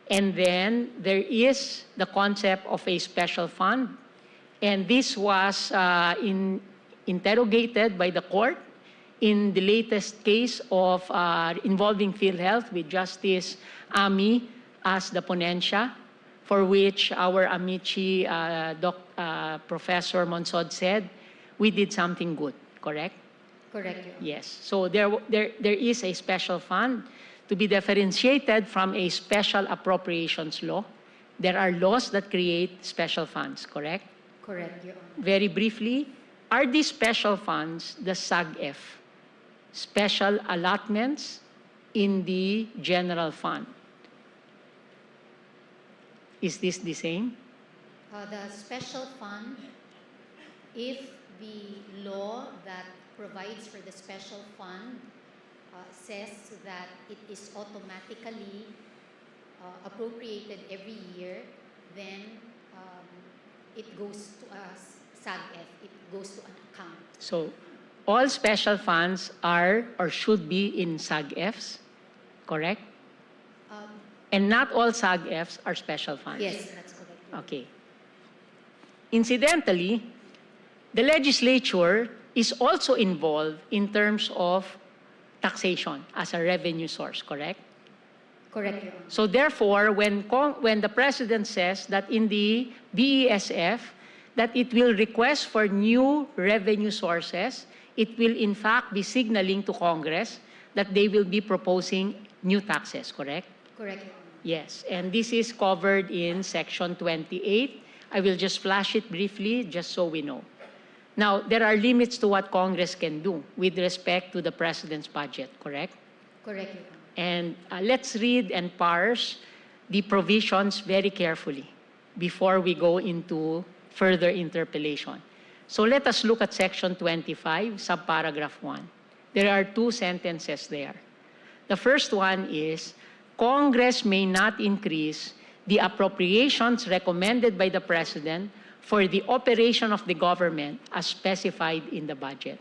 and then there is the concept of a special fund, and this was interrogated by the court in the latest case of involving PhilHealth with Justice Ami as the ponensya, for which our amici Professor Monsod said we did something good, correct?
Correct, Your Honor.
Yes. So there is a special fund to be differentiated from a special appropriations law. There are laws that create special funds, correct?
Correct, Your Honor.
Very briefly, are these special funds the SAGF, special allotments in the general fund? Is this the same?
The special fund, if the law that provides for the special fund says that it is automatically appropriated every year, then it goes to a SAGF, it goes to an account.
So all special funds are or should be in SAGFs, correct? And not all SAGFs are special funds.
Yes, that's correct.
Okay. Incidentally, the legislature is also involved in terms of taxation as a revenue source, correct?
Correct, Your Honor.
So therefore, when the President says that in the BESF that it will request for new revenue sources, it will in fact be signaling to Congress that they will be proposing new taxes, correct?
Correct, Your Honor.
Yes, and this is covered in Section 28. I will just flash it briefly, just so we know. Now, there are limits to what Congress can do with respect to the President's budget, correct?
Correct, Your Honor.
And let's read and parse the provisions very carefully before we go into further interpolation. So let us look at Section 25, subparagraph 1. There are two sentences there. The first one is, Congress may not increase the appropriations recommended by the President for the operation of the government as specified in the budget.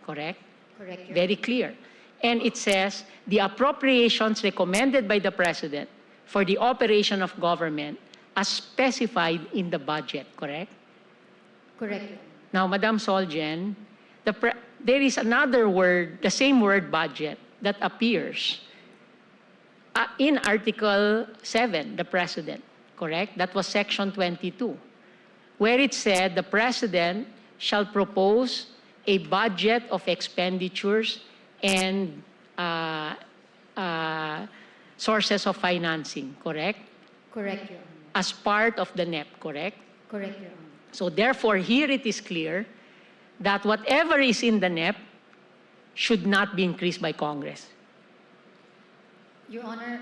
Correct?
Correct, Your Honor.
Very clear. And it says, the appropriations recommended by the President for the operation of government as specified in the budget, correct?
Correct, Your Honor.
Now, Madam Solgen, there is another word, the same word budget, that appears in Article 7, the President, correct? That was Section 22, where it said the President shall propose a budget of expenditures and sources of financing, correct?
Correct, Your Honor.
As part of the NEP, correct?
Correct, Your Honor.
So therefore, here it is clear that whatever is in the NEP should not be increased by Congress.
Your Honor,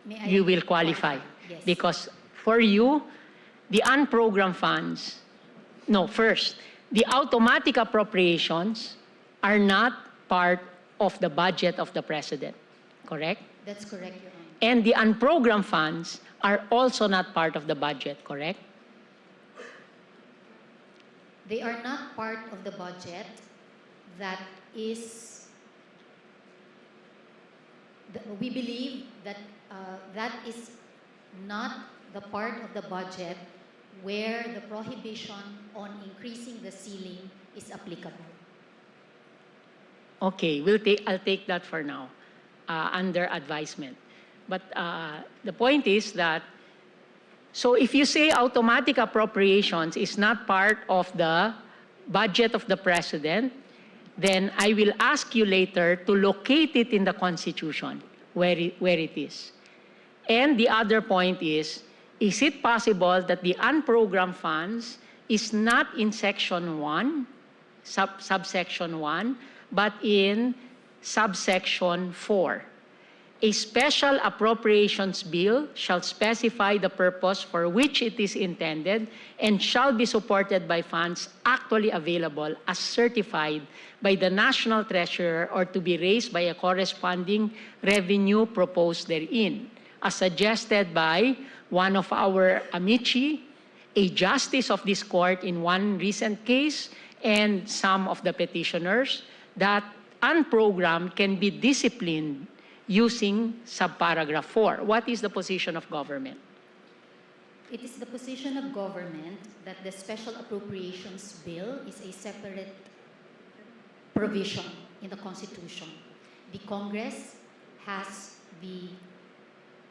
may I...
You will qualify.
Yes.
Because for you, the unprogrammed funds, no, first, the automatic appropriations are not part of the budget of the President, correct?
That's correct, Your Honor.
And the unprogrammed funds are also not part of the budget, correct?
They are not part of the budget that is... we believe that that is not the part of the budget where the prohibition on increasing the ceiling is applicable.
Okay, I'll take that for now, under advisement. But the point is that, so if you say automatic appropriations is not part of the budget of the President, then I will ask you later to locate it in the Constitution, where it is. And the other point is it possible that the unprogrammed funds is not in Section 1, subsection 1, but in subsection 4? A special appropriations bill shall specify the purpose for which it is intended and shall be supported by funds actually available as certified by the National Treasurer or to be raised by a corresponding revenue proposed therein, as suggested by one of our amici, a justice of this court in one recent case, and some of the petitioners, that unprogrammed can be disciplined using subparagraph 4. What is the position of government?
It is the position of government that the Special Appropriations Bill is a separate provision in the Constitution. The Congress has the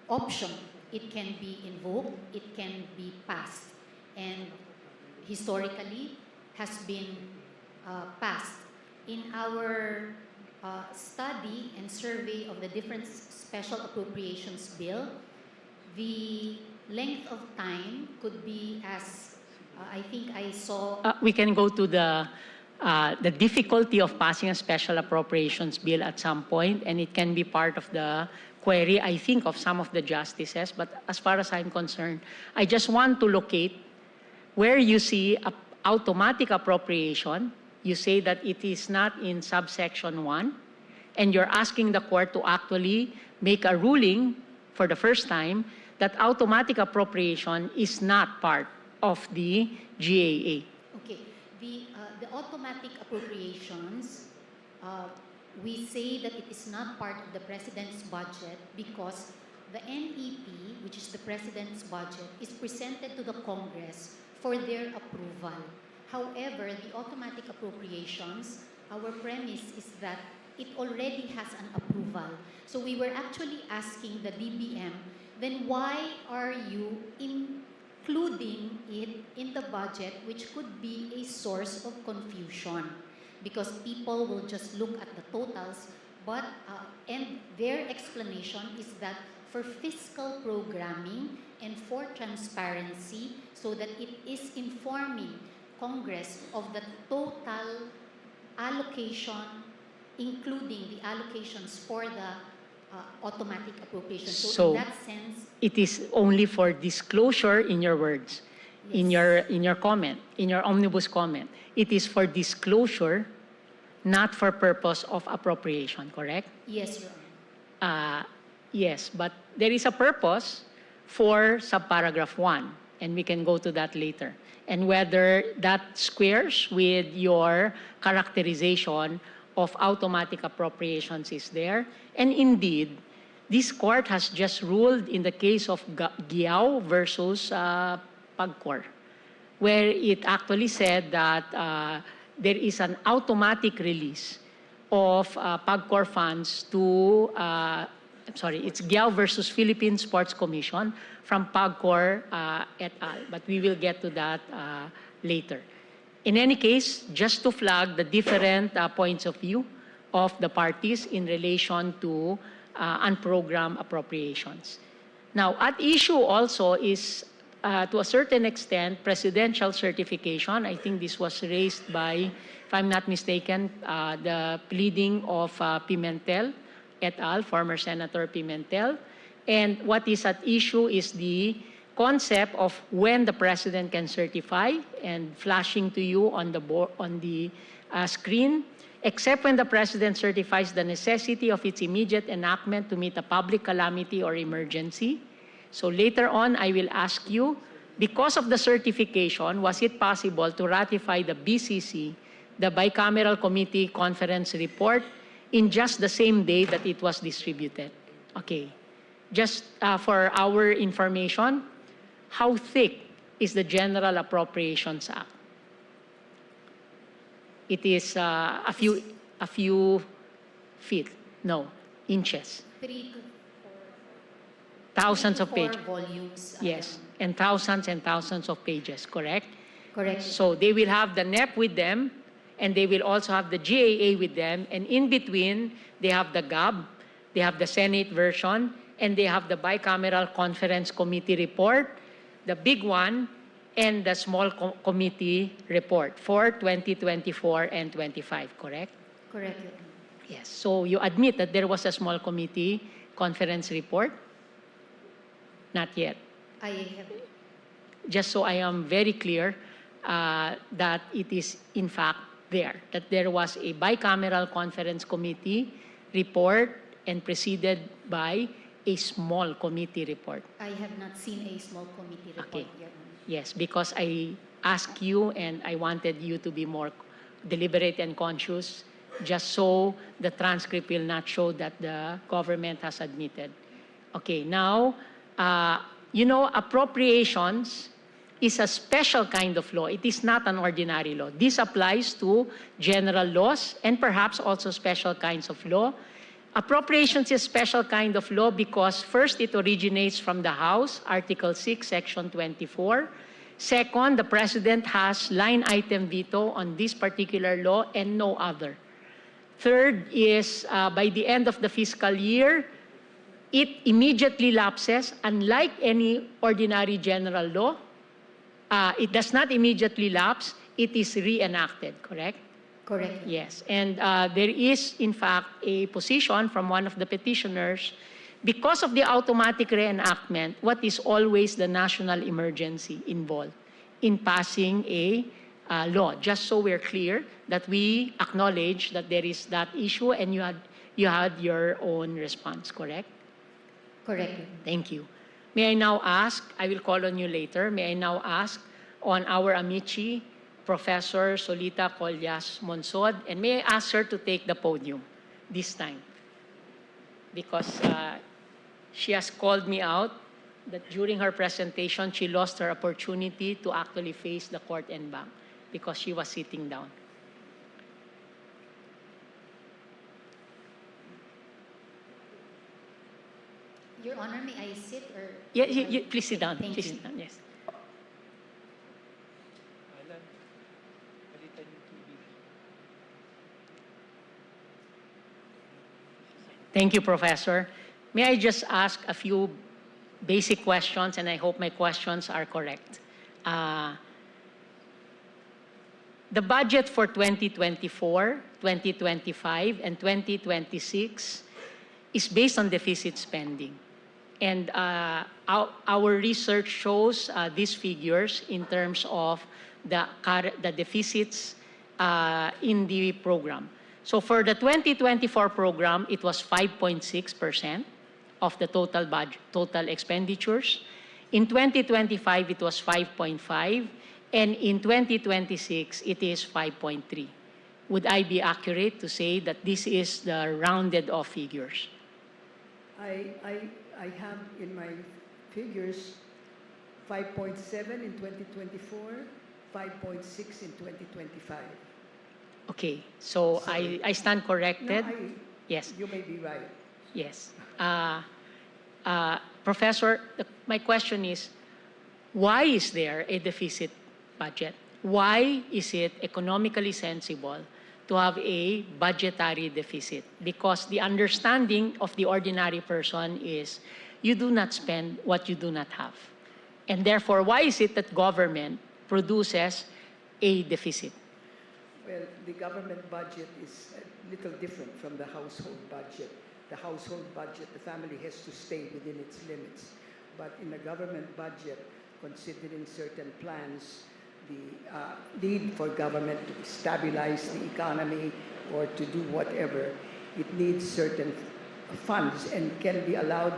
option. It can be invoked, it can be passed, and historically has been passed. In our study and survey of the different special appropriations bill, the length of time could be as, I think I saw...
We can go to the difficulty of passing a special appropriations bill at some point, and it can be part of the query, I think, of some of the justices. But as far as I'm concerned, I just want to locate where you see automatic appropriation. You say that it is not in subsection 1, and you're asking the court to actually make a ruling for the first time that automatic appropriation is not part of the GAA.
Okay. The automatic appropriations, we say that it is not part of the President's budget because the NEP, which is the President's budget, is presented to the Congress for their approval. However, the automatic appropriations, our premise is that it already has an approval. So we were actually asking the DBM, then why are you including it in the budget, which could be a source of confusion? Because people will just look at the totals, but and their explanation is that for fiscal programming and for transparency, so that it is informing Congress of the total allocation, including the allocations for the automatic appropriation. So in that sense,
it is only for disclosure, in your words,
yes.
in your comment, in your omnibus comment. It is for disclosure, not for purpose of appropriation, correct?
Yes, Your Honor.
Yes, but there is a purpose for subparagraph 1, and we can go to that later. And whether that squares with your characterization of automatic appropriations is there. And indeed, this court has just ruled in the case of Giao versus PAGCOR, where it actually said that there is an automatic release of PAGCOR funds to, it's Giao versus Philippine Sports Commission from PAGCOR et al. But we will get to that later. In any case, just to flag the different points of view of the parties in relation to unprogrammed appropriations. Now, at issue also is, to a certain extent, presidential certification. I think this was raised by, if I'm not mistaken, the pleading of Pimentel et al., former Senator Pimentel. And what is at issue is the concept of when the president can certify, and flashing to you on the screen, except when the president certifies the necessity of its immediate enactment to meet a public calamity or emergency. So later on, I will ask you, because of the certification, was it possible to ratify the BCC, the Bicameral Committee Conference report, in just the same day that it was distributed? Okay. Just for our information, how thick is the General Appropriations Act? It is a few feet, no, inches.
3 to 4.
Thousands of
4
pages.
volumes.
Yes, and thousands of pages, correct?
Correct.
So they will have the NEP with them, and they will also have the GAA with them, and in between, they have the GAB, they have the Senate version, and they have the Bicameral Conference Committee report, the big one, and the small committee report for 2024 and 25, correct?
Correct.
Yes. So you admit that there was a small committee conference report? Not yet.
I have.
Just so I am very clear that it is in fact there, that there was a bicameral conference committee report and preceded by a small committee report.
I have not seen a small committee report,
Okay.
Your Honor.
Yes, because I asked you and I wanted you to be more deliberate and conscious, just so the transcript will not show that the government has admitted. Okay, now, appropriations is a special kind of law. It is not an ordinary law. This applies to general laws and perhaps also special kinds of law. Appropriations is a special kind of law because first, it originates from the House, Article 6, Section 24. Second, the President has line item veto on this particular law and no other. Third is, by the end of the fiscal year, it immediately lapses, unlike any ordinary general law. It does not immediately lapse, it is reenacted, correct?
Correct.
Yes, and there is, in fact, a position from one of the petitioners, because of the automatic reenactment, what is always the national emergency involved in passing a law? Just so we're clear that we acknowledge that there is that issue and you had your own response, correct?
Correct.
Thank you. May I now ask, I will call on you later, may I now ask on our amici, Professor Solita Collas Monsod, and may I ask her to take the podium this time, because she has called me out that during her presentation, she lost her opportunity to actually face the court and bank because she was sitting down.
Your Honor, may I sit or?
Yeah, please sit down.
Thank
Please
you.
sit down, yes. Thank you, Professor. May I just ask a few basic questions, and I hope my questions are correct. The budget for 2024, 2025, and 2026 is based on deficit spending. And our research shows these figures in terms of the deficits in the program. So for the 2024 program, it was 5.6% of the total budget, total expenditures. In 2025, it was 5.5%, and in 2026, it is 5.3%. Would I be accurate to say that this is the rounded off figures?
I have in my figures 5.7 in 2024, 5.6 in 2025.
Okay, so I stand corrected.
No,
yes.
You may be right.
Yes. Professor, my question is, why is there a deficit budget? Why is it economically sensible to have a budgetary deficit, because the understanding of the ordinary person is you do not spend what you do not have. And therefore, why is it that government produces a deficit?
Well, the government budget is a little different from the household budget. The household budget, the family has to stay within its limits. But in the government budget, considering certain plans, the need for government to stabilize the economy or to do whatever, it needs certain funds and can be allowed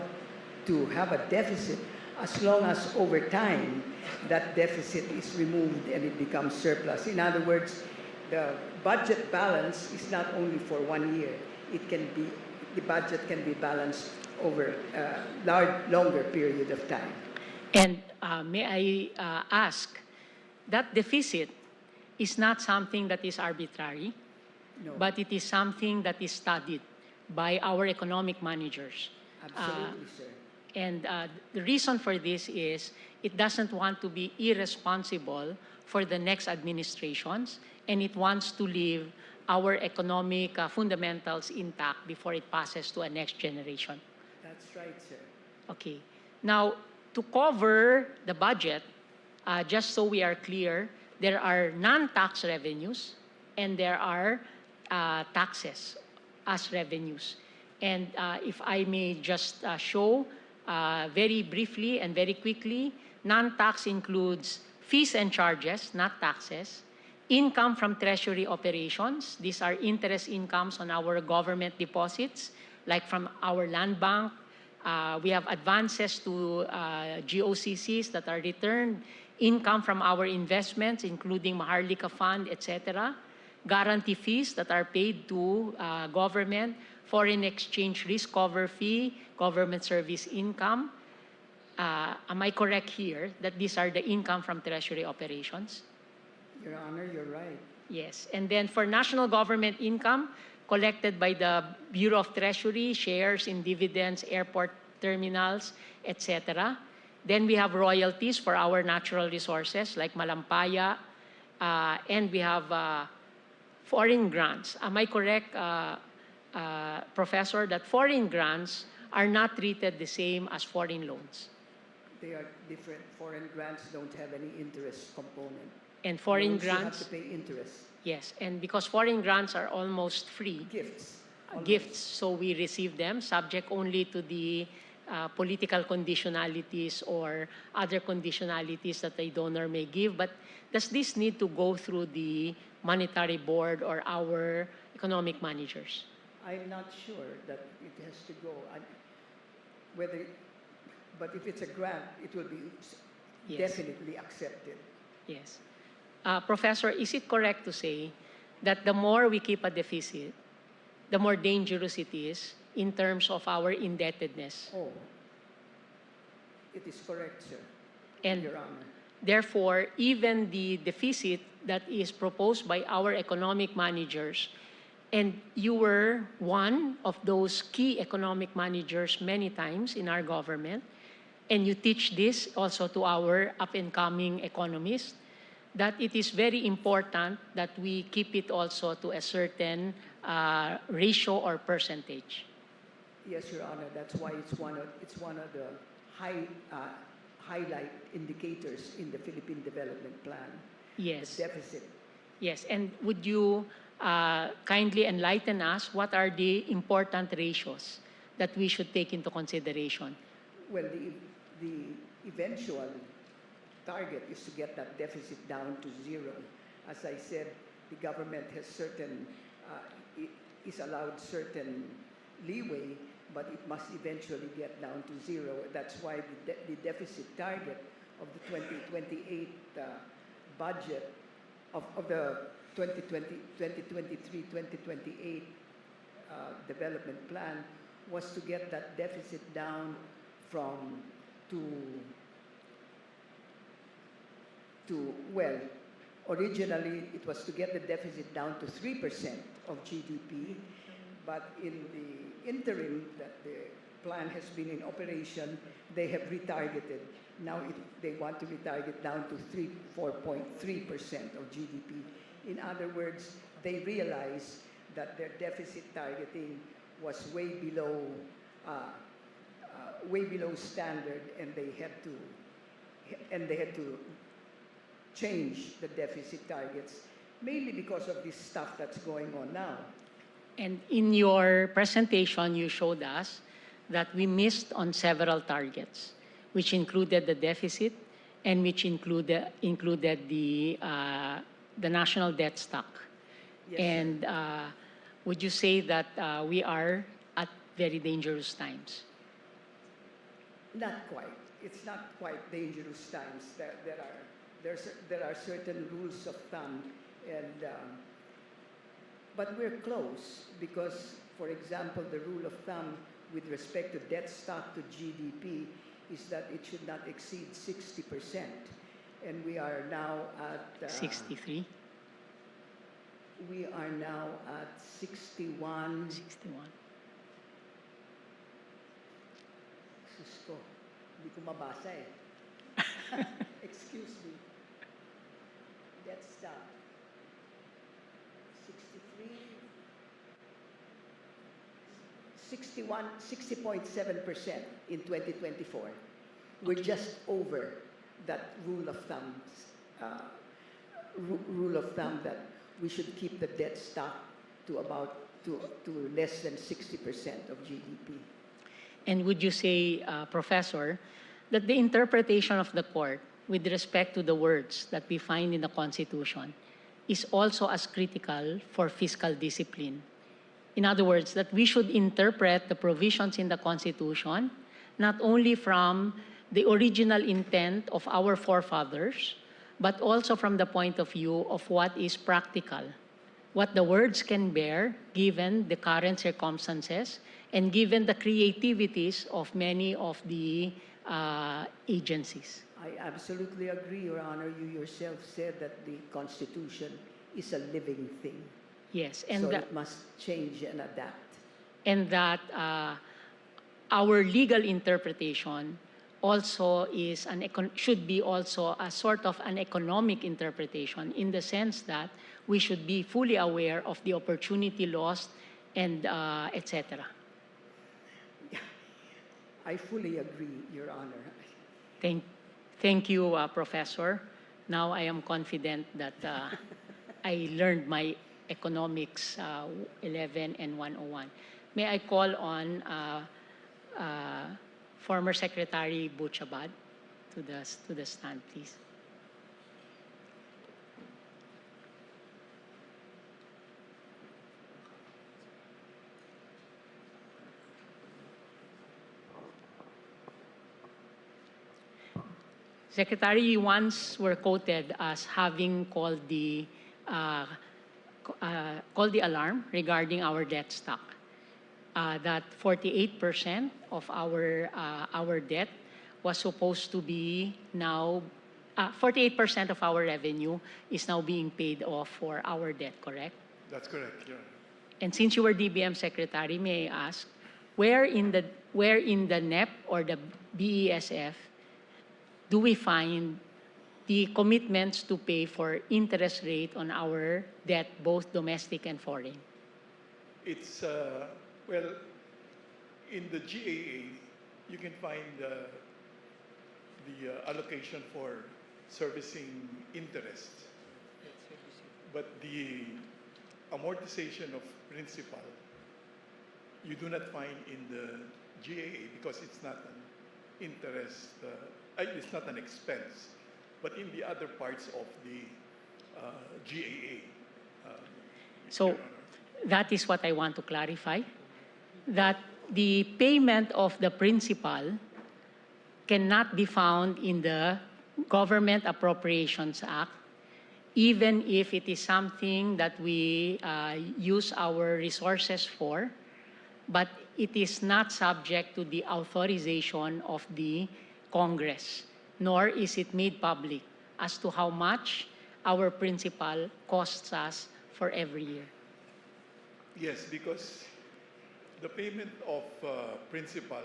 to have a deficit as long as over time that deficit is removed and it becomes surplus. In other words, the budget balance is not only for 1 year. It can be, the budget can be balanced over a longer period of time.
And may I ask, that deficit is not something that is arbitrary,
No.
but it is something that is studied by our economic managers.
Absolutely, sir.
And the reason for this is it doesn't want to be irresponsible for the next administrations, and it wants to leave our economic fundamentals intact before it passes to a next generation.
That's right, sir.
Okay. Now, to cover the budget, just so we are clear, there are non-tax revenues and there are taxes as revenues. And if I may just show very briefly and very quickly, non-tax includes fees and charges, not taxes, income from treasury operations. These are interest incomes on our government deposits, like from our land bank. We have advances to GOCCs that are returned, income from our investments, including Maharlika Fund, etc., guarantee fees that are paid to government, foreign exchange risk cover fee, government service income. Am I correct here that these are the income from treasury operations?
Your Honor, you're right.
Yes. And then for national government income collected by the Bureau of Treasury, shares in dividends, airport terminals, etc. Then we have royalties for our natural resources like Malampaya, and we have foreign grants. Am I correct, Professor, that foreign grants are not treated the same as foreign loans?
They are different. Foreign grants don't have any interest component.
And foreign
Loans, you have
grants,
to pay interest.
yes, and because foreign grants are almost free,
Gifts.
gifts, so we receive them subject only to the political conditionalities or other conditionalities that a donor may give. But does this need to go through the monetary board or our economic managers?
I'm not sure that it has to go. But if it's a grant, it will be
Yes.
definitely accepted.
Yes. Professor, is it correct to say that the more we keep a deficit, the more dangerous it is in terms of our indebtedness?
Oh, it is correct, sir.
And
Your Honor.
therefore, even the deficit that is proposed by our economic managers, and you were one of those key economic managers many times in our government, and you teach this also to our up-and-coming economists, that it is very important that we keep it also to a certain ratio or percentage.
Yes, Your Honor. That's why it's one of the highlight indicators in the Philippine Development Plan.
Yes.
The deficit.
Yes, and would you kindly enlighten us what are the important ratios that we should take into consideration?
Well, the eventual target is to get that deficit down to zero. As I said, the government has is allowed certain leeway, but it must eventually get down to zero. That's why the deficit target of the 2028 budget of the 2023-2028 development plan was to get that deficit down originally it was to get the deficit down to 3% of GDP, but in the interim that the plan has been in operation, they have retargeted. Now they want to retarget down to 4.3% of GDP. In other words, they realized that their deficit targeting was way below standard, and they had to change the deficit targets, mainly because of this stuff that's going on now.
And in your presentation, you showed us that we missed on several targets, which included the deficit and which included the national debt stock.
Yes,
And would you say that we are at very dangerous times?
Not quite. It's not quite dangerous times. There are certain rules of thumb, and but we're close because, for example, the rule of thumb with respect to debt stock to GDP is that it should not exceed 60%, and we are now at
63.
We are now at 61.
61.
Sus ko, hindi ko mabasa eh. Excuse me. Debt stock. 60.7% in 2024. We're just over that rule of thumb. Rule of thumb that we should keep the debt stock to less than 60% of GDP.
And would you say, Professor, that the interpretation of the court with respect to the words that we find in the Constitution is also as critical for fiscal discipline? In other words, that we should interpret the provisions in the Constitution not only from the original intent of our forefathers, but also from the point of view of what is practical, what the words can bear given the current circumstances and given the creativities of many of the agencies.
I absolutely agree, Your Honor. You yourself said that the Constitution is a living thing.
Yes, and
so it must change and adapt.
And that our legal interpretation also is should be also a sort of an economic interpretation, in the sense that we should be fully aware of the opportunity lost and etc.
I fully agree, Your Honor.
Thank you, Professor. Now I am confident that I learned my economics 11 and 101. May I call on former Secretary Butchabad to the stand, please. Secretary, you once were quoted as having called the alarm regarding our debt stock. That 48% of our debt was supposed to be now, 48% of our revenue is now being paid off for our debt, correct?
That's correct, yeah.
And since you were DBM Secretary, may I ask, where in the NEP or the BESF do we find the commitments to pay for interest rate on our debt, both domestic and foreign?
It's, well, in the GAA, you can find the allocation for servicing interest. But the amortization of principal, you do not find in the GAA because it's not an interest, it's not an expense. But in the other parts of the GAA.
So that is what I want to clarify, that the payment of the principal cannot be found in the Government Appropriations Act, even if it is something that we use our resources for, but it is not subject to the authorization of the Congress, nor is it made public as to how much our principal costs us for every year.
Yes, because the payment of principal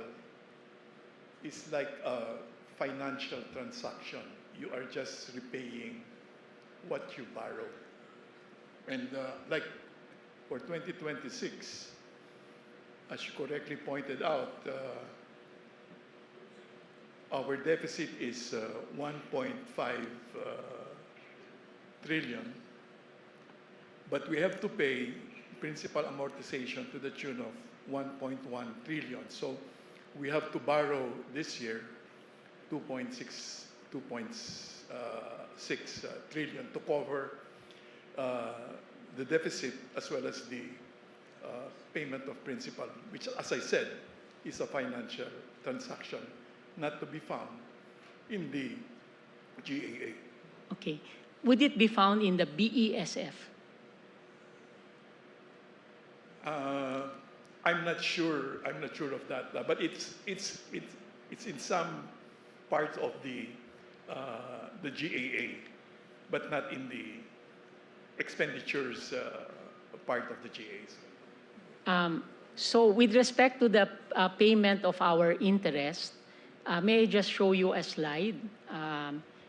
is like a financial transaction. You are just repaying what you borrow. And like for 2026, as you correctly pointed out, our deficit is 1.5 trillion, but we have to pay principal amortization to the tune of 1.1 trillion. So we have to borrow this year 2.6 trillion to cover the deficit as well as the payment of principal, which, as I said, is a financial transaction not to be found in the GAA.
Okay. Would it be found in the BESF?
I'm not sure. I'm not sure of that, but it's in some parts of the GAA, but not in the expenditures part of the GAAs.
So with respect to the payment of our interest, may I just show you a slide?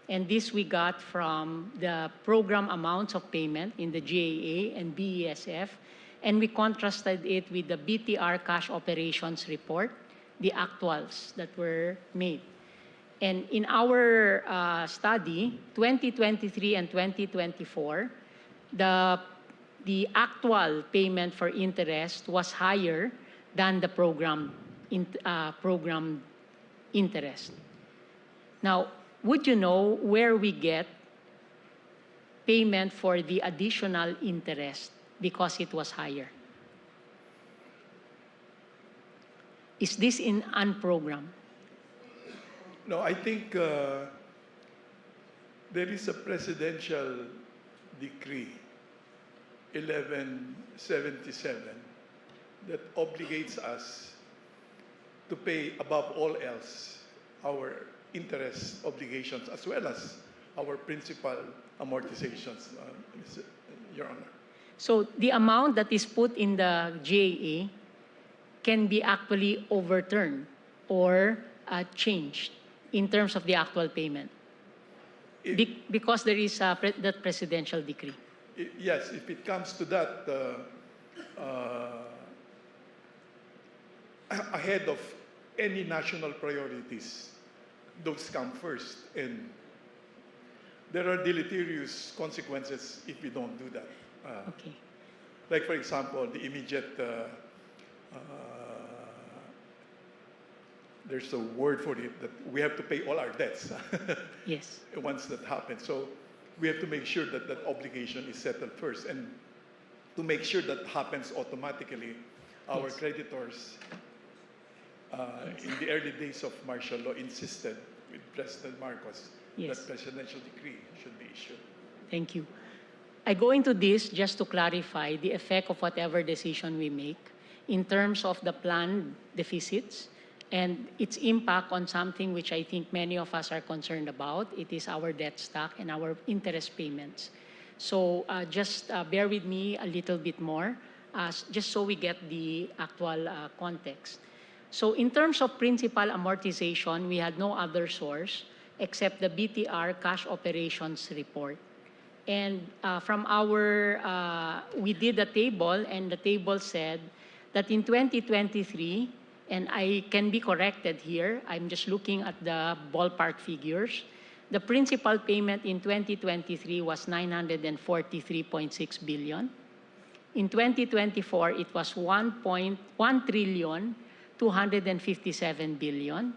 And this we got from the program amounts of payment in the GAA and BESF, and we contrasted it with the BTR cash operations report, the actuals that were made. And in our study, 2023 and 2024, the actual payment for interest was higher than the program interest. Now, would you know where we get payment for the additional interest because it was higher? Is this in unprogrammed?
No, I think there is a presidential decree, 1177, that obligates us to pay above all else our interest obligations as well as our principal amortizations, Your Honor.
So the amount that is put in the GAA can be actually overturned or changed in terms of the actual payment because there is that presidential decree.
Yes, if it comes to that, ahead of any national priorities, those come first. And there are deleterious consequences if we don't do that.
Okay.
Like, for example, the immediate, there's a word for it, that we have to pay all our debts.
Yes.
Once that happens. So we have to make sure that that obligation is settled first. And to make sure that happens automatically, our
Yes.
creditors, in the early days of martial law, insisted with President Marcos
Yes.
that presidential decree should be issued.
Thank you. I go into this just to clarify the effect of whatever decision we make in terms of the planned deficits and its impact on something which I think many of us are concerned about. It is our debt stock and our interest payments. So just bear with me a little bit more, just so we get the actual context. So in terms of principal amortization, we had no other source except the BTR cash operations report. And from our, we did a table, and the table said that in 2023, and I can be corrected here, I'm just looking at the ballpark figures, the principal payment in 2023 was 943.6 billion. In 2024, it was 1.1 trillion, 257 billion.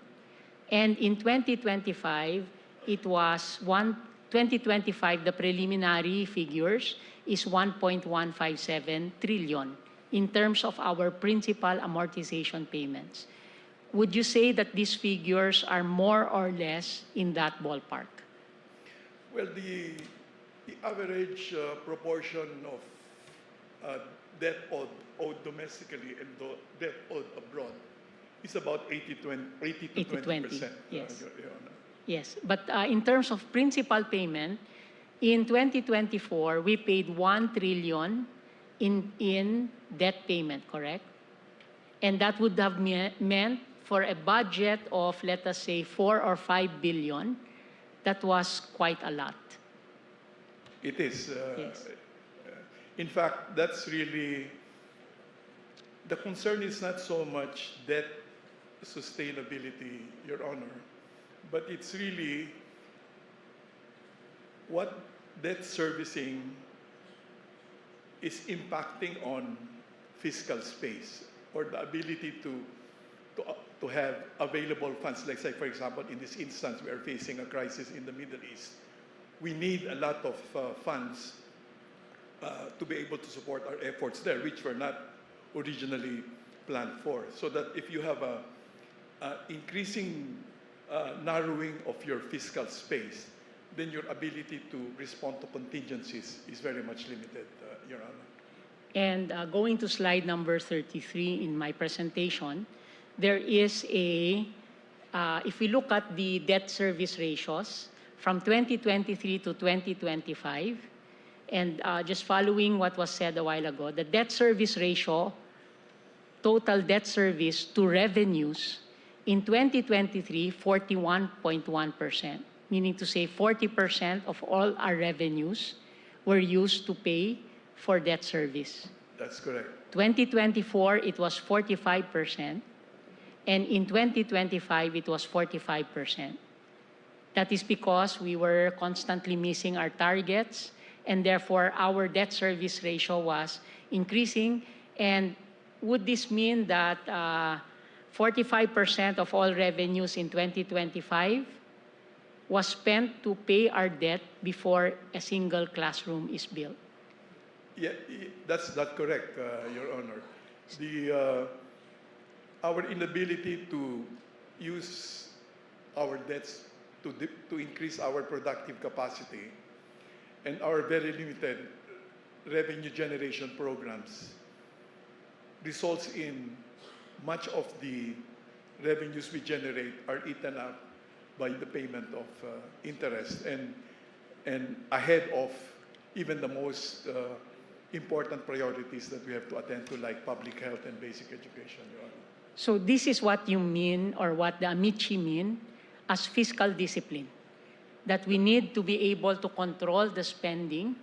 And in 2025, it was 2025, the preliminary figures is 1.157 trillion in terms of our principal amortization payments. Would you say that these figures are more or less in that ballpark?
Well, the average proportion of debt owed domestically and debt owed abroad is about 80 to 20%.
Yes.
Your Honor.
Yes, but in terms of principal payment, in 2024, we paid 1 trillion in debt payment, correct? And that would have meant for a budget of, let us say, 4 or 5 billion, that was quite a lot.
It is.
Yes.
In fact, that's really, the concern is not so much debt sustainability, Your Honor, but it's really what debt servicing is impacting on fiscal space or the ability to have available funds. Like say, for example, in this instance, we are facing a crisis in the Middle East. We need a lot of funds to be able to support our efforts there, which were not originally planned for. So that if you have a increasing narrowing of your fiscal space, then your ability to respond to contingencies is very much limited, Your Honor.
And going to slide number 33 in my presentation, there is a, if we look at the debt service ratios from 2023 to 2025, and just following what was said a while ago, the debt service ratio, total debt service to revenues in 2023, 41.1%, meaning to say 40% of all our revenues were used to pay for debt service.
That's correct.
2024, it was 45%, and in 2025, it was 45%. That is because we were constantly missing our targets, and therefore our debt service ratio was increasing. And would this mean that 45% of all revenues in 2025 was spent to pay our debt before a single classroom is built?
Yeah, that's not correct, Your Honor. Our inability to use our debts to increase our productive capacity and our very limited revenue generation programs results in much of the revenues we generate are eaten up by the payment of interest and ahead of even the most important priorities that we have to attend to, like public health and basic education, Your Honor.
So this is what you mean, or what the Amici mean, as fiscal discipline, that we need to be able to control the spending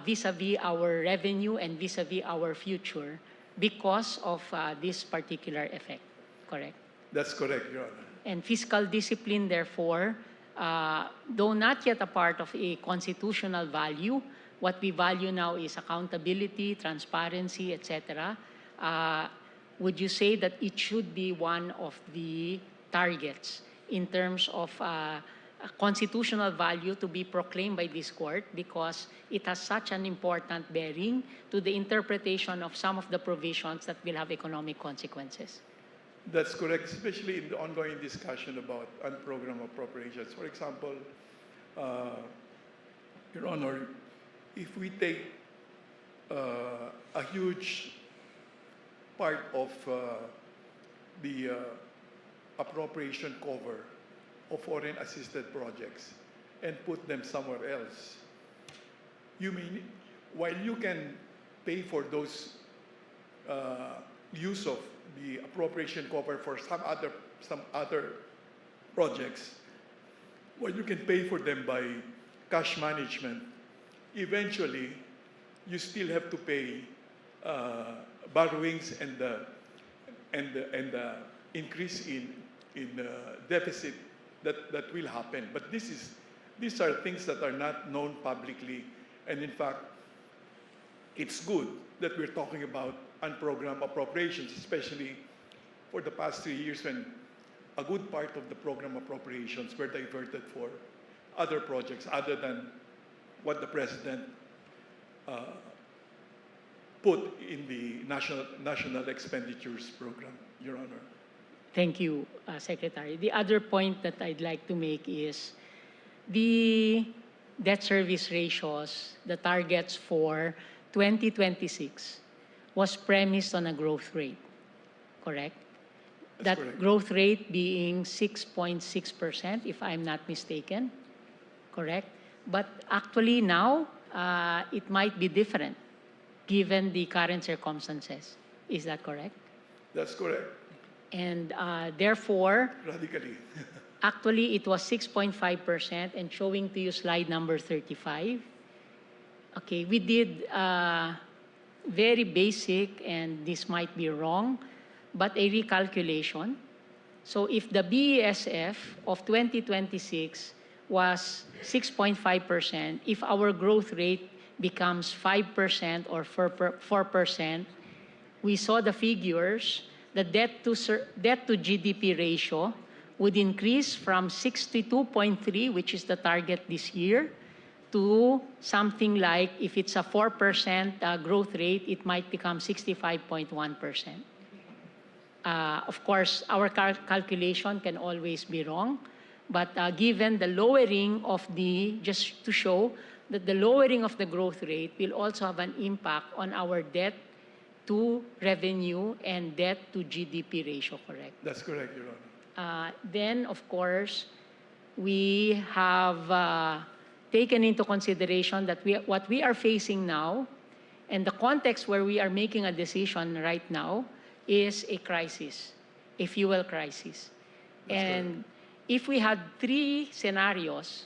vis-a-vis our revenue and vis-a-vis our future because of this particular effect, correct?
That's correct, Your Honor.
And fiscal discipline, therefore, though not yet a part of a constitutional value, what we value now is accountability, transparency, etc. Would you say that it should be one of the targets in terms of a constitutional value to be proclaimed by this court because it has such an important bearing to the interpretation of some of the provisions that will have economic consequences?
That's correct, especially in the ongoing discussion about unprogrammed appropriations. For example, Your Honor, if we take a huge part of the appropriation cover of foreign assisted projects and put them somewhere else, you mean while you can pay for those use of the appropriation cover for some other projects, well, you can pay for them by cash management. Eventually, you still have to pay borrowings and the increase in deficit that will happen. But these are things that are not known publicly, and in fact, it's good that we're talking about unprogrammed appropriations, especially for the past 3 years when a good part of the program appropriations were diverted for other projects other than what the President put in the national expenditures program, Your Honor.
Thank you, Secretary. The other point that I'd like to make is the debt service ratios, the targets for 2026 was premised on a growth rate, correct?
That's
that
correct.
Growth rate being 6.6%, if I'm not mistaken, correct? But actually now, it might be different given the current circumstances. Is that correct?
That's correct.
And therefore,
Radically.
actually it was 6.5%, and showing to you slide number 35, Okay, we did very basic, and this might be wrong, but a recalculation. So if the BESF of 2026 was 6.5%, if our growth rate becomes 5% or 4%, we saw the figures, the debt to GDP ratio would increase from 62.3, which is the target this year, to something like, if it's a 4% growth rate, it might become 65.1%. Of course, our calculation can always be wrong, but given the lowering of just to show that the lowering of the growth rate will also have an impact on our debt to revenue and debt to GDP ratio, correct?
That's correct, Your Honor.
Then, of course, we have taken into consideration that what we are facing now and the context where we are making a decision right now is a crisis, a fuel crisis. And if we had 3 scenarios,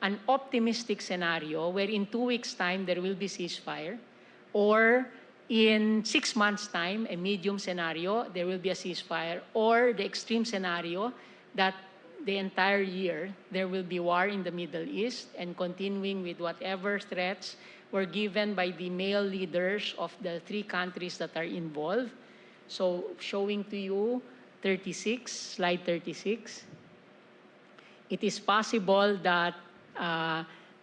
an optimistic scenario where in 2 weeks' time there will be ceasefire, or in 6 months' time, a medium scenario, there will be a ceasefire, or the extreme scenario that the entire year there will be war in the Middle East and continuing with whatever threats were given by the male leaders of the 3 countries that are involved. So showing to you 36, slide 36. It is possible that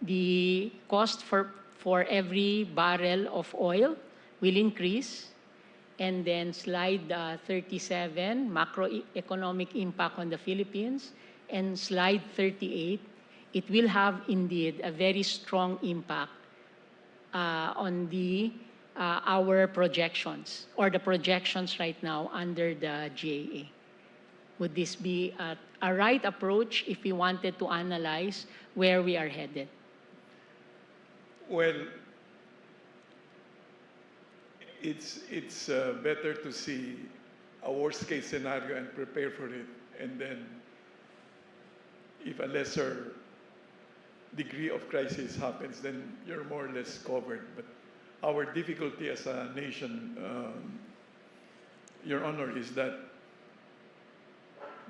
the cost for every barrel of oil will increase. And then slide 37, macroeconomic impact on the Philippines. And slide 38, it will have indeed a very strong impact on our projections, or the projections right now under the GAA. Would this be a right approach if we wanted to analyze where we are headed?
Well, it's better to see a worst-case scenario and prepare for it, and then if a lesser degree of crisis happens, then you're more or less covered. But our difficulty as a nation, Your Honor, is that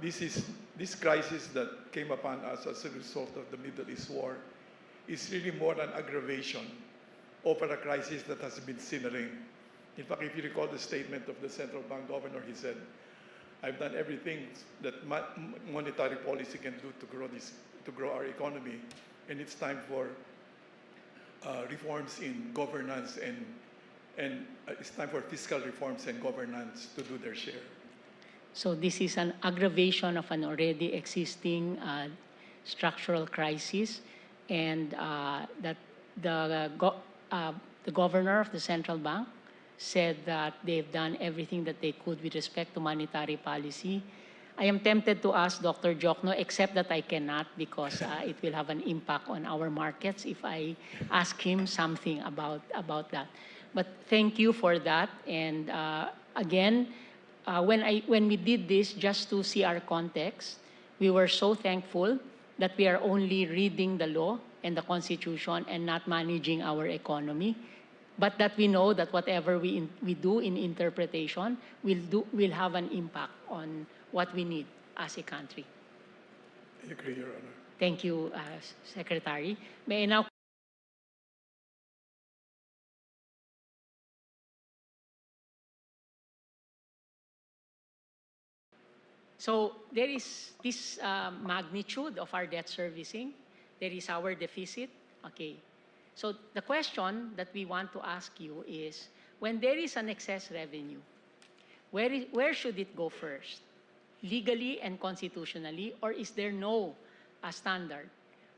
this crisis that came upon us as a result of the Middle East war is really more an aggravation over a crisis that has been simmering. In fact, if you recall the statement of the central bank governor, he said, "I've done everything that monetary policy can do to grow our economy, and it's time for reforms in governance and it's time for fiscal reforms and governance to do their share."
So this is an aggravation of an already existing structural crisis, and that the governor of the central bank said that they've done everything that they could with respect to monetary policy. I am tempted to ask Dr. Jokno, except that I cannot, because it will have an impact on our markets if I ask him something about that. But thank you for that. And again, when we did this just to see our context, we were so thankful that we are only reading the law and the Constitution and not managing our economy. But that we know that whatever we do in interpretation will have an impact on what we need as a country.
I agree, Your Honor.
Thank you, Secretary. May I now... So there is this magnitude of our debt servicing. There is our deficit. Okay. So the question that we want to ask you is, when there is an excess revenue, where should it go first? Legally and constitutionally, or is there no standard?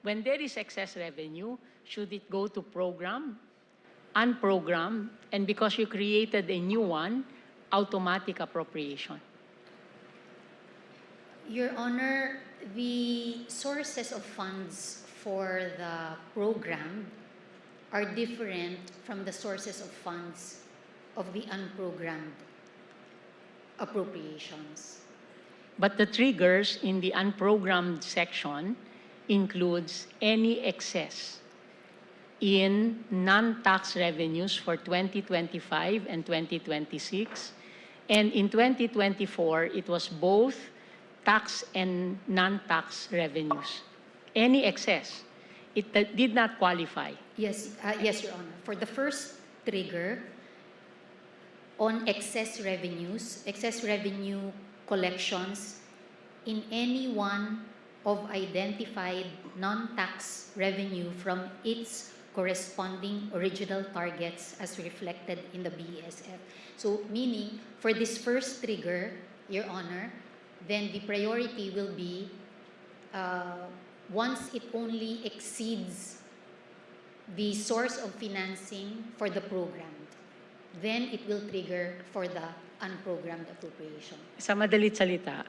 When there is excess revenue, should it go to program, unprogrammed, and because you created a new one, automatic appropriation?
Your Honor, the sources of funds for the program are different from the sources of funds of the unprogrammed appropriations.
But the triggers in the unprogrammed section includes any excess in non-tax revenues for 2025 and 2026. And in 2024, it was both tax and non-tax revenues. Any excess, it did not qualify.
Yes, yes, Your Honor. For the first trigger, on excess revenue collections in any one of identified non-tax revenue from its corresponding original targets as reflected in the BESF. So meaning, for this first trigger, Your Honor, then the priority will be once it only exceeds the source of financing for the program, then it will trigger for the unprogrammed appropriation.
Sa madalit salita,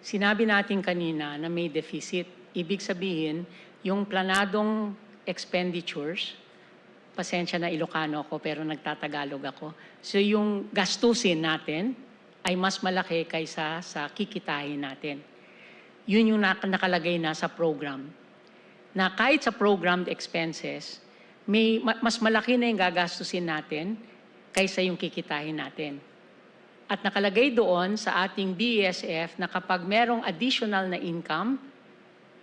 sinabi natin kanina na may deficit. Ibig sabihin, yung planadong expenditures, pasensya na Ilocano ako pero nagtatagalog ako. So yung gastusin natin ay mas malaki kaysa sa kikitahin natin. Yun yung nakalagay na sa program. Na kahit sa programmed expenses, mas malaki na yung gagastusin natin kaysa yung kikitahin natin. At nakalagay doon sa ating BESF na kapag merong additional na income,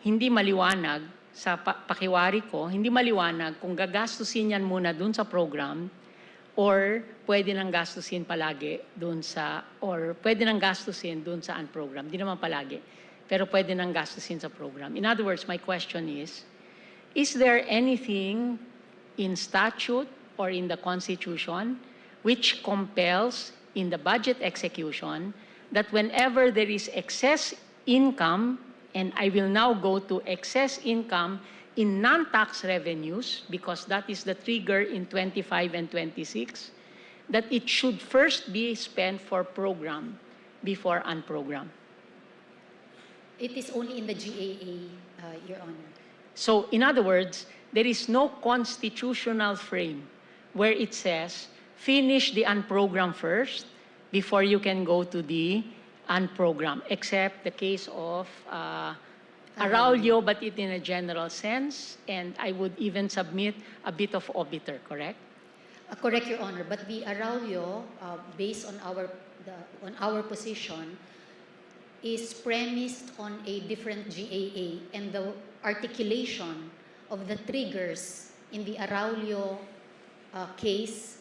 hindi maliwanag, sa pakiwari ko, hindi maliwanag kung gagastusin yan muna doon sa program or pwede nang gastusin palagi doon sa, or pwede nang gastusin doon sa unprogram. Hindi naman palagi, pero pwede nang gastusin sa program. In other words, my question is there anything in statute or in the Constitution which compels in the budget execution that whenever there is excess income, and I will now go to excess income in non-tax revenues, because that is the trigger in 25 and 26, that it should first be spent for program before unprogram.
It is only in the GAA, Your Honor.
So, in other words, there is no constitutional frame where it says, finish the unprogram first before you can go to the unprogram, except the case of Araulio, but it in a general sense, and I would even submit a bit of obiter, correct?
Correct, Your Honor. But the Araulio, based on our position, is premised on a different GAA, and the articulation of the triggers in the Araulio case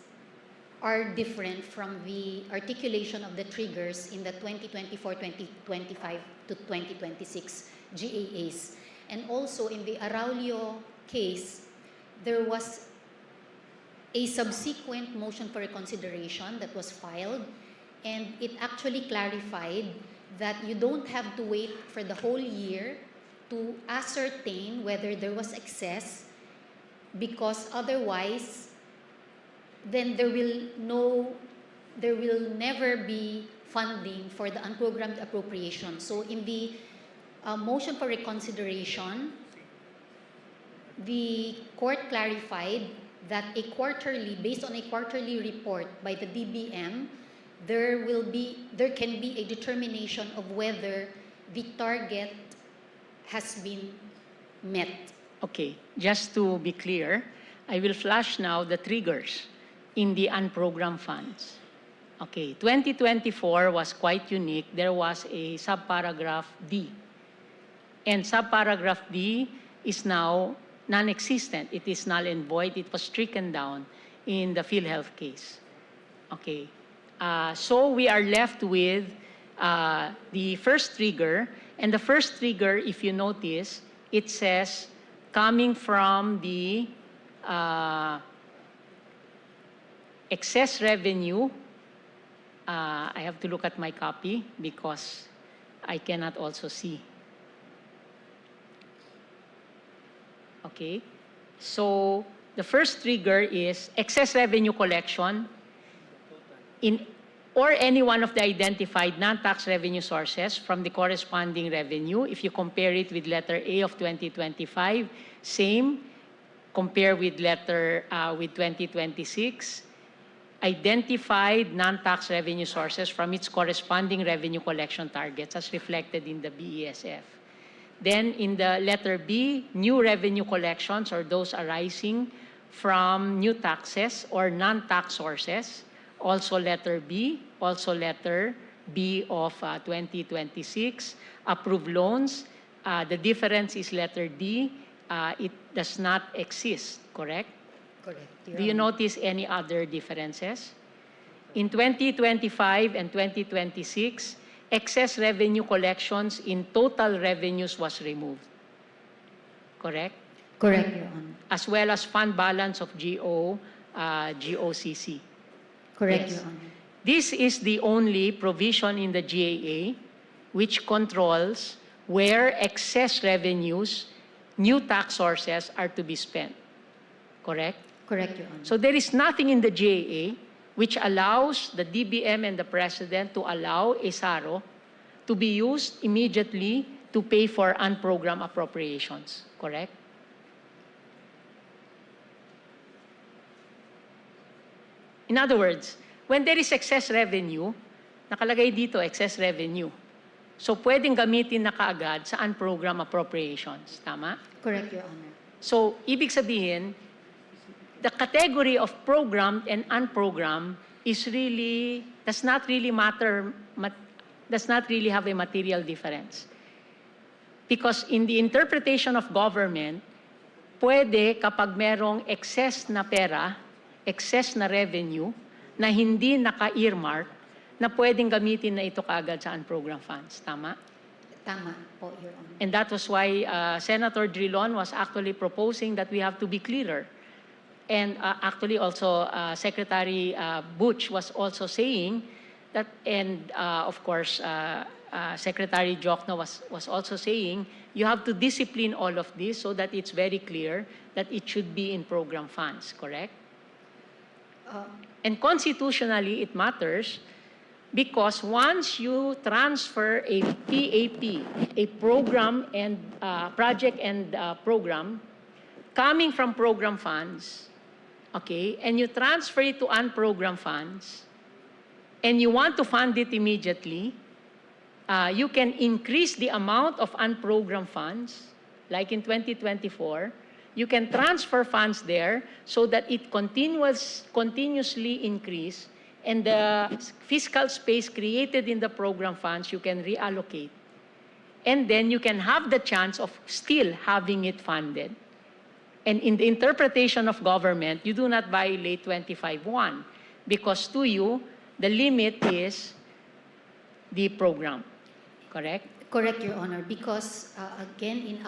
are different from the articulation of the triggers in the 2024, 2025 to 2026 GAAs. And also in the Araulio case, there was a subsequent motion for reconsideration that was filed, and it actually clarified that you don't have to wait for the whole year to ascertain whether there was excess, because otherwise then there will never be funding for the unprogrammed appropriation. So in the motion for reconsideration, the court clarified that based on a quarterly report by the DBM, there can be a determination of whether the target has been met.
Okay, just to be clear, I will flash now the triggers in the unprogrammed funds. Okay, 2024 was quite unique. There was a subparagraph D. And subparagraph D is now non-existent. It is null and void. It was stricken down in the PhilHealth case. Okay, so we are left with the first trigger. And the first trigger, if you notice, it says coming from the excess revenue. I have to look at my copy because I cannot also see. Okay, so the first trigger is excess revenue collection or any one of the identified non-tax revenue sources from the corresponding revenue. If you compare it with letter A of 2025, same. Compare with letter with 2026. Identified non-tax revenue sources from its corresponding revenue collection targets as reflected in the BESF. Then in the letter B, new revenue collections or those arising from new taxes or non-tax sources. Also letter B, also letter B of 2026. Approved loans, the difference is letter D, it does not exist, correct?
Correct.
Do you notice any other differences? In 2025 and 2026, excess revenue collections in total revenues was removed. Correct?
Correct, Your Honor.
As well as fund balance of GOCC.
Correct,
Yes.
Your Honor.
This is the only provision in the GAA which controls where excess revenues, new tax sources are to be spent. Correct?
Correct, Your Honor.
So there is nothing in the GAA which allows the DBM and the President to allow a SARO to be used immediately to pay for unprogrammed appropriations. Correct? In other words, when there is excess revenue, nakalagay dito excess revenue. So pwedeng gamitin na kaagad sa unprogrammed appropriations. Tama?
Correct, Your Honor.
So, ibig sabihin, the category of programmed and unprogrammed is really, does not really have a material difference. Because in the interpretation of government, pwede kapag merong excess na pera, excess na revenue, na hindi naka-earmark, na pwedeng gamitin na ito kaagad sa unprogrammed funds. Tama?
Tama po, Your Honor.
And that was why Senator Drilon was actually proposing that we have to be clearer. And actually also Secretary Butch was also saying that, and of course Secretary Jokno was also saying, you have to discipline all of this so that it's very clear that it should be in program funds, correct? And constitutionally, it matters because once you transfer a PAP, a program and project and program, coming from program funds, okay, and you transfer it to unprogrammed funds, and you want to fund it immediately, you can increase the amount of unprogrammed funds, like in 2024, you can transfer funds there so that it continuously increase, and the fiscal space created in the program funds, you can reallocate. And then you can have the chance of still having it funded. And in the interpretation of government, you do not violate 25(1) because to you, the limit is the program. Correct?
Correct, Your Honor, because again, in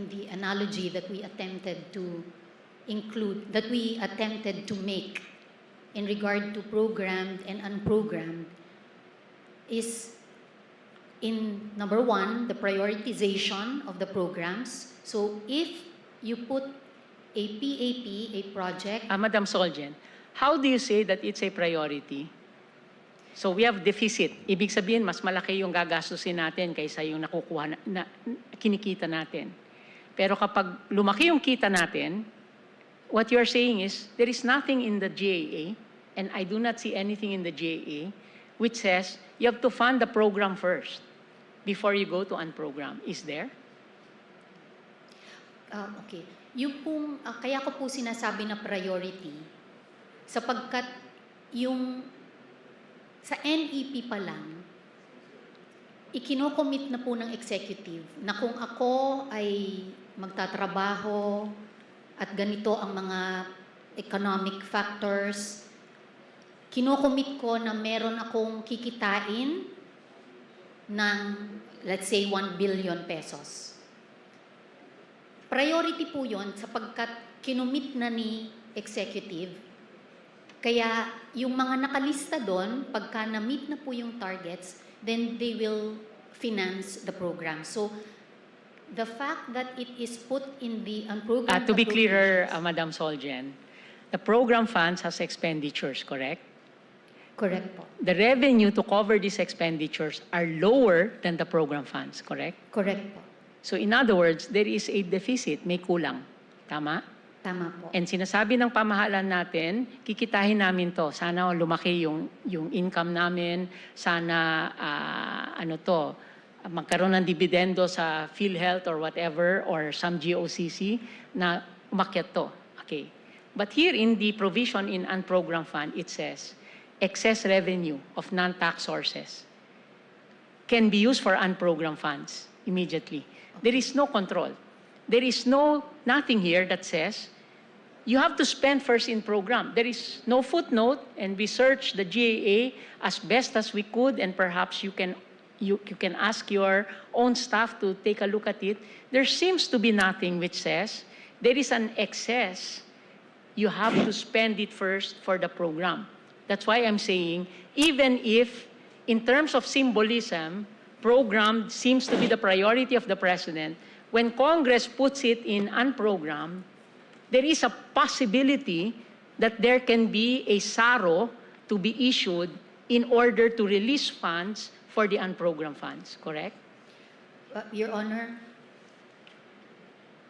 the analogy that we attempted to include, that we attempted to make in regard to programmed and unprogrammed, is in number one, the prioritization of the programs. So if you put a PAP, a project.
Madam Solgen, how do you say that it's a priority? So we have deficit. Ibig sabihin, mas malaki yung gagastusin natin kaysa yung nakukuha na kinikita natin. Pero kapag lumaki yung kita natin, what you are saying is, there is nothing in the GAA, and I do not see anything in the GAA, which says you have to fund the program first before you go to unprogram. Is there?
Okay. Yung pong, kaya ko po sinasabi na priority, sapagkat yung sa NEP pa lang, ikinocommit na po ng executive na kung ako ay magtatrabaho at ganito ang mga economic factors, kinocommit ko na meron akong kikitain ng, let's say, 1 billion pesos. Priority po yun sapagkat kinomit na ni executive. Kaya yung mga nakalista doon, pagka na-meet na po yung targets, then they will finance the program. So, the fact that it is put in the unprogrammed
To be clearer, Madam Solgen, the program funds has expenditures, correct?
Correct po.
The revenue to cover these expenditures are lower than the program funds, correct?
Correct po.
So in other words, there is a deficit, may kulang. Tama?
Tama po.
And sinasabi ng pamahalaan natin, kikitahin namin to. Sana lumaki yung income namin. Sana, magkaroon ng dividendo sa PhilHealth or whatever, or some GOCC na umakyat to. Okay. But here in the provision in unprogrammed fund, it says, excess revenue of non-tax sources can be used for unprogrammed funds immediately. There is no control. There is nothing here that says you have to spend first in program. There is no footnote, and we searched the GAA as best as we could, and perhaps you can ask your own staff to take a look at it. There seems to be nothing which says there is an excess. You have to spend it first for the program. That's why I'm saying, even if in terms of symbolism, program seems to be the priority of the president, when Congress puts it in unprogrammed, there is a possibility that there can be a SARO to be issued in order to release funds for the unprogrammed funds, correct?
Your Honor,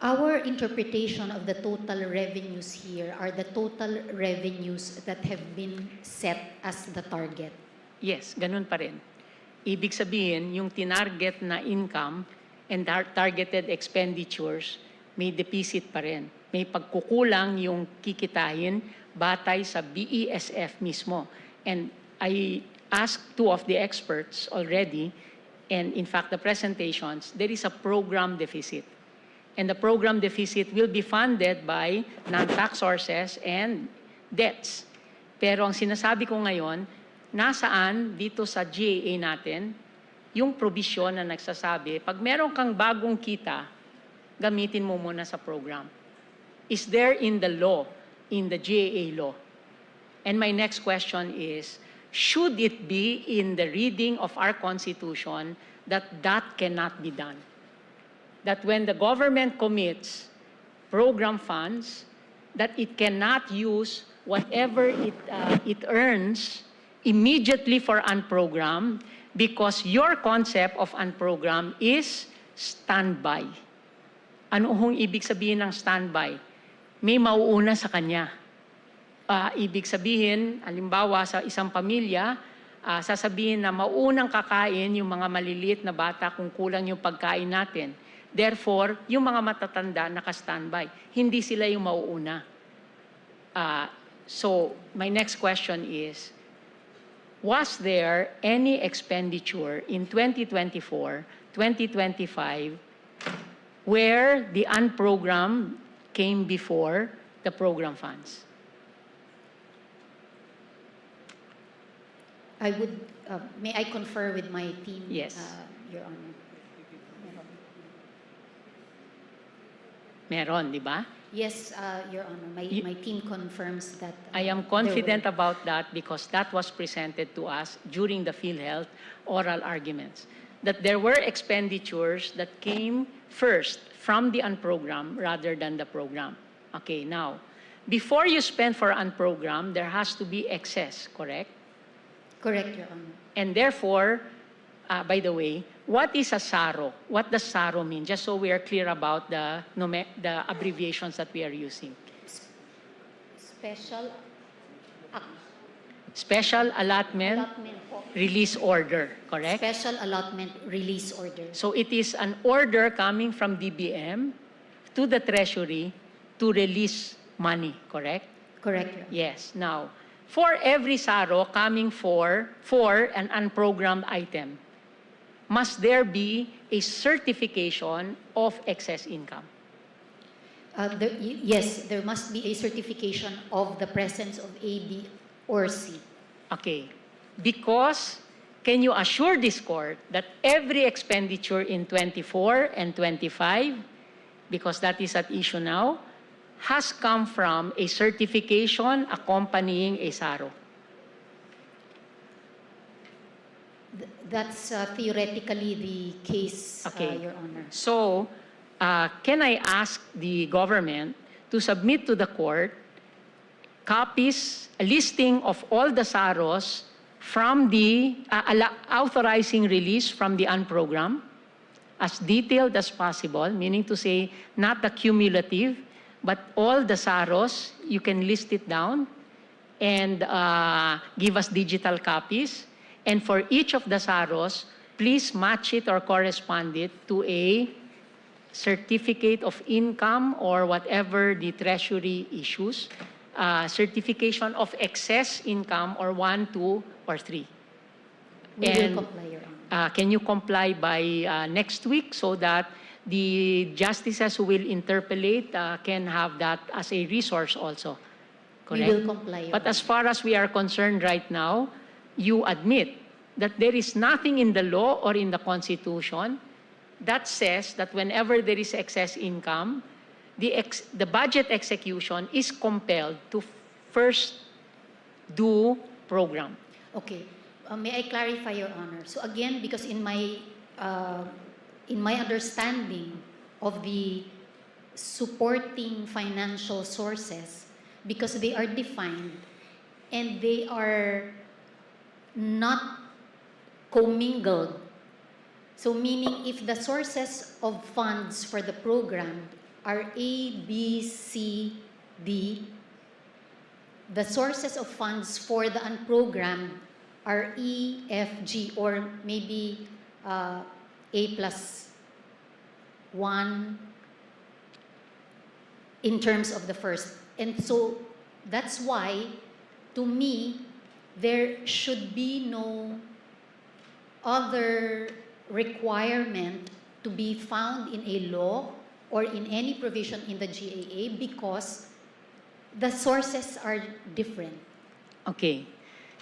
our interpretation of the total revenues here are the total revenues that have been set as the target.
Yes, ganun pa rin. Ibig sabihin, yung tinarget na income and targeted expenditures, may deficit pa rin. May pagkukulang yung kikitahin batay sa BESF mismo. And I asked two of the experts already, and in fact the presentations, there is a program deficit. And the program deficit will be funded by non-tax sources and debts. Pero ang sinasabi ko ngayon, nasaan dito sa GAA natin, yung provision na nagsasabi, pag meron kang bagong kita, gamitin mo muna sa program. Is there in the law, in the GAA law? And my next question is, should it be in the reading of our Constitution that that cannot be done? That when the government commits program funds, that it cannot use whatever it earns immediately for unprogrammed, because your concept of unprogrammed is standby. Ano hong ibig sabihin ng standby? May mauuna sa kanya. Ibig sabihin, halimbawa sa isang pamilya, sasabihin na mauunang kakain yung mga maliliit na bata kung kulang yung pagkain natin. Therefore, yung mga matatanda naka-standby. Hindi sila yung mauuna. So, my next question is, was there any expenditure in 2024, 2025, where the unprogrammed came before the program funds?
May I confer with my team?
Yes.
Your Honor.
Meron, di ba?
Yes, Your Honor. My team confirms that.
I am confident about that because that was presented to us during the PhilHealth oral arguments. That there were expenditures that came first from the unprogrammed rather than the program. Okay, now, before you spend for unprogrammed, there has to be excess, correct?
Correct, Your Honor.
And therefore, by the way, what is a SARO? What does SARO mean? Just so we are clear about the abbreviations that we are using. Special allotment release order, correct?
Special allotment release order.
So it is an order coming from DBM to the Treasury to release money, correct?
Correct, Your Honor.
Yes. Now, for every SARO coming for an unprogrammed item, must there be a certification of excess income?
Yes, there must be a certification of the presence of A, B, or C.
Okay. Because, can you assure this court that every expenditure in 24 and 25, because that is at issue now, has come from a certification accompanying a SARO?
That's theoretically the case,
Okay.
Your Honor.
So, can I ask the government to submit to the court copies, a listing of all the SAROs from the authorizing release from the unprogrammed, as detailed as possible, meaning to say not the cumulative, but all the SAROs, you can list it down and give us digital copies. And for each of the SAROs, please match it or correspond it to a certificate of income or whatever the Treasury issues certification of excess income or 1, 2, or 3.
We
And,
will comply, Your Honor.
Can you comply by next week so that the justices who will interpolate can have that as a resource also? Correct?
We will comply, Your
But as
Honor.
far as we are concerned right now, you admit that there is nothing in the law or in the Constitution that says that whenever there is excess income, the budget execution is compelled to first do program.
Okay. May I clarify, Your Honor? So again, because in my understanding of the supporting financial sources, because they are defined and they are not commingled. So meaning if the sources of funds for the program are A, B, C, D, the sources of funds for the unprogrammed are E, F, G, or maybe A plus 1 in terms of the first. And so that's why, to me, there should be no other requirement to be found in a law or in any provision in the GAA because the sources are different.
Okay.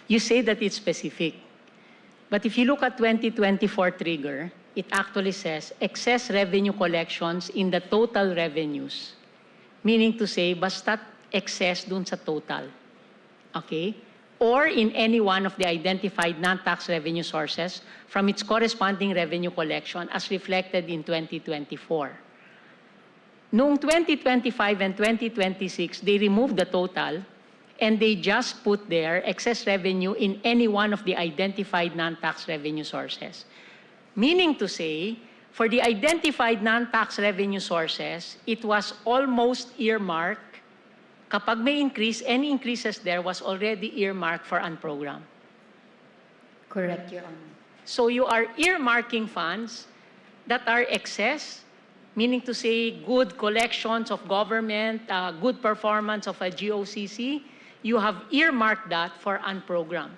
You say that it's specific. But if you look at 2024 trigger, it actually says excess revenue collections in the total revenues. Meaning to say, basta excess dun sa total. Okay? Or in any one of the identified non-tax revenue sources from its corresponding revenue collection as reflected in 2024. Noong 2025 and 2026, they removed the total and they just put there excess revenue in any one of the identified non-tax revenue sources. Meaning to say, for the identified non-tax revenue sources, it was almost earmarked. Kapag may increase, any increases there was already earmarked for unprogrammed.
Correct, Your Honor.
So you are earmarking funds that are excess, meaning to say good collections of government, good performance of a GOCC, you have earmarked that for unprogrammed,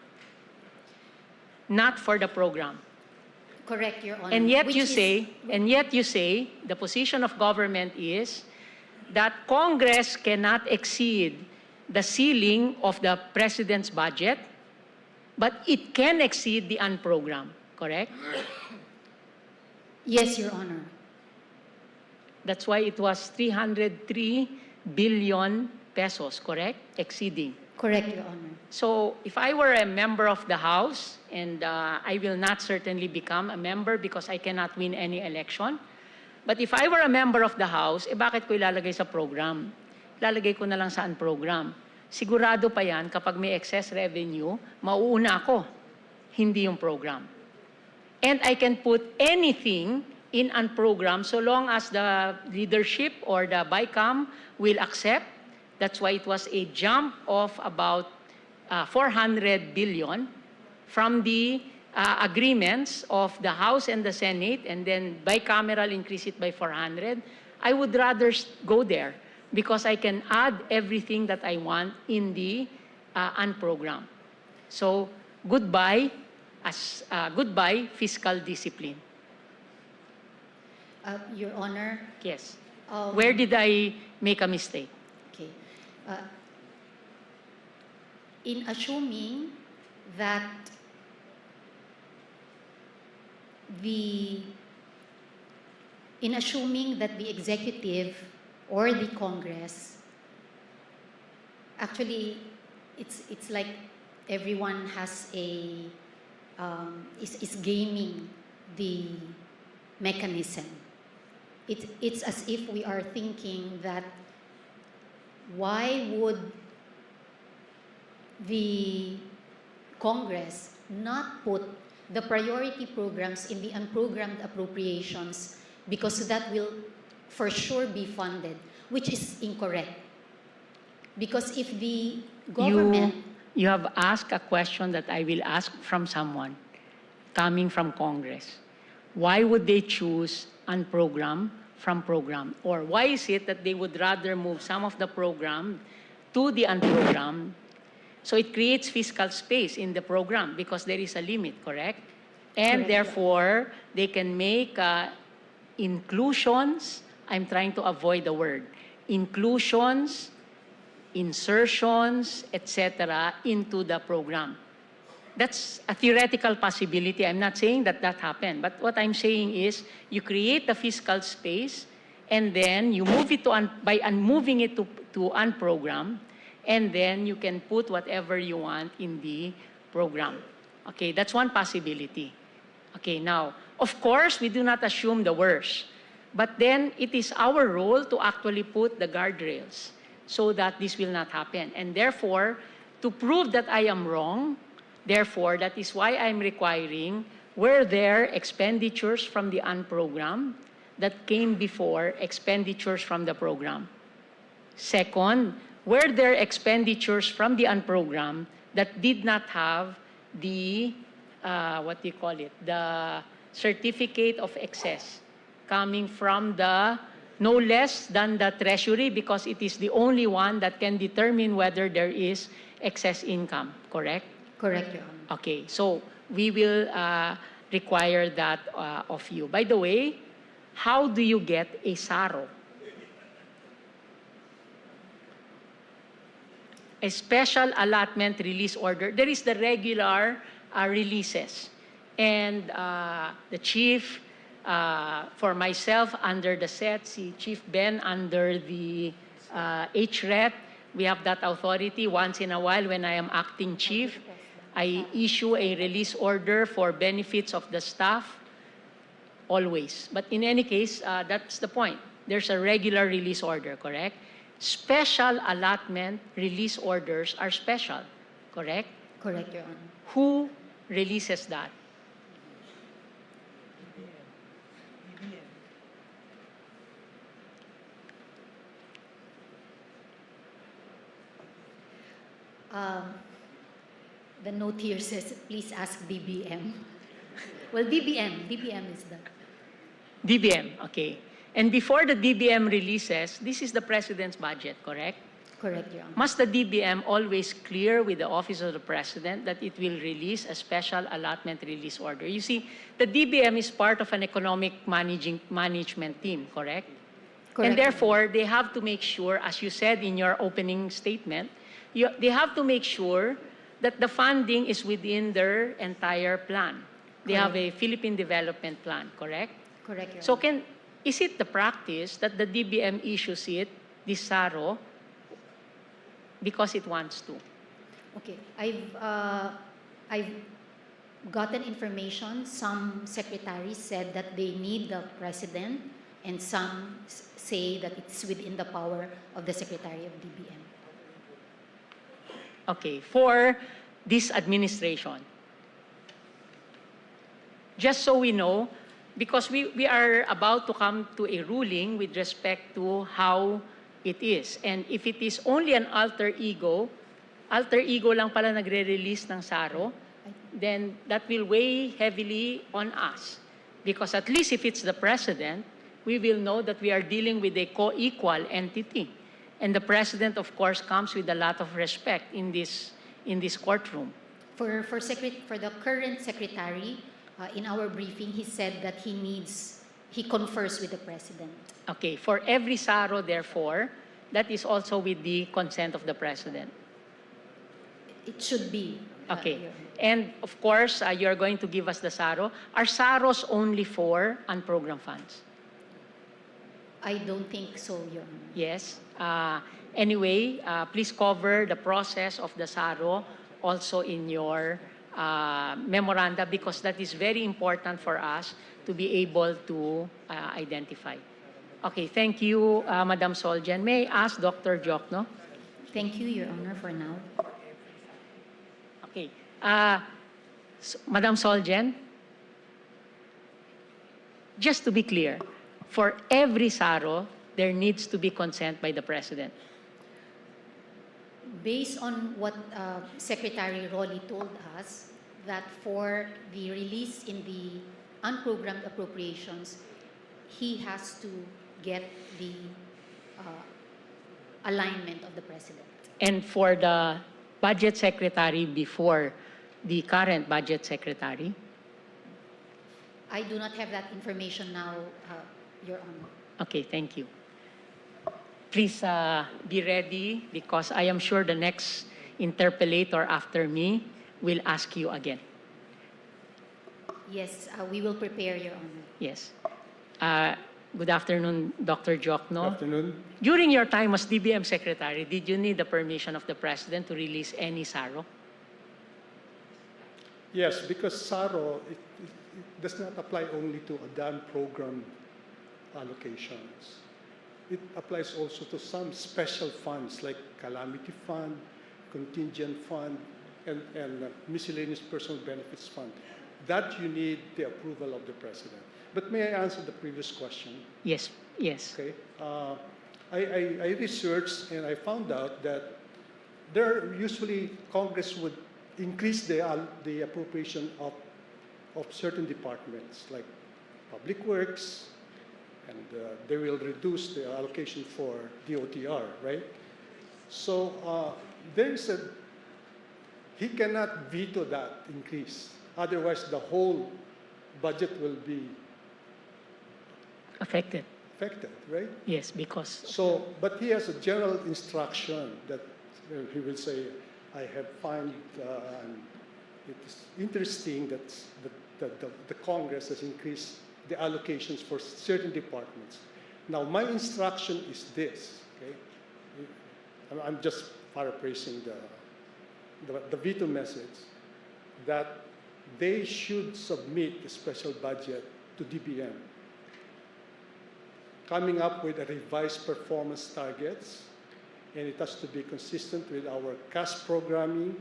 not for the program.
Correct, Your Honor.
And yet
Which
you
is-
say, the position of government is that Congress cannot exceed the ceiling of the President's budget, but it can exceed the unprogrammed, correct?
Yes, Your Honor.
That's why it was 303 billion pesos, correct? Exceeding.
Correct, Your Honor.
So if I were a member of the House, and I will not certainly become a member because I cannot win any election, but if I were a member of the House, bakit ko ilalagay sa program? Ilalagay ko na lang sa unprogram. Sigurado pa yan, kapag may excess revenue, mauuna ako, hindi yung program. And I can put anything in unprogram so long as the leadership or the BICAM will accept. That's why it was a jump of about 400 billion from the agreements of the House and the Senate, and then bicameral increase it by 400. I would rather go there because I can add everything that I want in the unprogram. So goodbye, goodbye fiscal discipline.
Your Honor.
Yes. Where did I make a mistake?
Okay. In assuming that the executive or the Congress, actually, it's like everyone has is gaming the mechanism. It's as if we are thinking that why would the Congress not put the priority programs in the unprogrammed appropriations because that will for sure be funded, which is incorrect. Because if the government...
You have asked a question that I will ask from someone coming from Congress. Why would they choose unprogrammed from program? Or why is it that they would rather move some of the program to the unprogrammed, so it creates fiscal space in the program because there is a limit, correct? And
Correct.
therefore, they can make inclusions. I'm trying to avoid the word. Inclusions, insertions, etc. into the program. That's a theoretical possibility. I'm not saying that that happened. But what I'm saying is you create the fiscal space and then you move it to, by moving it to unprogrammed, and then you can put whatever you want in the program. Okay, that's one possibility. Okay, now, of course, we do not assume the worst. But then it is our role to actually put the guardrails so that this will not happen. And therefore, to prove that I am wrong, therefore, that is why I'm requiring, were there expenditures from the unprogrammed that came before expenditures from the program? Second, were there expenditures from the unprogrammed that did not have the, the certificate of excess coming from the, no less than the Treasury, because it is the only one that can determine whether there is excess income, correct?
Correct, Your Honor.
Okay, so we will require that of you. By the way, how do you get a SARO? A special allotment release order. There is the regular releases. And the chief, for myself under the SET, si Chief Ben under the HRET, we have that authority. Once in a while when I am acting chief, I issue a release order for benefits of the staff, always. But in any case, that's the point. There's a regular release order, correct? Special allotment release orders are special, correct?
Correct, Your Honor.
Who releases that?
The note here says, please ask DBM. Well, DBM is the...
DBM, okay. And before the DBM releases, this is the President's budget, correct?
Correct, Your Honor.
Must the DBM always clear with the Office of the President that it will release a special allotment release order? You see, the DBM is part of an economic management team, correct?
Correct.
And therefore, they have to make sure, as you said in your opening statement, they have to make sure that the funding is within their entire plan. They have a Philippine Development Plan, correct?
Correct, Your
So
Honor.
is it the practice that the DBM issues it, this SARO, because it wants to?
Okay, I've gotten information. Some secretaries said that they need the president, and some say that it's within the power of the Secretary of DBM.
Okay, for this administration. Just so we know, because we are about to come to a ruling with respect to how it is. And if it is only an alter ego lang pala nagre-release ng SARO, then that will weigh heavily on us. Because at least if it's the president, we will know that we are dealing with a co-equal entity. And the president, of course, comes with a lot of respect in this courtroom.
For the current secretary, in our briefing, he said that he confers with the president.
Okay, for every SARO, therefore, that is also with the consent of the president.
It should be.
Okay, and of course, you're going to give us the SARO. Are SAROs only for unprogrammed funds?
I don't think so, Your Honor.
Yes. Anyway, please cover the process of the SARO also in your memoranda, because that is very important for us to be able to identify. Okay, thank you, Madam Soljan. May I ask Dr. Jokno?
Thank you, Your Honor, for now.
Okay. Madam Soljan, just to be clear, for every SARO, there needs to be consent by the President.
Based on what Secretary Rolly told us, that for the release in the unprogrammed appropriations, he has to get the alignment of the President.
And for the budget secretary before the current budget secretary?
I do not have that information now, Your Honor.
Okay, thank you. Please be ready because I am sure the next interpellator after me will ask you again.
Yes, we will prepare, Your Honor.
Yes. Good afternoon, Dr. Jokno.
Good afternoon.
During your time as DBM Secretary, did you need the permission of the President to release any SARO?
Yes, because SARO, it does not apply only to a program allocations. It applies also to some special funds like calamity fund, contingent fund, and miscellaneous personal benefits fund. That you need the approval of the President. But may I answer the previous question?
Yes, yes.
Okay. I researched and I found out that there usually Congress would increase the appropriation of certain departments like Public Works, and they will reduce the allocation for DOTR, right? So he cannot veto that increase. Otherwise, the whole budget will be
affected,
right?
Yes, because...
So, but he has a general instruction that he will say, I have found, it is interesting that the Congress has increased the allocations for certain departments. Now, my instruction is this, okay? I'm just paraphrasing the veto message, that they should submit a special budget to DBM, coming up with a revised performance targets, and it has to be consistent with our cash programming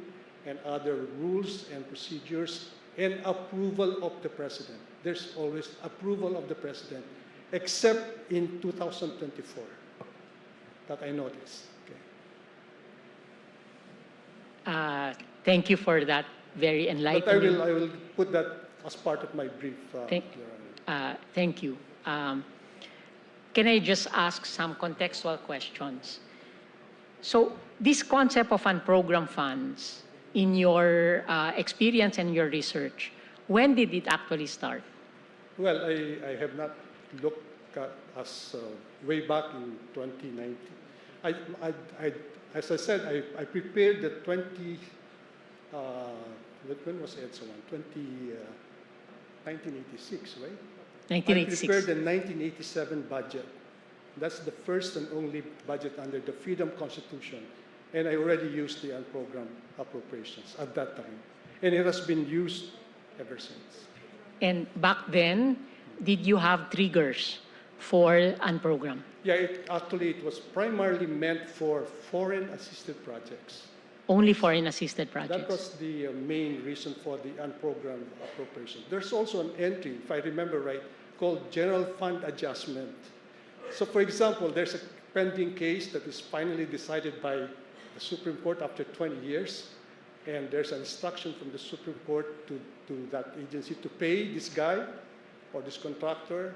and other rules and procedures, and approval of the President. There's always approval of the President, except in 2024, that I noticed. Okay.
Thank you for that very enlightening.
But I will put that as part of my brief.
Thank you. Can I just ask some contextual questions? So this concept of unprogrammed funds, in your experience and your research, when did it actually start?
Well, I have not looked at us way back in 2019. As I said, I prepared the 20, when was EDSA one? 1986, right?
1986.
I prepared the 1987 budget. That's the first and only budget under the Freedom Constitution. And I already used the unprogrammed appropriations at that time. And it has been used ever since.
And back then, did you have triggers for unprogrammed?
Yeah, it was primarily meant for foreign-assisted projects.
Only foreign-assisted projects?
That was the main reason for the unprogrammed appropriation. There's also an entry, if I remember right, called General Fund Adjustment. So, for example, there's a pending case that is finally decided by the Supreme Court after 20 years, and there's an instruction from the Supreme Court to that agency to pay this guy or this contractor.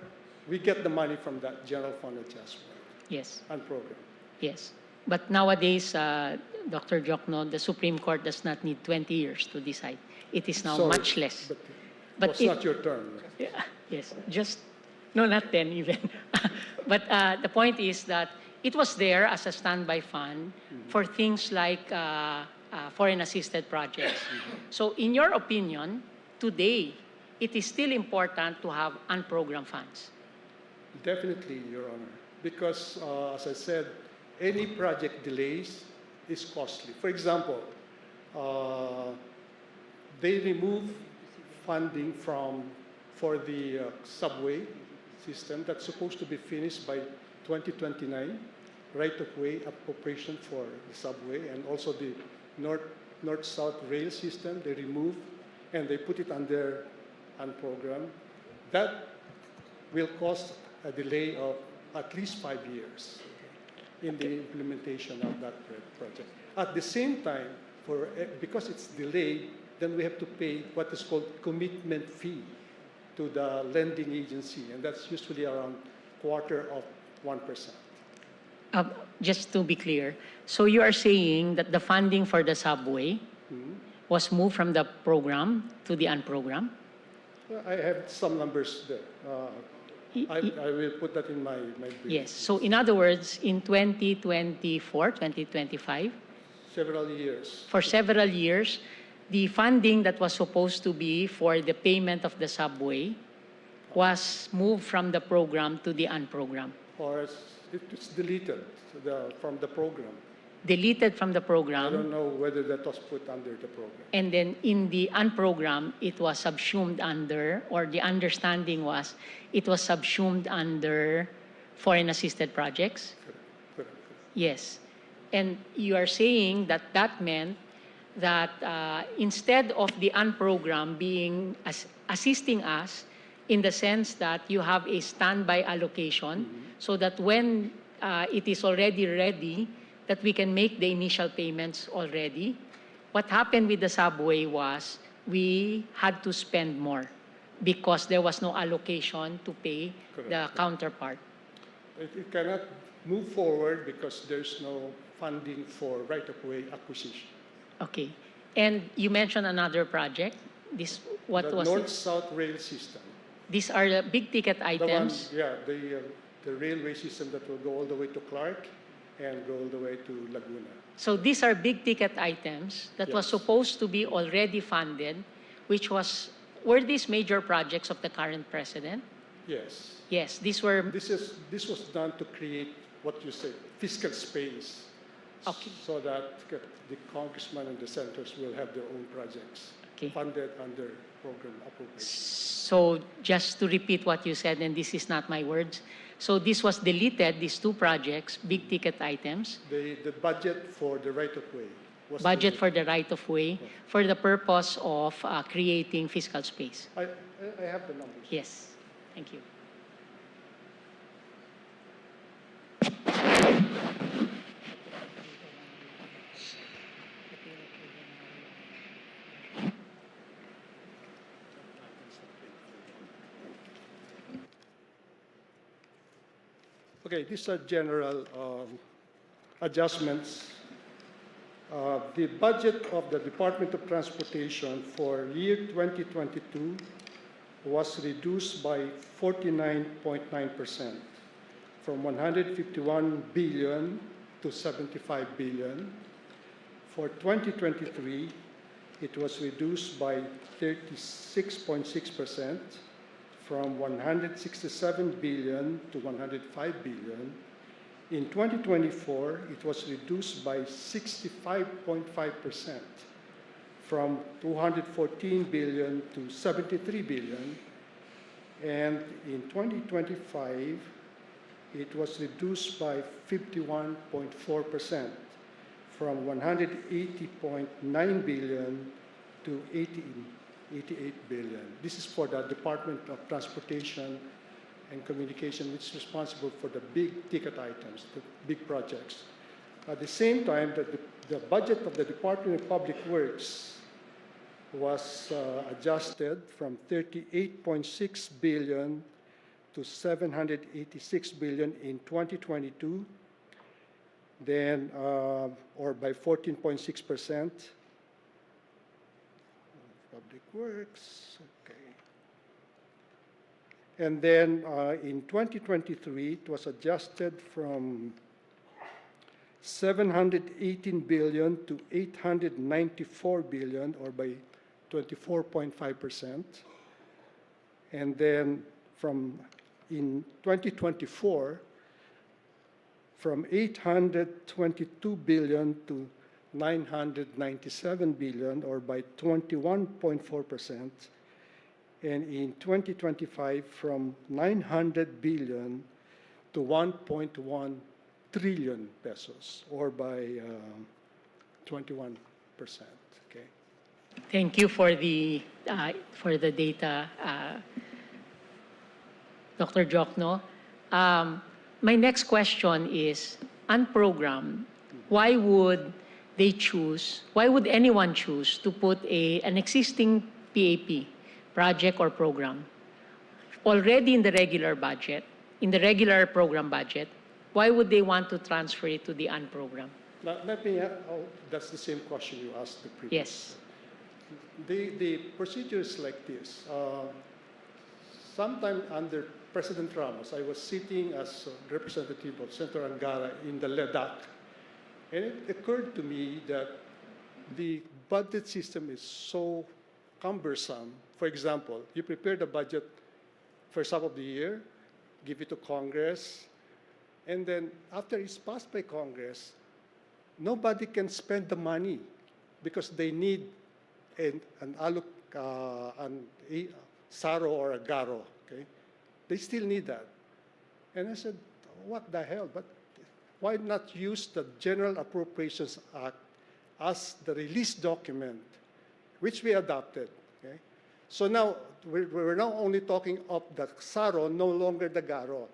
We get the money from that General Fund Adjustment.
Yes.
Unprogrammed.
Yes. But nowadays, Dr. Jokno, the Supreme Court does not need 20 years to decide. It is now much less.
But it's not your turn.
Yeah, yes, just, no, not 10 even. But the point is that it was there as a standby fund for things like foreign-assisted projects. So in your opinion, today, it is still important to have unprogrammed funds?
Definitely, Your Honor. Because, as I said, any project delays is costly. For example, they remove funding for the subway system that's supposed to be finished by 2029, right-of-way appropriation for the subway, and also the north-south rail system they remove, and they put it under unprogrammed. That will cost a delay of at least 5 years in the implementation of that project. At the same time, because it's delayed, then we have to pay what is called commitment fee to the lending agency, and that's usually around 1/4%.
Just to be clear, so you are saying that the funding for the subway was moved from the program to the unprogrammed?
I have some numbers there. I will put that in my brief.
Yes. So in other words, in 2024, 2025,
Several years.
for several years, the funding that was supposed to be for the payment of the subway was moved from the program to the unprogrammed.
Or it's deleted from the program.
Deleted from the
I
program,
don't know whether that was put under the program.
and then in the unprogrammed, it was subsumed under, or the understanding was, it was subsumed under foreign assisted projects?
Correct.
Yes. And you are saying that that meant that instead of the unprogrammed being assisting us in the sense that you have a standby allocation, so that when it is already ready, that we can make the initial payments already. What happened with the subway was we had to spend more because there was no allocation to pay the counterpart.
It cannot move forward because there's no funding for right-of-way acquisition.
Okay. And you mentioned another project. This, what
the
was it?
North-South rail system.
These are the big ticket
The one,
items.
the railway system that will go all the way to Clark and go all the way to Laguna.
So these are big ticket items that was
Yes.
supposed to be already funded, were these major projects of the current president?
Yes.
Yes, these were.
This was done to create what you say fiscal space,
Okay.
so that the congressmen and the senators will have their own projects funded under program appropriations.
So just to repeat what you said, and this is not my words, so this was deleted, these two projects, big ticket items,
The budget for the right-of-way was
budget for the right-of-way, for the purpose of creating fiscal space.
I have the numbers.
Yes, thank you.
Okay, these are general adjustments. The budget of the Department of Transportation for year 2022 was reduced by 49.9%, from 151 billion to 75 billion. For 2023, it was reduced by 36.6%, from 167 billion to 105 billion. In 2024, it was reduced by 65.5%, from 214 billion to 73 billion. And in 2025, it was reduced by 51.4%, from 180.9 billion to 88 billion. This is for the Department of Transportation and Communication, which is responsible for the big ticket items, the big projects. At the same time, the budget of the Department of Public Works was adjusted from 38.6 billion to 786 billion in 2022, then, or by 14.6%. Public Works, okay. And then in 2023, it was adjusted from 718 billion to 894 billion, or by 24.5%. And then in 2024, from 822 billion to 997 billion, or by 21.4%. And in 2025, from 900 billion to 1.1 trillion pesos, or by 21%. Okay.
Thank you for the data, Dr. Jokno. My next question is, unprogrammed, why would anyone choose to put an existing PAP, project or program, already in the regular budget, in the regular program budget, Why would they want to transfer it to the unprogrammed?
Let me, that's the same question you asked the previous.
Yes.
The procedure is like this. Sometime under President Ramos, I was sitting as a representative of Senator Angara in the LEDAC, and it occurred to me that the budget system is so cumbersome. For example, you prepare the budget first half of the year, give it to Congress, and then after it's passed by Congress, nobody can spend the money because they need an SARO or a GARO, okay? They still need that. And I said, what the hell? But why not use the General Appropriations Act as the release document, which we adopted, okay? So now, we're now only talking of the SARO, no longer the GARO,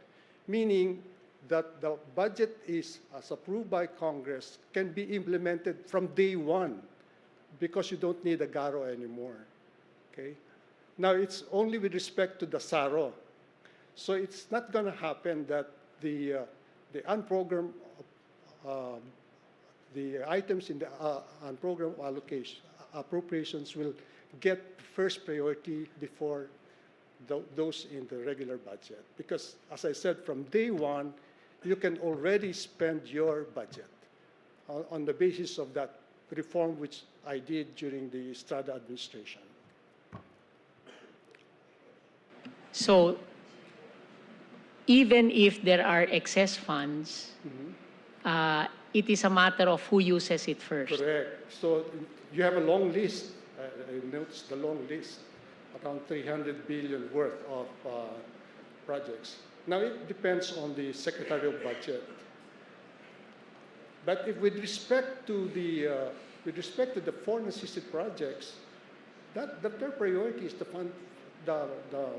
meaning that the budget is, as approved by Congress, can be implemented from day one because you don't need a GARO anymore, okay? Now, it's only with respect to the SARO. So it's not going to happen that the unprogrammed, the items in the unprogrammed appropriations will get first priority before those in the regular budget. Because, as I said, from day one, you can already spend your budget on the basis of that reform which I did during the Estrada administration.
So even if there are excess funds, it is a matter of who uses it first.
Correct. So you have a long list. I noticed the long list, around 300 billion worth of projects. Now it depends on the Secretary of Budget. But if with respect to the foreign assisted projects, that their priority is to fund the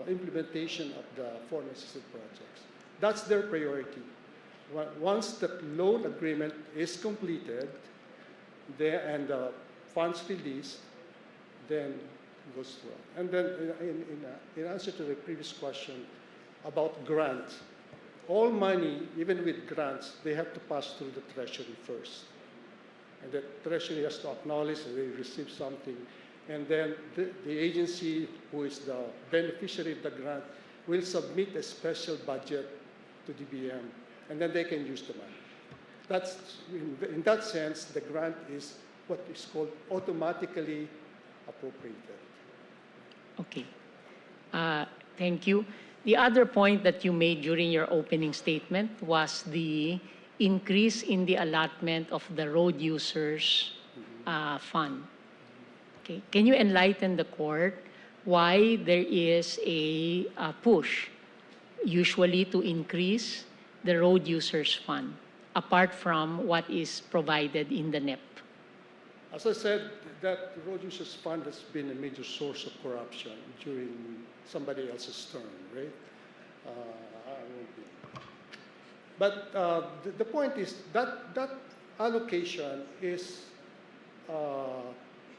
implementation of the foreign assisted projects. That's their priority. Once the loan agreement is completed and the funds released, then it goes through. And then in answer to the previous question about grants, all money, even with grants, they have to pass through the Treasury first. And the Treasury has to acknowledge that they received something. And then the agency who is the beneficiary of the grant will submit a special budget to DBM, and then they can use the money. That's, in that sense, the grant is what is called automatically appropriated.
Okay. Thank you. The other point that you made during your opening statement was the increase in the allotment of the road users fund. Okay. Can you enlighten the court why there is a push usually to increase the road users fund apart from what is provided in the NEP?
As I said, that road users fund has been a major source of corruption during somebody else's term, right? But the point is that that allocation is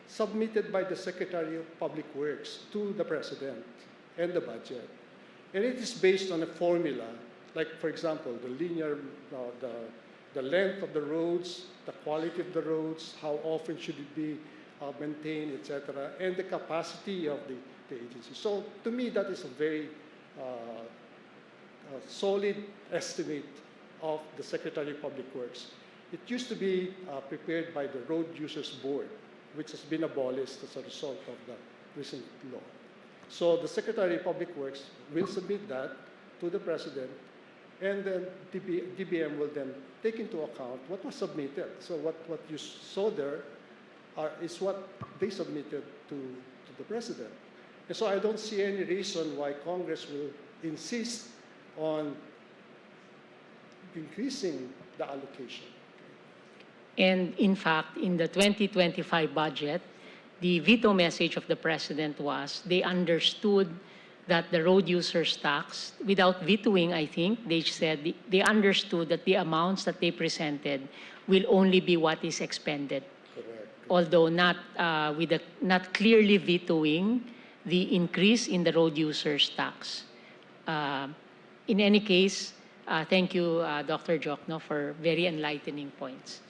submitted by the Secretary of Public Works to the President and the budget. And it is based on a formula, like, for example, the linear, the length of the roads, the quality of the roads, how often should it be maintained, etc., and the capacity of the agency. So to me, that is a very solid estimate of the Secretary of Public Works. It used to be prepared by the Road Users Board, which has been abolished as a result of the recent law. So the Secretary of Public Works will submit that to the President, and then DBM will then take into account what was submitted. So what you saw there is what they submitted to the President. And so I don't see any reason why Congress will insist on increasing the allocation.
And in fact, in the 2025 budget, the veto message of the President was they understood that the road users tax, without vetoing, I think, they said they understood that the amounts that they presented will only be what is expended.
Correct.
Although not clearly vetoing the increase in the road users tax. In any case, Thank you, Dr. Jokno, for very enlightening points.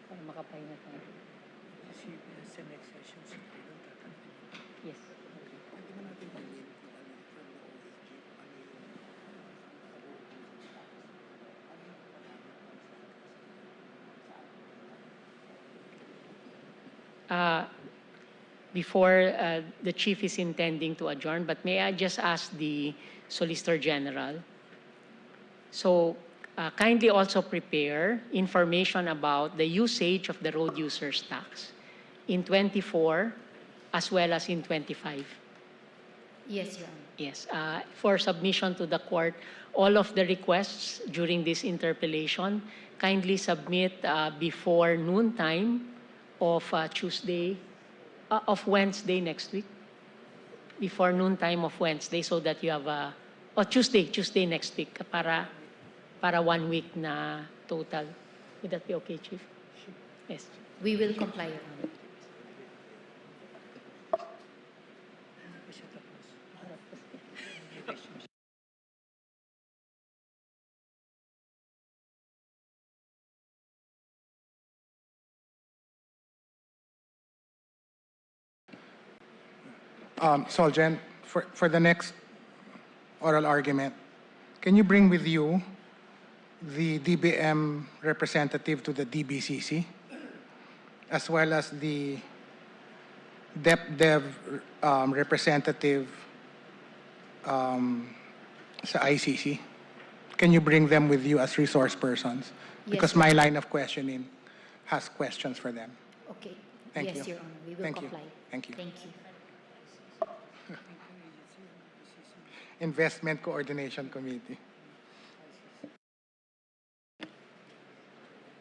Para makapahinga tayo. Yes. Before the chief is intending to adjourn, but may I just ask the Solicitor General? So kindly also prepare information about the usage of the road users tax in 24 as well as in 25.
Yes, Your Honor.
Yes, for submission to the court, all of the requests during this interpellation, kindly submit before noontime of Wednesday next week. Before noontime of Wednesday, so that you have Tuesday next week para 1 week na total. Would that be okay, Chief? Yes.
We will comply, Your Honor.
Solgen, for the next oral argument, can you bring with you the DBM representative to the DBCC, as well as the DepDev representative sa ICC? Can you bring them with you as resource persons?
Yes,
Because
Your
my
Honor.
line of questioning has questions for them.
Okay.
Thank
Yes,
you.
Your Honor. We will
Thank you.
comply.
Thank you.
Thank you.
Investment Coordination Committee.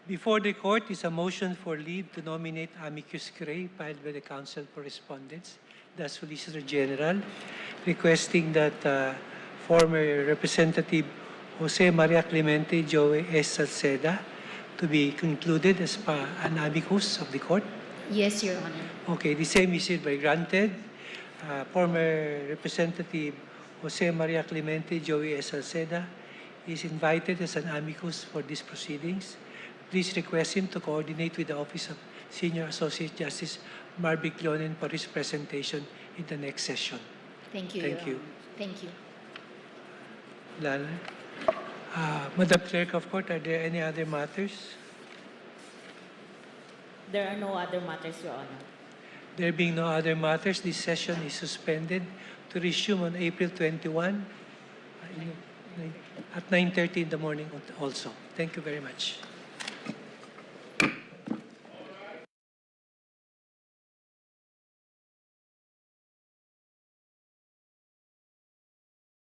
Before the court is a motion for leave to nominate Amicus curiae filed by the Council for Respondents, the Solicitor General, requesting that former Representative Jose Maria Clemente Joey S. Salceda to be concluded as an amicus of the court.
Yes, Your Honor.
Okay, the same is hereby granted. Former Representative Jose Maria Clemente Joey S. Salceda is invited as an amicus for these proceedings. Please request him to coordinate with the Office of Senior Associate Justice Marvic Leonen for his presentation in the next session.
Thank you,
Thank
Your
you.
Honor. Thank you.
Lala. Madam Clerk of Court, are there any other matters?
There are no other matters, Your Honor.
There being no other matters, this session is suspended to resume on April 21 at 9:30 in the morning also. Thank you very much.